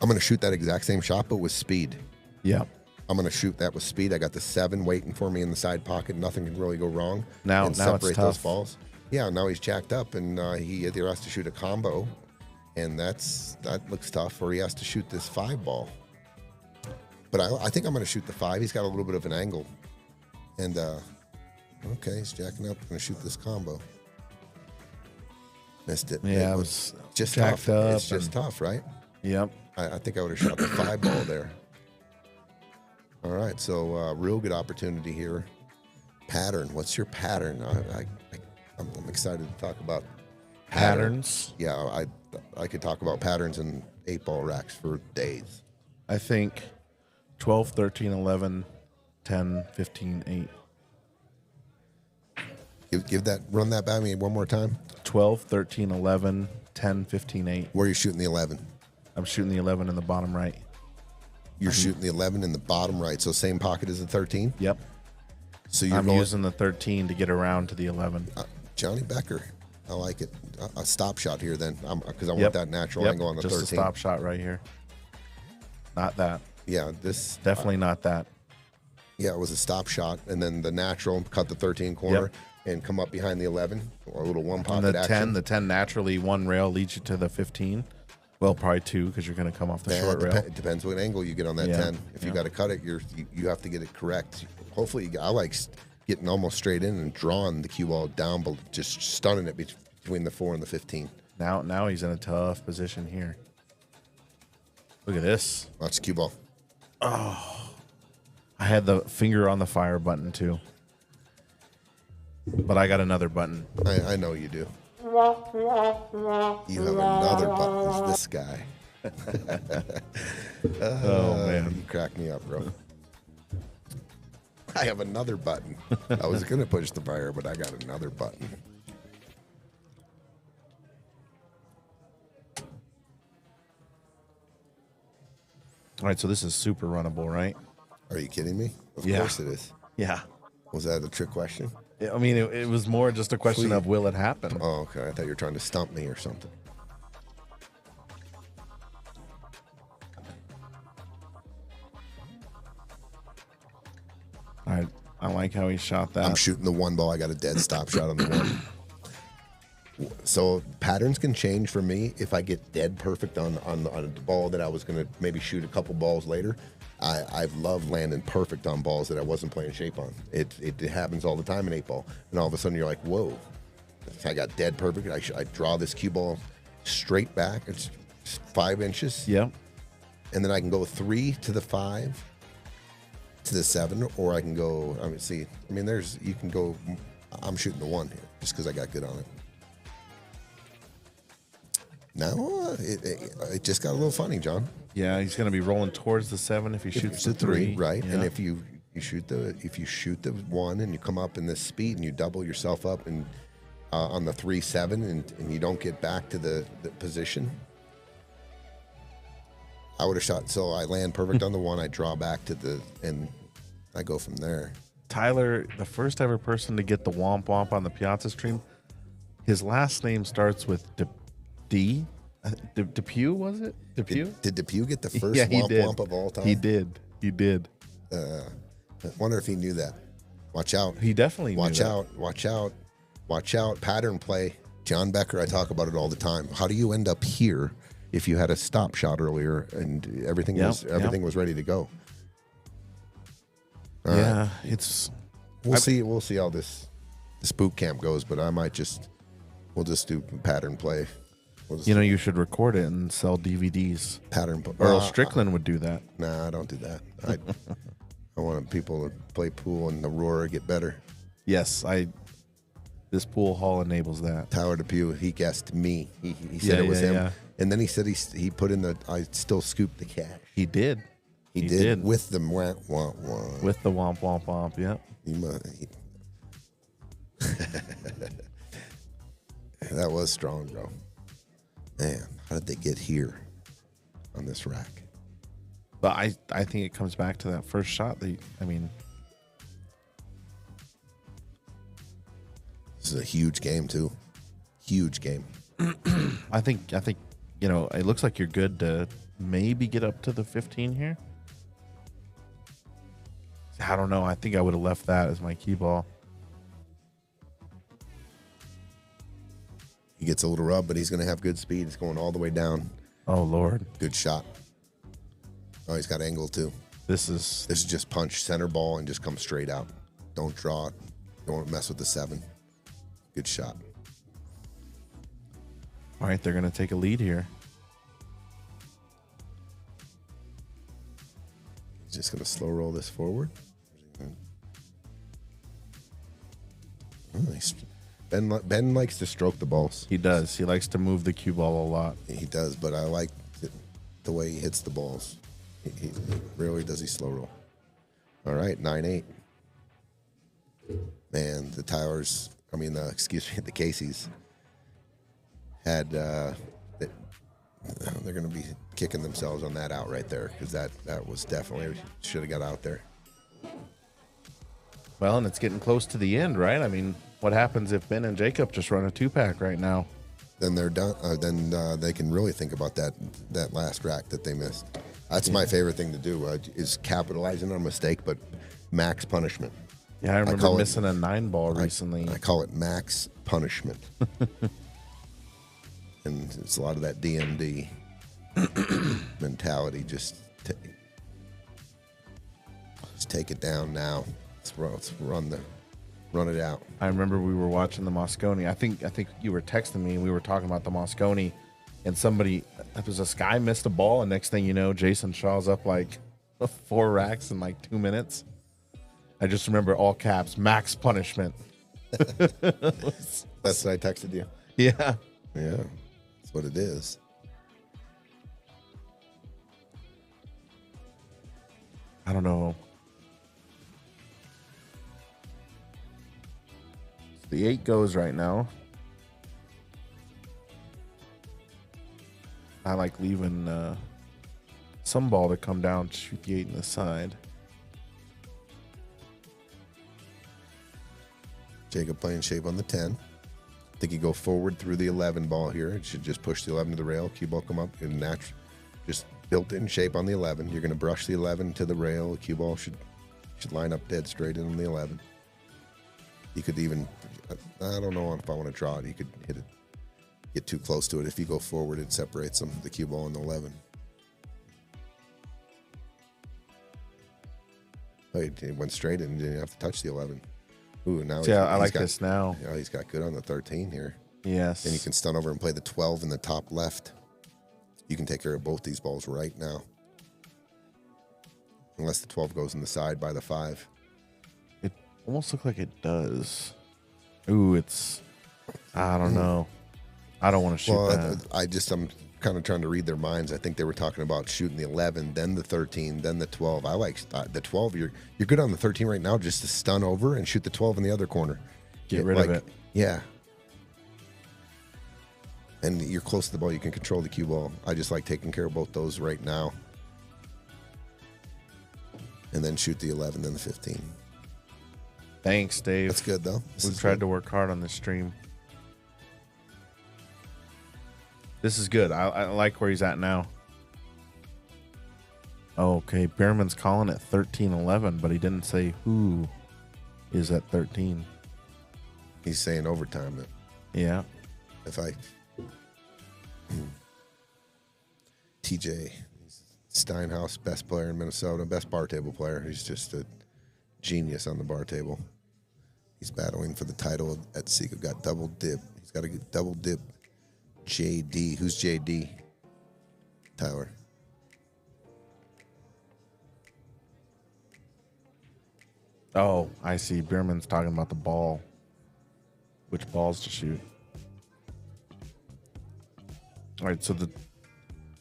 [SPEAKER 3] I'm going to shoot that exact same shot, but with speed.
[SPEAKER 1] Yeah.
[SPEAKER 3] I'm going to shoot that with speed. I got the 7 waiting for me in the side pocket. Nothing can really go wrong.
[SPEAKER 1] Now
[SPEAKER 3] and
[SPEAKER 1] it's
[SPEAKER 3] separate those
[SPEAKER 1] tough.
[SPEAKER 3] balls. Yeah, now he's jacked up, and he either has to shoot a combo, and that looks tough, or he has to shoot this 5 ball. But I think I'm going to shoot the 5. He's got a little bit of an angle. And, okay, he's jacking up. I'm going to shoot this combo. Missed it.
[SPEAKER 1] Yeah, it was
[SPEAKER 3] just
[SPEAKER 1] jacked
[SPEAKER 3] tough.
[SPEAKER 1] up
[SPEAKER 3] It's just tough, right?
[SPEAKER 1] Yep.
[SPEAKER 3] I think I would have shot the 5 ball there. All right, so real good opportunity here. Pattern. What's your pattern? I'm excited to talk about
[SPEAKER 1] Patterns.
[SPEAKER 3] Yeah, I could talk about patterns and 8-ball racks for days.
[SPEAKER 1] I think 12, 13, 11, 10, 15, 8.
[SPEAKER 3] Run that by me one more time.
[SPEAKER 1] 12, 13, 11, 10, 15, 8.
[SPEAKER 3] Where are you shooting the 11?
[SPEAKER 1] I'm shooting the 11 in the bottom right.
[SPEAKER 3] You're shooting the 11 in the bottom right, so same pocket as the 13?
[SPEAKER 1] Yep.
[SPEAKER 3] So you're
[SPEAKER 1] I'm
[SPEAKER 3] going,
[SPEAKER 1] using the 13 to get around to the 11.
[SPEAKER 3] Johnny Becker. I like it. A stop shot here then, because I
[SPEAKER 1] Yep.
[SPEAKER 3] want that natural angle on the
[SPEAKER 1] Just
[SPEAKER 3] 13.
[SPEAKER 1] a stop shot right here. Not that.
[SPEAKER 3] Yeah, this
[SPEAKER 1] Definitely not that.
[SPEAKER 3] Yeah, it was a stop shot, and then the natural cut the 13 corner
[SPEAKER 1] Yep.
[SPEAKER 3] and come up behind the 11, or a little one
[SPEAKER 1] On
[SPEAKER 3] pocket
[SPEAKER 1] the
[SPEAKER 3] action.
[SPEAKER 1] 10 naturally one rail leads you to the 15. Well, probably 2 because you're going to come off the short rail.
[SPEAKER 3] It depends what angle you get on that
[SPEAKER 1] Yeah,
[SPEAKER 3] 10. If you
[SPEAKER 1] yeah.
[SPEAKER 3] got to cut it, you have to get it correct. Hopefully, I like getting almost straight in and drawing the cue ball down, but just stunning it between the 4 and the 15.
[SPEAKER 1] Now he's in a tough position here. Look at this.
[SPEAKER 3] Watch the cue ball.
[SPEAKER 1] I had the finger on the fire button too. But I got another button.
[SPEAKER 3] I know you do. You have another button. It's this guy.
[SPEAKER 1] Oh, man.
[SPEAKER 3] You crack me up, bro. I have another button. I was going to push the fire, but I got another button.
[SPEAKER 1] All right, so this is super runnable, right?
[SPEAKER 3] Are you kidding me? Of
[SPEAKER 1] Yeah.
[SPEAKER 3] course it is.
[SPEAKER 1] Yeah.
[SPEAKER 3] Was that a trick question?
[SPEAKER 1] I mean, it was more just a question
[SPEAKER 3] Sweet.
[SPEAKER 1] of will it happen?
[SPEAKER 3] Oh, okay. I thought you were trying to stump me or something.
[SPEAKER 1] I like how he shot that.
[SPEAKER 3] I'm shooting the 1 ball. I got a dead stop shot on the 1. So patterns can change for me if I get dead perfect on the ball that I was going to maybe shoot a couple balls later. I've loved landing perfect on balls that I wasn't playing shape on. It happens all the time in 8-ball. And all of a sudden you're like, whoa, I got dead perfect. I draw this cue ball straight back. It's 5 inches.
[SPEAKER 1] Yep.
[SPEAKER 3] And then I can go 3 to the 5 to the 7, or I can go, you can go, I'm shooting the 1 here just because I got good on it. Now it just got a little funny, John.
[SPEAKER 1] Yeah, he's going to be rolling towards the 7 if he shoots the 3.
[SPEAKER 3] right?
[SPEAKER 1] Yeah.
[SPEAKER 3] And if you shoot the 1 and you come up in this speed and you double yourself up and on the 3-7 and you don't get back to the position, I would have shot. So I land perfect on the 1. I draw back and I go from there.
[SPEAKER 1] Tyler, the first ever person to get the womp womp on the Piazza stream, his last name starts with D. Depew, was it? Depew?
[SPEAKER 3] Did Depew get the first
[SPEAKER 1] Yeah, he did.
[SPEAKER 3] womp of all time?
[SPEAKER 1] He did.
[SPEAKER 3] I wonder if he knew that. Watch out.
[SPEAKER 1] He definitely
[SPEAKER 3] Watch
[SPEAKER 1] knew
[SPEAKER 3] out. Watch out. Watch out. Pattern play. John Becker, I talk about it all the time. How do you end up here if you had a stop shot earlier and everything was ready to go? All right. We'll see how this boot camp goes, but we'll just do pattern play.
[SPEAKER 1] You should record it and sell DVDs.
[SPEAKER 3] Pattern.
[SPEAKER 1] Earl Strickland would do that.
[SPEAKER 3] Nah, I don't do that. I want people to play pool and Aurora get better.
[SPEAKER 1] Yes, this pool hall enables that.
[SPEAKER 3] Tyler Depew, he guessed me. He said it was him. Yeah. And then he said he put in I still scooped the cash.
[SPEAKER 1] He did.
[SPEAKER 3] He did. With the womp womp.
[SPEAKER 1] With the womp womp womp, yep.
[SPEAKER 3] That was strong, bro. Man, how did they get here on this rack?
[SPEAKER 1] But I think it comes back to that first shot. This
[SPEAKER 3] is a huge game too. Huge game.
[SPEAKER 1] I think it looks like you're good to maybe get up to the 15 here. I don't know. I think I would have left that as my key ball.
[SPEAKER 3] He gets a little rub, but he's going to have good speed. It's going all the way down.
[SPEAKER 1] Oh, Lord.
[SPEAKER 3] Good shot. Oh, he's got angle, too.
[SPEAKER 1] This is
[SPEAKER 3] just punch center ball and just come straight out. Don't draw it. Don't mess with the 7. Good shot.
[SPEAKER 1] All right, they're going to take a lead here.
[SPEAKER 3] He's just going to slow roll this forward. Oh, Ben likes to stroke the balls.
[SPEAKER 1] He does. He likes to move the cue ball a lot.
[SPEAKER 3] He does, but I like the way he hits the balls. He rarely does he slow roll. All right, 9-8. Man, the Caseys had they're going to be kicking themselves on that out right there because that was definitely should have got out there.
[SPEAKER 1] Well, and it's getting close to the end, right? I mean, what happens if Ben and Jacob just run a 2-pack right now?
[SPEAKER 3] Then they're done. Then they can really think about that last rack that they missed. That's my favorite thing to do is capitalizing on a mistake, but max punishment.
[SPEAKER 1] Yeah, I remember missing a 9-ball recently.
[SPEAKER 3] I call it max punishment. And it's a lot of that DMD mentality. Just take it down now. Let's run it out.
[SPEAKER 1] I remember we were watching the Mosconi. I think you were texting me and we were talking about the Mosconi, and this guy missed a ball, and next thing you know, Jason Shaw's up like 4 racks in like 2 minutes. I just remember all caps, max punishment.
[SPEAKER 3] That's what I texted you.
[SPEAKER 1] Yeah.
[SPEAKER 3] Yeah. That's what it is.
[SPEAKER 1] I don't know. The 8 goes right now. I like leaving some ball to come down to shoot the 8 in the side.
[SPEAKER 3] Jacob playing shape on the 10. I think you go forward through the 11 ball here. It should just push the 11 to the rail. Cue ball come up and just built in shape on the 11. You're going to brush the 11 to the rail. The cue ball should line up dead straight in the 11. You could even, I don't know if I want to draw it. You could hit it get too close to it. If you go forward, it separates them, the cue ball and the 11. Oh, he went straight and didn't have to touch the 11. Ooh, now
[SPEAKER 1] Yeah, I like this now.
[SPEAKER 3] Yeah, he's got good on the 13 here.
[SPEAKER 1] Yes.
[SPEAKER 3] And you can stun over and play the 12 in the top left. You can take care of both these balls right now. Unless the 12 goes in the side by the 5.
[SPEAKER 1] It almost looks like it does. Ooh, I don't know. I don't want to shoot that.
[SPEAKER 3] I'm kind of trying to read their minds. I think they were talking about shooting the 11, then the 13, then the 12. I like the 12. You're good on the 13 right now, just to stun over and shoot the 12 in the other corner.
[SPEAKER 1] Get rid of it.
[SPEAKER 3] Yeah. And you're close to the ball. You can control the cue ball. I just like taking care of both those right now. And then shoot the 11, then the 15.
[SPEAKER 1] Thanks, Dave.
[SPEAKER 3] That's good, though.
[SPEAKER 1] We've tried to work hard on this stream. This is good. I like where he's at now. Okay, Behrman's calling it 13-11, but he didn't say who is at 13.
[SPEAKER 3] He's saying overtime.
[SPEAKER 1] Yeah.
[SPEAKER 3] If I... TJ Steinhaus, best player in Minnesota, best bar table player. He's just a genius on the bar table. He's battling for the title at Seagull. Got double dip. He's got a double dip. JD. Who's JD? Tyler.
[SPEAKER 1] Oh, I see. Behrman's talking about the ball. Which balls to shoot. All right, so the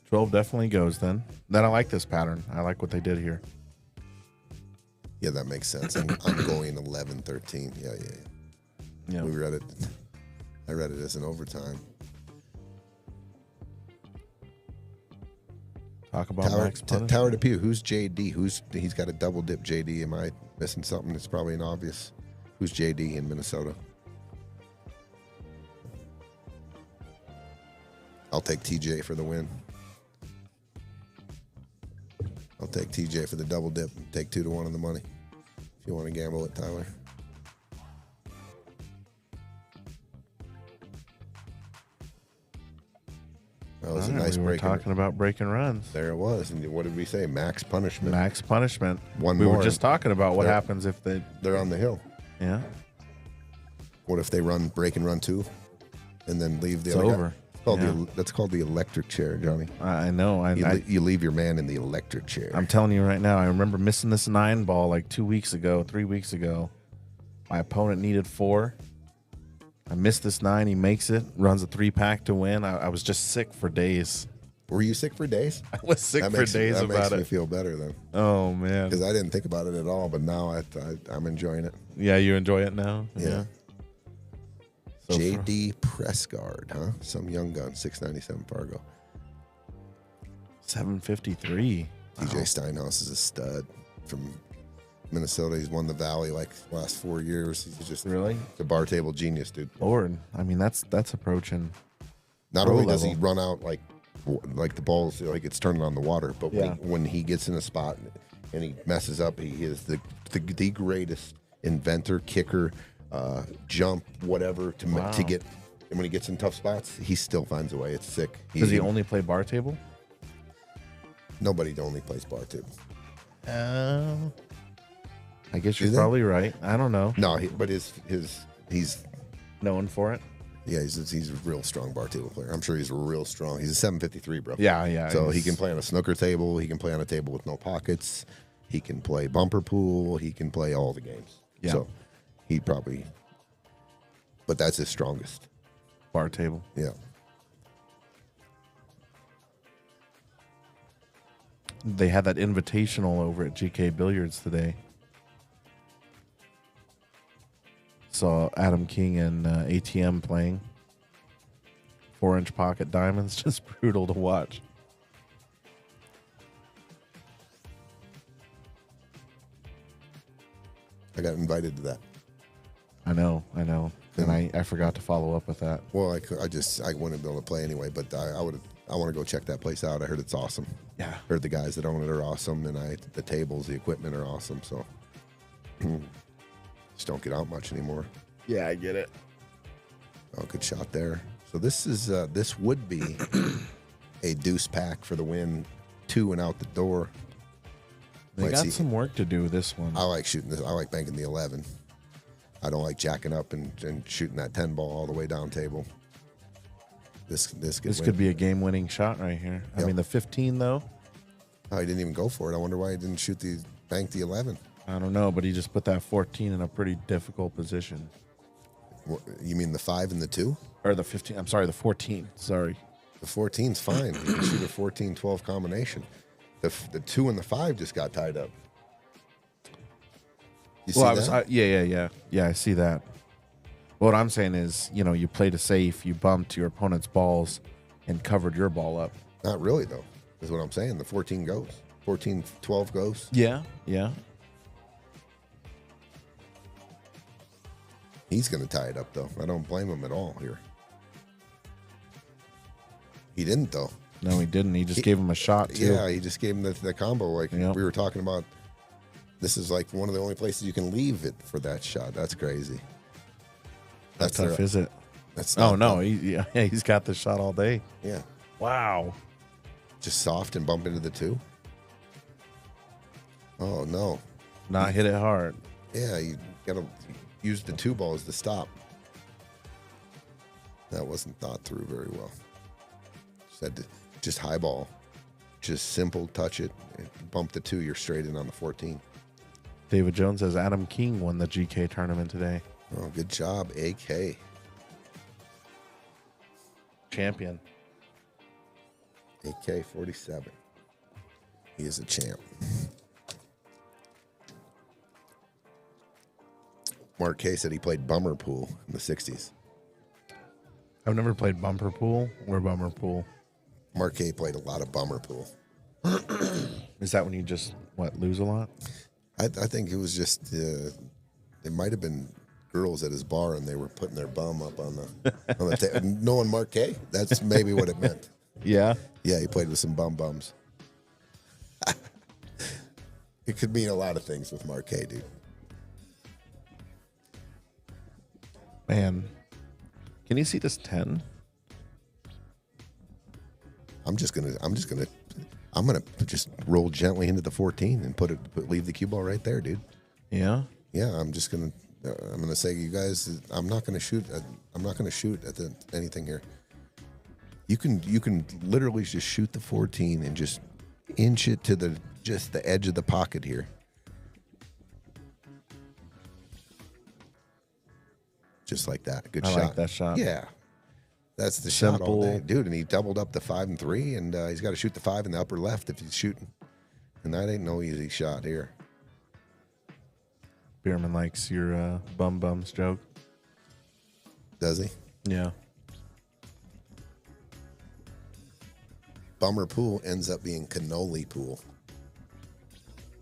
[SPEAKER 1] 12 definitely goes then. Then I like this pattern. I like what they did here.
[SPEAKER 3] Yeah, that makes sense. I'm going 11, 13. Yeah. We read it. I read it as an overtime.
[SPEAKER 1] Talk about max punishment.
[SPEAKER 3] Tower to Pew. Who's JD? He's got a double dip JD. Am I missing something? It's probably an obvious. Who's JD in Minnesota? I'll take TJ for the win. I'll take TJ for the double dip and take 2-1 on the money. If you want to gamble it, Tyler. That was a nice
[SPEAKER 1] we were
[SPEAKER 3] break.
[SPEAKER 1] talking about breaking runs.
[SPEAKER 3] There it was. And what did we say? Max punishment.
[SPEAKER 1] Max punishment.
[SPEAKER 3] One
[SPEAKER 1] we
[SPEAKER 3] more.
[SPEAKER 1] were just talking about what happens if
[SPEAKER 3] they're on the hill.
[SPEAKER 1] Yeah.
[SPEAKER 3] What if they break and run 2 and then leave the
[SPEAKER 1] it's
[SPEAKER 3] other
[SPEAKER 1] over.
[SPEAKER 3] Guy? That's called the electric chair, Johnny.
[SPEAKER 1] I know.
[SPEAKER 3] You leave your man in the electric chair.
[SPEAKER 1] I'm telling you right now, I remember missing this 9 ball like 3 weeks ago. My opponent needed 4. I missed this 9. He makes it, runs a 3-pack to win. I was just sick for days.
[SPEAKER 3] Were you sick for days?
[SPEAKER 1] I was sick for days about it.
[SPEAKER 3] That makes me feel better then.
[SPEAKER 1] Oh, man.
[SPEAKER 3] Because I didn't think about it at all, but now I'm enjoying it.
[SPEAKER 1] Yeah, you enjoy it now?
[SPEAKER 3] Yeah.
[SPEAKER 1] So
[SPEAKER 3] JD Pressguard, huh? Some young gun, 697 Fargo.
[SPEAKER 1] 753.
[SPEAKER 3] TJ Steinhaus is a stud from Minnesota. He's won the Valley like the last 4 years. He's just
[SPEAKER 1] really
[SPEAKER 3] a bar table genius, dude.
[SPEAKER 1] Lord, I mean that's approaching.
[SPEAKER 3] Not only does he run out like the balls like it's turning on the water, but when he gets in a spot and he messes up, he is the greatest inventor, kicker, jump, whatever to get. And when he gets in tough spots, he still finds a way. It's sick.
[SPEAKER 1] Does he only play bar table?
[SPEAKER 3] Nobody only plays bar table.
[SPEAKER 1] I guess you're probably right. I don't know.
[SPEAKER 3] No, but he's
[SPEAKER 1] known for it.
[SPEAKER 3] Yeah, he's a real strong bar table player. I'm sure he's real strong. He's a 753, bro.
[SPEAKER 1] Yeah.
[SPEAKER 3] So he can play on a snooker table. He can play on a table with no pockets. He can play bumper pool. He can play all the games.
[SPEAKER 1] Yeah.
[SPEAKER 3] So he probably, but that's his strongest.
[SPEAKER 1] Bar table.
[SPEAKER 3] Yeah.
[SPEAKER 1] They had that invitational over at GK Billiards today. Saw Adam King and ATM playing. 4-inch pocket diamonds, just brutal to watch.
[SPEAKER 3] I got invited to that.
[SPEAKER 1] I know. And I forgot to follow up with that.
[SPEAKER 3] Well, I wouldn't be able to play anyway, but I want to go check that place out. I heard it's awesome.
[SPEAKER 1] Yeah.
[SPEAKER 3] Heard the guys that own it are awesome, and the tables, the equipment are awesome. So just don't get out much anymore.
[SPEAKER 1] Yeah, I get it.
[SPEAKER 3] Oh, good shot there. So this would be a deuce pack for the win, 2 and out the door.
[SPEAKER 1] They
[SPEAKER 3] Might
[SPEAKER 1] got
[SPEAKER 3] see-
[SPEAKER 1] some work to do this one.
[SPEAKER 3] I like shooting this. I like banking the 11. I don't like jacking up and shooting that 10 ball all the way down table. This
[SPEAKER 1] Could be a game-winning shot right here. I
[SPEAKER 3] Yep.
[SPEAKER 1] mean, the 15 though.
[SPEAKER 3] Oh, he didn't even go for it. I wonder why he didn't bank the 11.
[SPEAKER 1] I don't know, but he just put that 14 in a pretty difficult position.
[SPEAKER 3] You mean the 5 and the 2?
[SPEAKER 1] Or the 15. I'm sorry, the 14. Sorry.
[SPEAKER 3] The 14's fine. You can shoot a 14-12 combination. The 2 and the 5 just got tied up. You see that?
[SPEAKER 1] Yeah, I see that. What I'm saying is, you played it safe, you bumped your opponent's balls and covered your ball up.
[SPEAKER 3] Not really, though, is what I'm saying. The 14 goes. 14-12 goes.
[SPEAKER 1] Yeah.
[SPEAKER 3] He's going to tie it up, though. I don't blame him at all here. He didn't, though.
[SPEAKER 1] No, he didn't. He just gave him a shot, too.
[SPEAKER 3] Yeah, he just gave him the combo. Like
[SPEAKER 1] Yep.
[SPEAKER 3] we were talking about, this is like one of the only places you can leave it for that shot. That's crazy.
[SPEAKER 1] How tough is it?
[SPEAKER 3] That's
[SPEAKER 1] Oh,
[SPEAKER 3] not
[SPEAKER 1] no.
[SPEAKER 3] tough.
[SPEAKER 1] He's got the shot all day.
[SPEAKER 3] Yeah.
[SPEAKER 1] Wow.
[SPEAKER 3] Just soft and bump into the 2. Oh, no.
[SPEAKER 1] Not hit it hard.
[SPEAKER 3] Yeah, you got to use the 2 balls to stop. That wasn't thought through very well. Just high ball. Just simple, touch it, bump the 2, you're straight in on the 14.
[SPEAKER 1] David Jones says Adam King won the GK tournament today.
[SPEAKER 3] Oh, good job, AK.
[SPEAKER 1] Champion.
[SPEAKER 3] AK-47. He is a champ. Mark Kay said he played bummer pool in the 60s.
[SPEAKER 1] I've never played bumper pool or bummer pool.
[SPEAKER 3] Mark Kay played a lot of bummer pool.
[SPEAKER 1] Is that when you just, lose a lot?
[SPEAKER 3] I think it was just, it might have been girls at his bar and they were putting their bum up on the table. Knowing Mark Kay, that's maybe what it meant.
[SPEAKER 1] Yeah.
[SPEAKER 3] Yeah, he played with some bums. It could mean a lot of things with Mark Kay, dude.
[SPEAKER 1] Man. Can you see this 10?
[SPEAKER 3] I'm gonna just roll gently into the 14 and leave the cue ball right there, dude.
[SPEAKER 1] Yeah.
[SPEAKER 3] Yeah, I'm gonna say, you guys, I'm not gonna shoot at anything here. You can literally just shoot the 14 and just inch it to the edge of the pocket here. Just like that. Good
[SPEAKER 1] I
[SPEAKER 3] shot.
[SPEAKER 1] like that shot.
[SPEAKER 3] Yeah. That's the shot all
[SPEAKER 1] Simple.
[SPEAKER 3] day. Dude, and he doubled up the 5 and 3, and he's got to shoot the 5 in the upper left if he's shooting. And that ain't no easy shot here.
[SPEAKER 1] Bierman likes your bums joke.
[SPEAKER 3] Does he?
[SPEAKER 1] Yeah.
[SPEAKER 3] Bummer pool ends up being cannoli pool.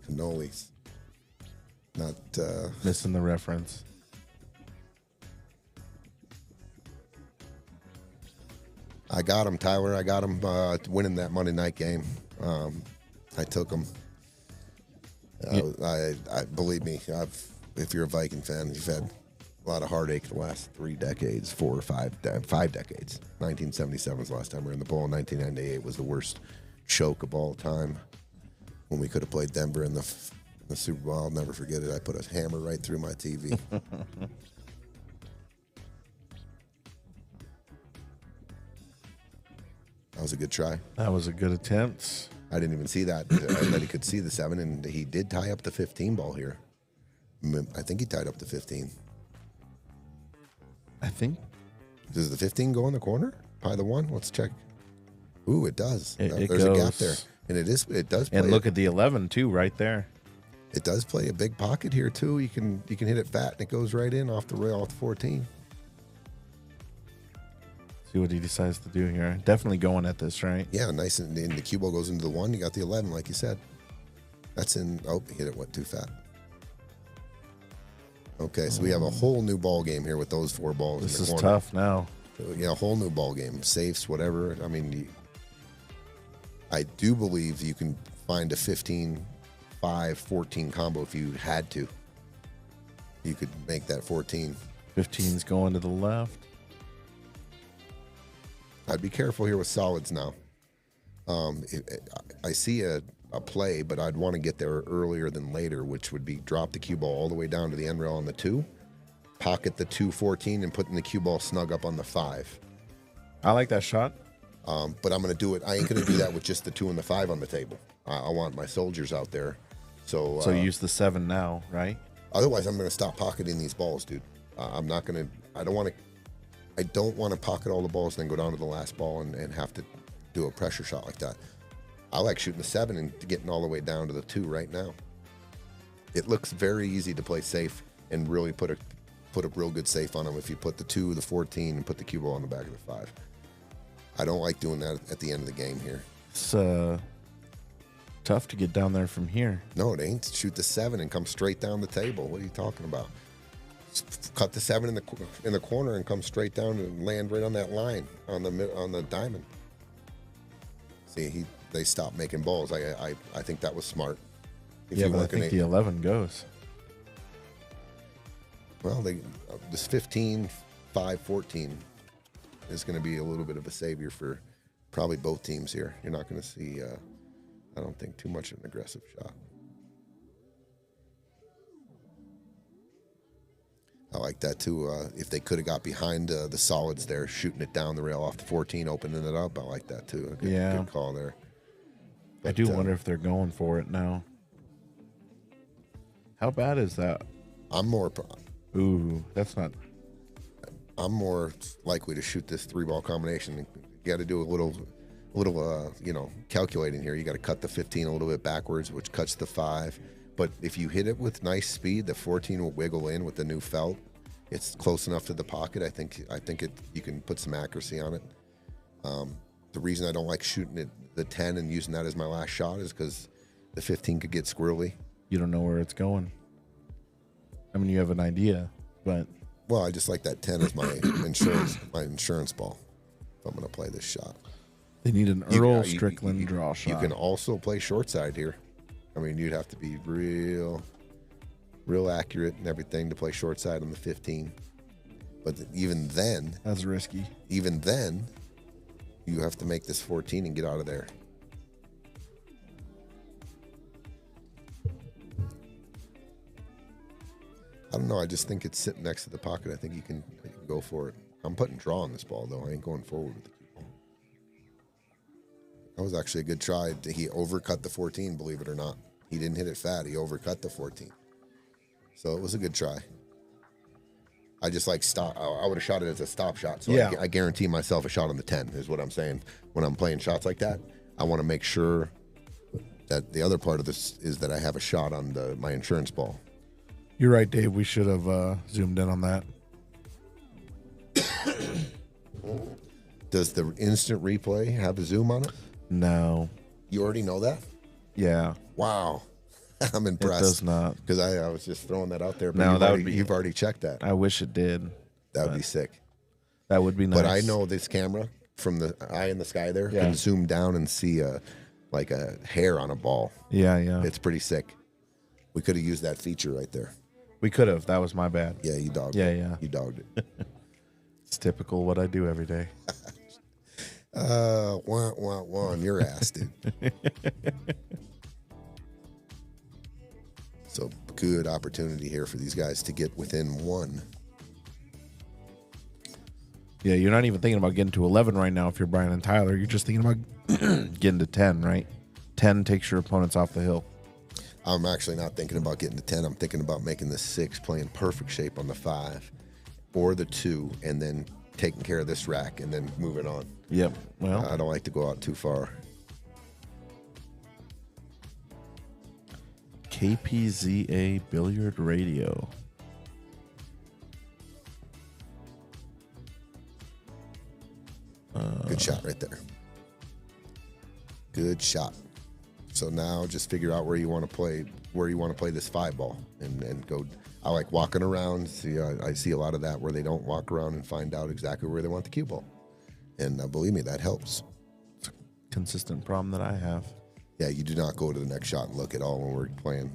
[SPEAKER 3] Cannolis. Not,
[SPEAKER 1] Missing the reference.
[SPEAKER 3] I got him, Tyler. I got him winning that Monday night game. I took him. I believe me, if you're a Viking fan, you've had a lot of heartache the last 3 decades, 4 or 5 decades. 1977 was the last time we were in the bowl. 1998 was the worst choke of all time when we could have played Denver in the Super Bowl. I'll never forget it. I put a hammer right through my TV. That was a good try.
[SPEAKER 1] That was a good attempt.
[SPEAKER 3] I didn't even see that. I thought he could see the 7, and he did tie up the 15 ball here. I think he tied up the 15.
[SPEAKER 1] I think.
[SPEAKER 3] Does the 15 go in the corner? By the 1? Let's check. Ooh, it does.
[SPEAKER 1] It
[SPEAKER 3] There's a gap
[SPEAKER 1] goes.
[SPEAKER 3] there. And it does play.
[SPEAKER 1] And look at the 11 too, right there.
[SPEAKER 3] It does play a big pocket here too. You can hit it fat and it goes right in off the rail, off the 14.
[SPEAKER 1] See what he decides to do here. Definitely going at this, right?
[SPEAKER 3] Yeah, nice. And the cue ball goes into the 1. You got the 11, like you said. That's in. Oh, he hit it. Went too fat. Okay, so we have a whole new ball game here with those 4 balls.
[SPEAKER 1] This
[SPEAKER 3] in the
[SPEAKER 1] is
[SPEAKER 3] corner.
[SPEAKER 1] tough now.
[SPEAKER 3] Yeah, a whole new ball game. Safes, whatever. I mean, I do believe you can find a 15, 5, 14 combo if you had to. You could make that 14.
[SPEAKER 1] 15's going to the left.
[SPEAKER 3] I'd be careful here with solids now. I see a play, but I'd want to get there earlier than later, which would be drop the cue ball all the way down to the end rail on the 2, pocket the 2-14, and putting the cue ball snug up on the 5.
[SPEAKER 1] I like that shot.
[SPEAKER 3] But I'm going to do it. I ain't going to do that with just the 2 and the 5 on the table. I want my soldiers out there. So
[SPEAKER 1] use the 7 now, right?
[SPEAKER 3] Otherwise, I'm going to stop pocketing these balls, dude. I'm not going to. I don't want to pocket all the balls and then go down to the last ball and have to do a pressure shot like that. I like shooting the 7 and getting all the way down to the 2 right now. It looks very easy to play safe and really put a real good safe on them if you put the 2, the 14, and put the cue ball on the back of the 5. I don't like doing that at the end of the game here.
[SPEAKER 1] It's tough to get down there from here.
[SPEAKER 3] No, it ain't. Shoot the 7 and come straight down the table. What are you talking about? Cut the 7 in the corner and come straight down and land right on that line on the diamond. See, they stopped making balls. I think that was smart.
[SPEAKER 1] But I think the 11 goes.
[SPEAKER 3] Well, this 15, 5, 14 is going to be a little bit of a savior for probably both teams here. You're not going to see, I don't think, too much of an aggressive shot. I like that too. If they could have got behind the solids there, shooting it down the rail off the 14, opening it up, I like that too. Good call there. But,
[SPEAKER 1] I do wonder if they're going for it now. How bad is that?
[SPEAKER 3] I'm more likely to shoot this 3-ball combination. You got to do a little calculating here. You got to cut the 15 a little bit backwards, which cuts the 5. But if you hit it with nice speed, the 14 will wiggle in with the new felt. It's close enough to the pocket. I think you can put some accuracy on it. The reason I don't like shooting it the 10 and using that as my last shot is because the 15 could get squirrely.
[SPEAKER 1] You don't know where it's going. I mean, you have an idea, but
[SPEAKER 3] I just like that 10 as my insurance ball. If I'm going to play this shot,
[SPEAKER 1] they need an Earl Strickland draw shot.
[SPEAKER 3] You can also play short side here. I mean, you'd have to be real accurate and everything to play short side on the 15. But even then,
[SPEAKER 1] that's risky.
[SPEAKER 3] Even then, you have to make this 14 and get out of there. I don't know. I just think it's sitting next to the pocket. I think you can go for it. I'm putting draw on this ball, though. I ain't going forward with the cue ball. That was actually a good try. He overcut the 14, believe it or not. He didn't hit it fat. He overcut the 14. So it was a good try. I just like stop. I would have shot it as a stop shot. So I guarantee myself a shot on the 10 is what I'm saying. When I'm playing shots like that, I want to make sure that the other part of this is that I have a shot on my insurance ball.
[SPEAKER 1] You're right, Dave. We should have zoomed in on that.
[SPEAKER 3] Does the instant replay have a zoom on it?
[SPEAKER 1] No.
[SPEAKER 3] You already know that?
[SPEAKER 1] Yeah.
[SPEAKER 3] Wow. I'm impressed.
[SPEAKER 1] It does not.
[SPEAKER 3] Because I was just throwing that out there. But
[SPEAKER 1] No,
[SPEAKER 3] you've already checked that.
[SPEAKER 1] I wish it did.
[SPEAKER 3] That would be sick.
[SPEAKER 1] That would be nice.
[SPEAKER 3] But I know this camera from the eye in the sky there can zoom down and see like a hair on a ball.
[SPEAKER 1] Yeah.
[SPEAKER 3] It's pretty sick. We could have used that feature right there.
[SPEAKER 1] We could have. That was my bad.
[SPEAKER 3] Yeah, you dogged it.
[SPEAKER 1] Yeah.
[SPEAKER 3] You dogged it.
[SPEAKER 1] It's typical what I do every day.
[SPEAKER 3] On your ass, dude. So good opportunity here for these guys to get within 1.
[SPEAKER 1] Yeah, you're not even thinking about getting to 11 right now if you're Brian and Tyler. You're just thinking about getting to 10, right? 10 takes your opponents off the hill.
[SPEAKER 3] I'm actually not thinking about getting to 10. I'm thinking about making the 6, playing perfect shape on the 5 or the 2, and then taking care of this rack and then moving on.
[SPEAKER 1] Yep. Well,
[SPEAKER 3] I don't like to go out too far.
[SPEAKER 1] KPZA Billiard Radio.
[SPEAKER 3] Good shot right there. Good shot. So now just figure out where you want to play this 5 ball and go. I like walking around. I see a lot of that where they don't walk around and find out exactly where they want the cue ball. And believe me, that helps.
[SPEAKER 1] It's a consistent problem that I have.
[SPEAKER 3] Yeah, you do not go to the next shot and look at all when we're playing.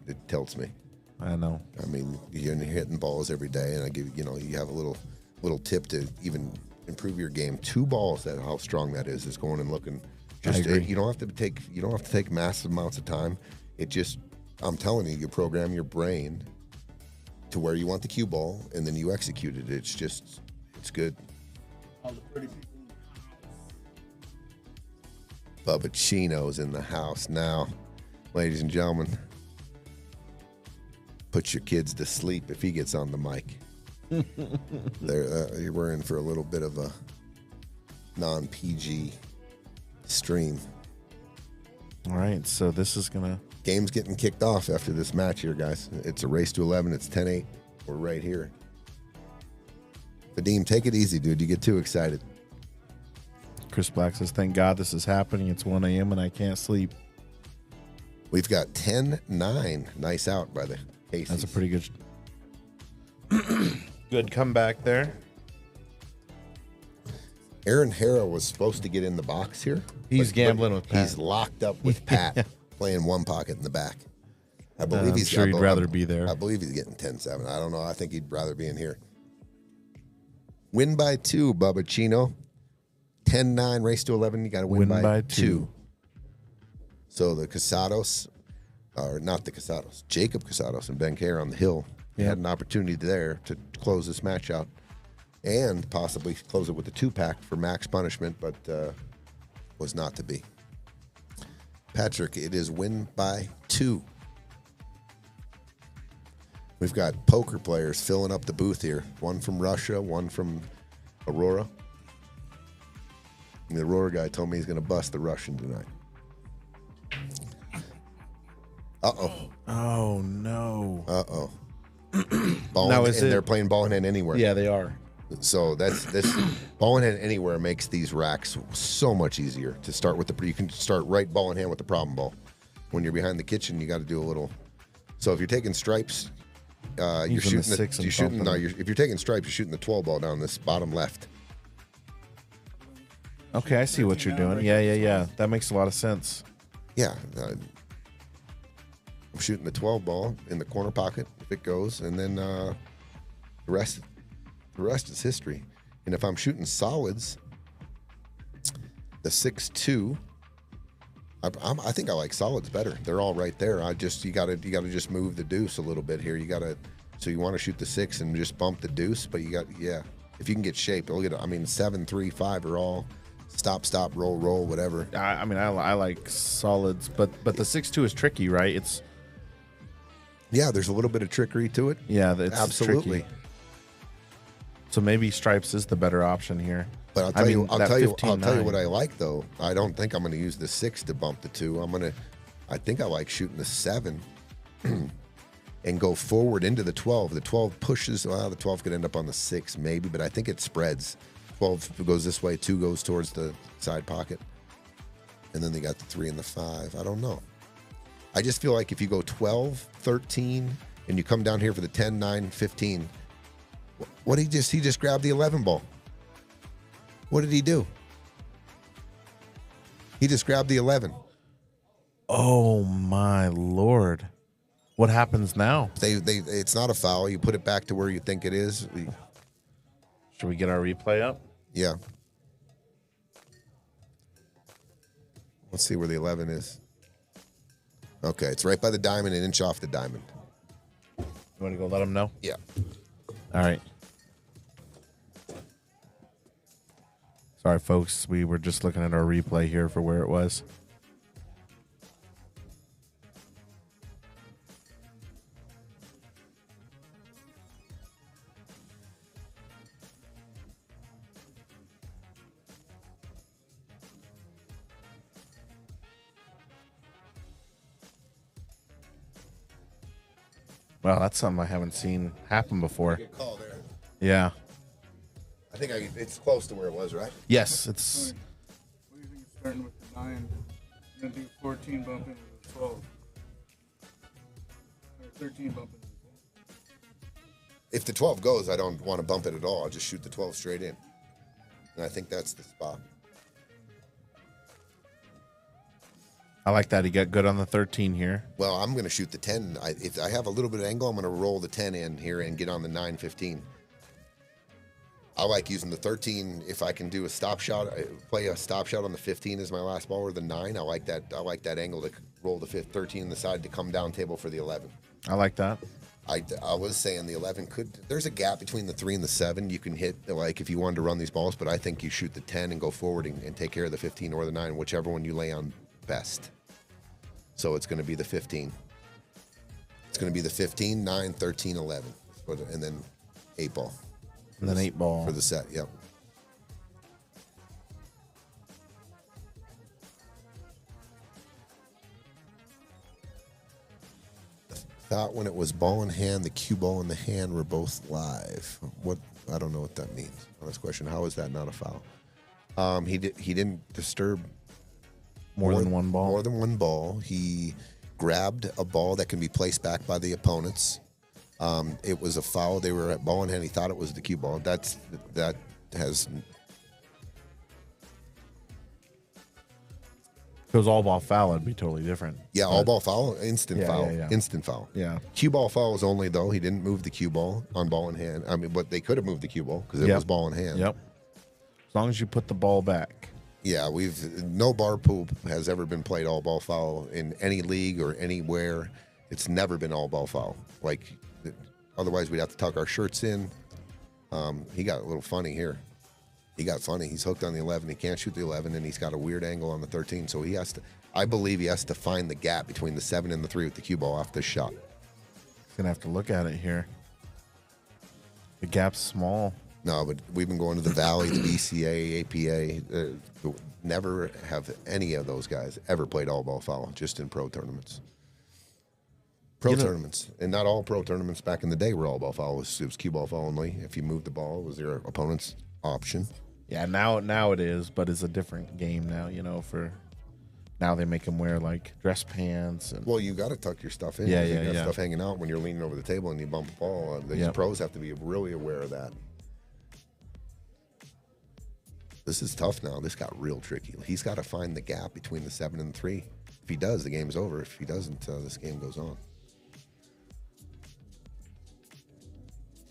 [SPEAKER 3] It tilts me.
[SPEAKER 1] I know.
[SPEAKER 3] I mean, you're hitting balls every day, and I give you have a little tip to even improve your game. 2 balls, that how strong that is going and looking.
[SPEAKER 1] I agree.
[SPEAKER 3] You don't have to take massive amounts of time. It just, I'm telling you, you program your brain to where you want the cue ball, and then you execute it. It's good.
[SPEAKER 4] All the pretty people.
[SPEAKER 3] Bubba Chino's in the house now, ladies and gentlemen. Put your kids to sleep if he gets on the mic. We're in for a little bit of a non-PG stream.
[SPEAKER 1] All right, so this is gonna.
[SPEAKER 3] Game's getting kicked off after this match here, guys. It's a race to 11. It's 10-8. We're right here. Vadim, take it easy, dude. You get too excited.
[SPEAKER 1] Chris Black says, "Thank God this is happening. It's 1 a.m. and I can't sleep."
[SPEAKER 3] We've got 10-9. Nice out by the Casey's.
[SPEAKER 1] That's a pretty good comeback there.
[SPEAKER 3] Aaron Harrow was supposed to get in the box here.
[SPEAKER 1] He's gambling with Pat.
[SPEAKER 3] He's locked up with Pat, playing one pocket in the back. I believe
[SPEAKER 1] I'm sure he'd rather be there.
[SPEAKER 3] I believe he's getting 10-7. I don't know. I think he'd rather be in here. Win by 2, Bubba Chino. 10-9, race to 11. You got to win by 2. So the Casados, or not the Casados, Jacob Casados and Ben Kerr on the hill had an opportunity there to close this match out and possibly close it with a 2-pack for max punishment, but was not to be. Patrick, it is win by 2. We've got poker players filling up the booth here. One from Russia, one from Aurora. And the Aurora guy told me he's going to bust the Russian tonight. Uh-oh.
[SPEAKER 1] Oh no.
[SPEAKER 3] Uh-oh.
[SPEAKER 1] Now, is
[SPEAKER 3] they're playing ball in hand anywhere.
[SPEAKER 1] Yeah, they are.
[SPEAKER 3] So this ball in hand anywhere makes these racks so much easier to start with. You can start right ball in hand with the problem ball. When you're behind the kitchen, you got to do a little. So if you're taking stripes, you're shooting the 6 and shooting. No, if you're taking stripes, you're shooting the 12 ball down this bottom left.
[SPEAKER 1] Okay, I see what you're doing. Yeah. That makes a lot of sense.
[SPEAKER 3] Yeah. I'm shooting the 12 ball in the corner pocket if it goes, and then the rest is history. And if I'm shooting solids, the 6-2, I think I like solids better. They're all right there. You gotta just move the deuce a little bit here. So you want to shoot the 6 and just bump the deuce, but if you can get shaped, 7, 3, 5 are all stop, roll, whatever.
[SPEAKER 1] I like solids, but the 6-2 is tricky, right?
[SPEAKER 3] There's a little bit of trickery to it.
[SPEAKER 1] Yeah, it's
[SPEAKER 3] absolutely.
[SPEAKER 1] Tricky. So maybe stripes is the better option here.
[SPEAKER 3] But I'll tell you what I like though. I don't think I'm going to use the 6 to bump the 2. I think I like shooting the 7 and go forward into the 12. The 12 pushes. Well, the 12 could end up on the 6 maybe, but I think it spreads. 12 goes this way, 2 goes towards the side pocket, and then they got the 3 and the 5. I don't know. I just feel like if you go 12, 13, and you come down here for the 10, 9, 15, what he just grabbed the 11 ball. What did he do? He just grabbed the 11.
[SPEAKER 1] Oh my Lord. What happens now?
[SPEAKER 3] It's not a foul. You put it back to where you think it is.
[SPEAKER 1] Should we get our replay up?
[SPEAKER 3] Yeah. Let's see where the 11 is. Okay, it's right by the diamond, an inch off the diamond.
[SPEAKER 1] You want to go let them know?
[SPEAKER 3] Yeah.
[SPEAKER 1] All right. Sorry, folks. We were just looking at our replay here for where it was. Wow, that's something I haven't seen happen before.
[SPEAKER 3] Good call there.
[SPEAKER 1] Yeah.
[SPEAKER 3] I think it's close to where it was, right?
[SPEAKER 1] Yes, it's.
[SPEAKER 5] What do you think it's starting with the 9? You're going to do 14 bump into the 12. Or 13 bump into the 12.
[SPEAKER 3] If the 12 goes, I don't want to bump it at all. I'll just shoot the 12 straight in. And I think that's the spot.
[SPEAKER 1] I like that. He got good on the 13 here.
[SPEAKER 3] Well, I'm going to shoot the 10. If I have a little bit of angle, I'm going to roll the 10 in here and get on the 9-15. I like using the 13 if I can do a stop shot. Play a stop shot on the 15 as my last ball, or the 9. I like that. I like that angle to roll the 13 in the side to come down table for the 11.
[SPEAKER 1] I like that.
[SPEAKER 3] I was saying the 11 could. There's a gap between the 3 and the 7. You can hit like if you wanted to run these balls, but I think you shoot the 10 and go forward and take care of the 15 or the 9, whichever one you lay on best. So it's going to be the 15. It's going to be the 15, 9, 13, 11, and then 8 ball.
[SPEAKER 1] And then 8 ball
[SPEAKER 3] for the set. Yep. Thought when it was ball in hand, the cue ball in the hand were both live. What? I don't know what that means. Honest question. How is that not a foul? He didn't disturb
[SPEAKER 1] more than one ball.
[SPEAKER 3] More than one ball. He grabbed a ball that can be placed back by the opponents. It was a foul. They were at ball in hand. He thought it was the cue ball. That has.
[SPEAKER 1] If it was all ball foul, it'd be totally different.
[SPEAKER 3] Yeah, all ball foul, instant foul.
[SPEAKER 1] Yeah.
[SPEAKER 3] Instant foul.
[SPEAKER 1] Yeah.
[SPEAKER 3] Cue ball foul was only, though, he didn't move the cue ball on ball in hand. I mean, but they could have moved the cue ball because it was ball in hand.
[SPEAKER 1] Yep. As long as you put the ball back.
[SPEAKER 3] Yeah, no bar pool has ever been played all ball foul in any league or anywhere. It's never been all ball foul. Like, otherwise we'd have to tuck our shirts in. He got a little funny here. He got funny. He's hooked on the 11. He can't shoot the 11, and he's got a weird angle on the 13. So he has to. I believe he has to find the gap between the 7 and the 3 with the cue ball off this shot.
[SPEAKER 1] He's gonna have to look at it here. The gap's small.
[SPEAKER 3] No, but we've been going to the Valley, the BCA, APA. Never have any of those guys ever played all ball foul, just in pro tournaments. Tournaments. And not all pro tournaments back in the day were all ball foul. It was cue ball foul only. If you moved the ball, it was your opponent's option.
[SPEAKER 1] Yeah, now it is, but it's a different game now, for now they make them wear like dress pants. And
[SPEAKER 3] well, you got to tuck your stuff in.
[SPEAKER 1] Yeah,
[SPEAKER 3] you got stuff hanging out when you're leaning over the table and you bump the ball. These pros have to be really aware of that. This is tough now. This got real tricky. He's got to find the gap between the 7 and the 3. If he does, the game's over. If he doesn't, this game goes on.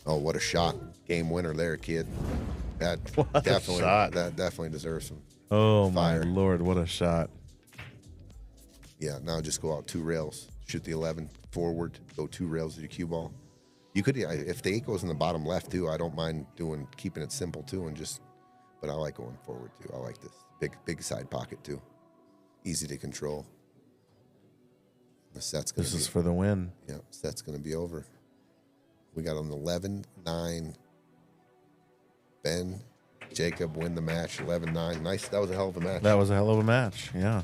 [SPEAKER 3] Oh, what a shot. Game winner there, kid. That definitely deserves some fire.
[SPEAKER 1] My Lord, what a shot.
[SPEAKER 3] Yeah, now just go out 2 rails. Shoot the 11 forward, go 2 rails to your cue ball. You could, if the 8 goes in the bottom left too, I don't mind keeping it simple too, but I like going forward too. I like this big side pocket too. Easy to control. The set's going to be.
[SPEAKER 1] This is for the win.
[SPEAKER 3] Yeah, set's going to be over. We got an 11, 9. Ben, Jacob win the match, 11-9. Nice. That was a hell of a match.
[SPEAKER 1] That was a hell of a match. Yeah.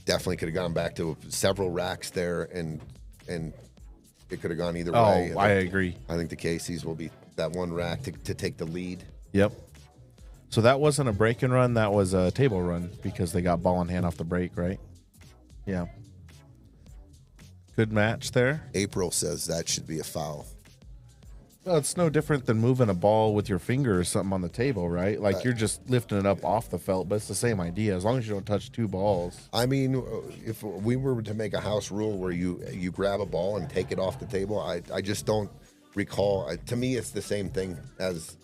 [SPEAKER 3] Definitely could have gone back to several racks there, and it could have gone either way.
[SPEAKER 1] I agree.
[SPEAKER 3] I think the Casey's will be that one rack to take the lead.
[SPEAKER 1] Yep. So that wasn't a break and run. That was a table run because they got ball in hand off the break, right? Yeah. Good match there.
[SPEAKER 3] April says that should be a foul.
[SPEAKER 1] Well, it's no different than moving a ball with your finger or something on the table, right? Like you're just lifting it up off the felt, but it's the same idea as long as you don't touch 2 balls.
[SPEAKER 3] I mean, if we were to make a house rule where you grab a ball and take it off the table, I just don't recall. To me, it's the same thing as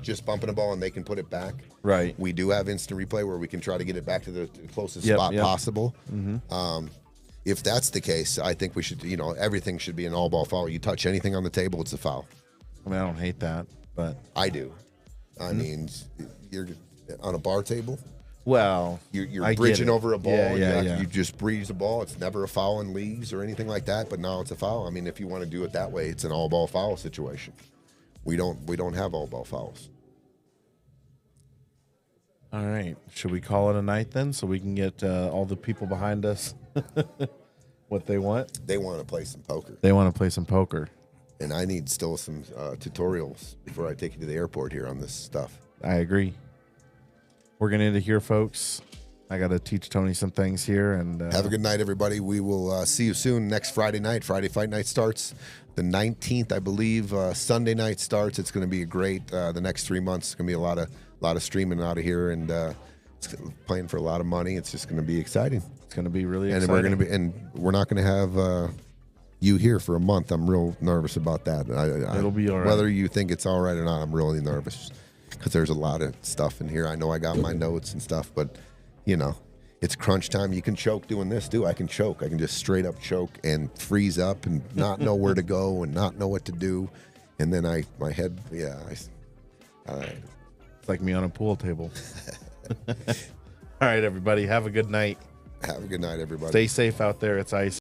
[SPEAKER 3] just bumping a ball and they can put it back.
[SPEAKER 1] Right.
[SPEAKER 3] We do have instant replay where we can try to get it back to the closest spot possible.
[SPEAKER 1] Mm-hmm.
[SPEAKER 3] If that's the case, I think we should, everything should be an all ball foul. You touch anything on the table, it's a foul.
[SPEAKER 1] I mean, I don't hate that, but
[SPEAKER 3] I do. I mean, you're on a bar table.
[SPEAKER 1] Well,
[SPEAKER 3] you're bridging over a ball.
[SPEAKER 1] Yeah.
[SPEAKER 3] You just breeze the ball. It's never a foul in leagues or anything like that. But now it's a foul. I mean, if you want to do it that way, it's an all ball foul situation. We don't have all ball fouls.
[SPEAKER 1] All right. Should we call it a night then, so we can get all the people behind us what they want?
[SPEAKER 3] They want to play some poker.
[SPEAKER 1] They want to play some poker.
[SPEAKER 3] And I need still some tutorials before I take you to the airport here on this stuff.
[SPEAKER 1] I agree. We're going to end it here, folks. I got to teach Tony some things here. And
[SPEAKER 3] have a good night, everybody. We will see you soon next Friday night. Friday Fight Night starts the 19th, I believe. Sunday night starts. It's going to be a great. The next 3 months, it's going to be a lot of streaming out of here, and it's playing for a lot of money. It's just going to be exciting.
[SPEAKER 1] It's going to be really exciting.
[SPEAKER 3] And we're not going to have you here for a month, I'm real nervous about that.
[SPEAKER 1] It'll be all right.
[SPEAKER 3] Whether you think it's all right or not, I'm really nervous because there's a lot of stuff in here. I know I got my notes and stuff, but it's crunch time. You can choke doing this too. I can choke. I can just straight up choke and freeze up and not know where to go and not know what to do. And then my head,
[SPEAKER 1] It's like me on a pool table. All right, everybody. Have a good night.
[SPEAKER 3] have a good night, everybody.
[SPEAKER 1] Stay safe out there. It's ice.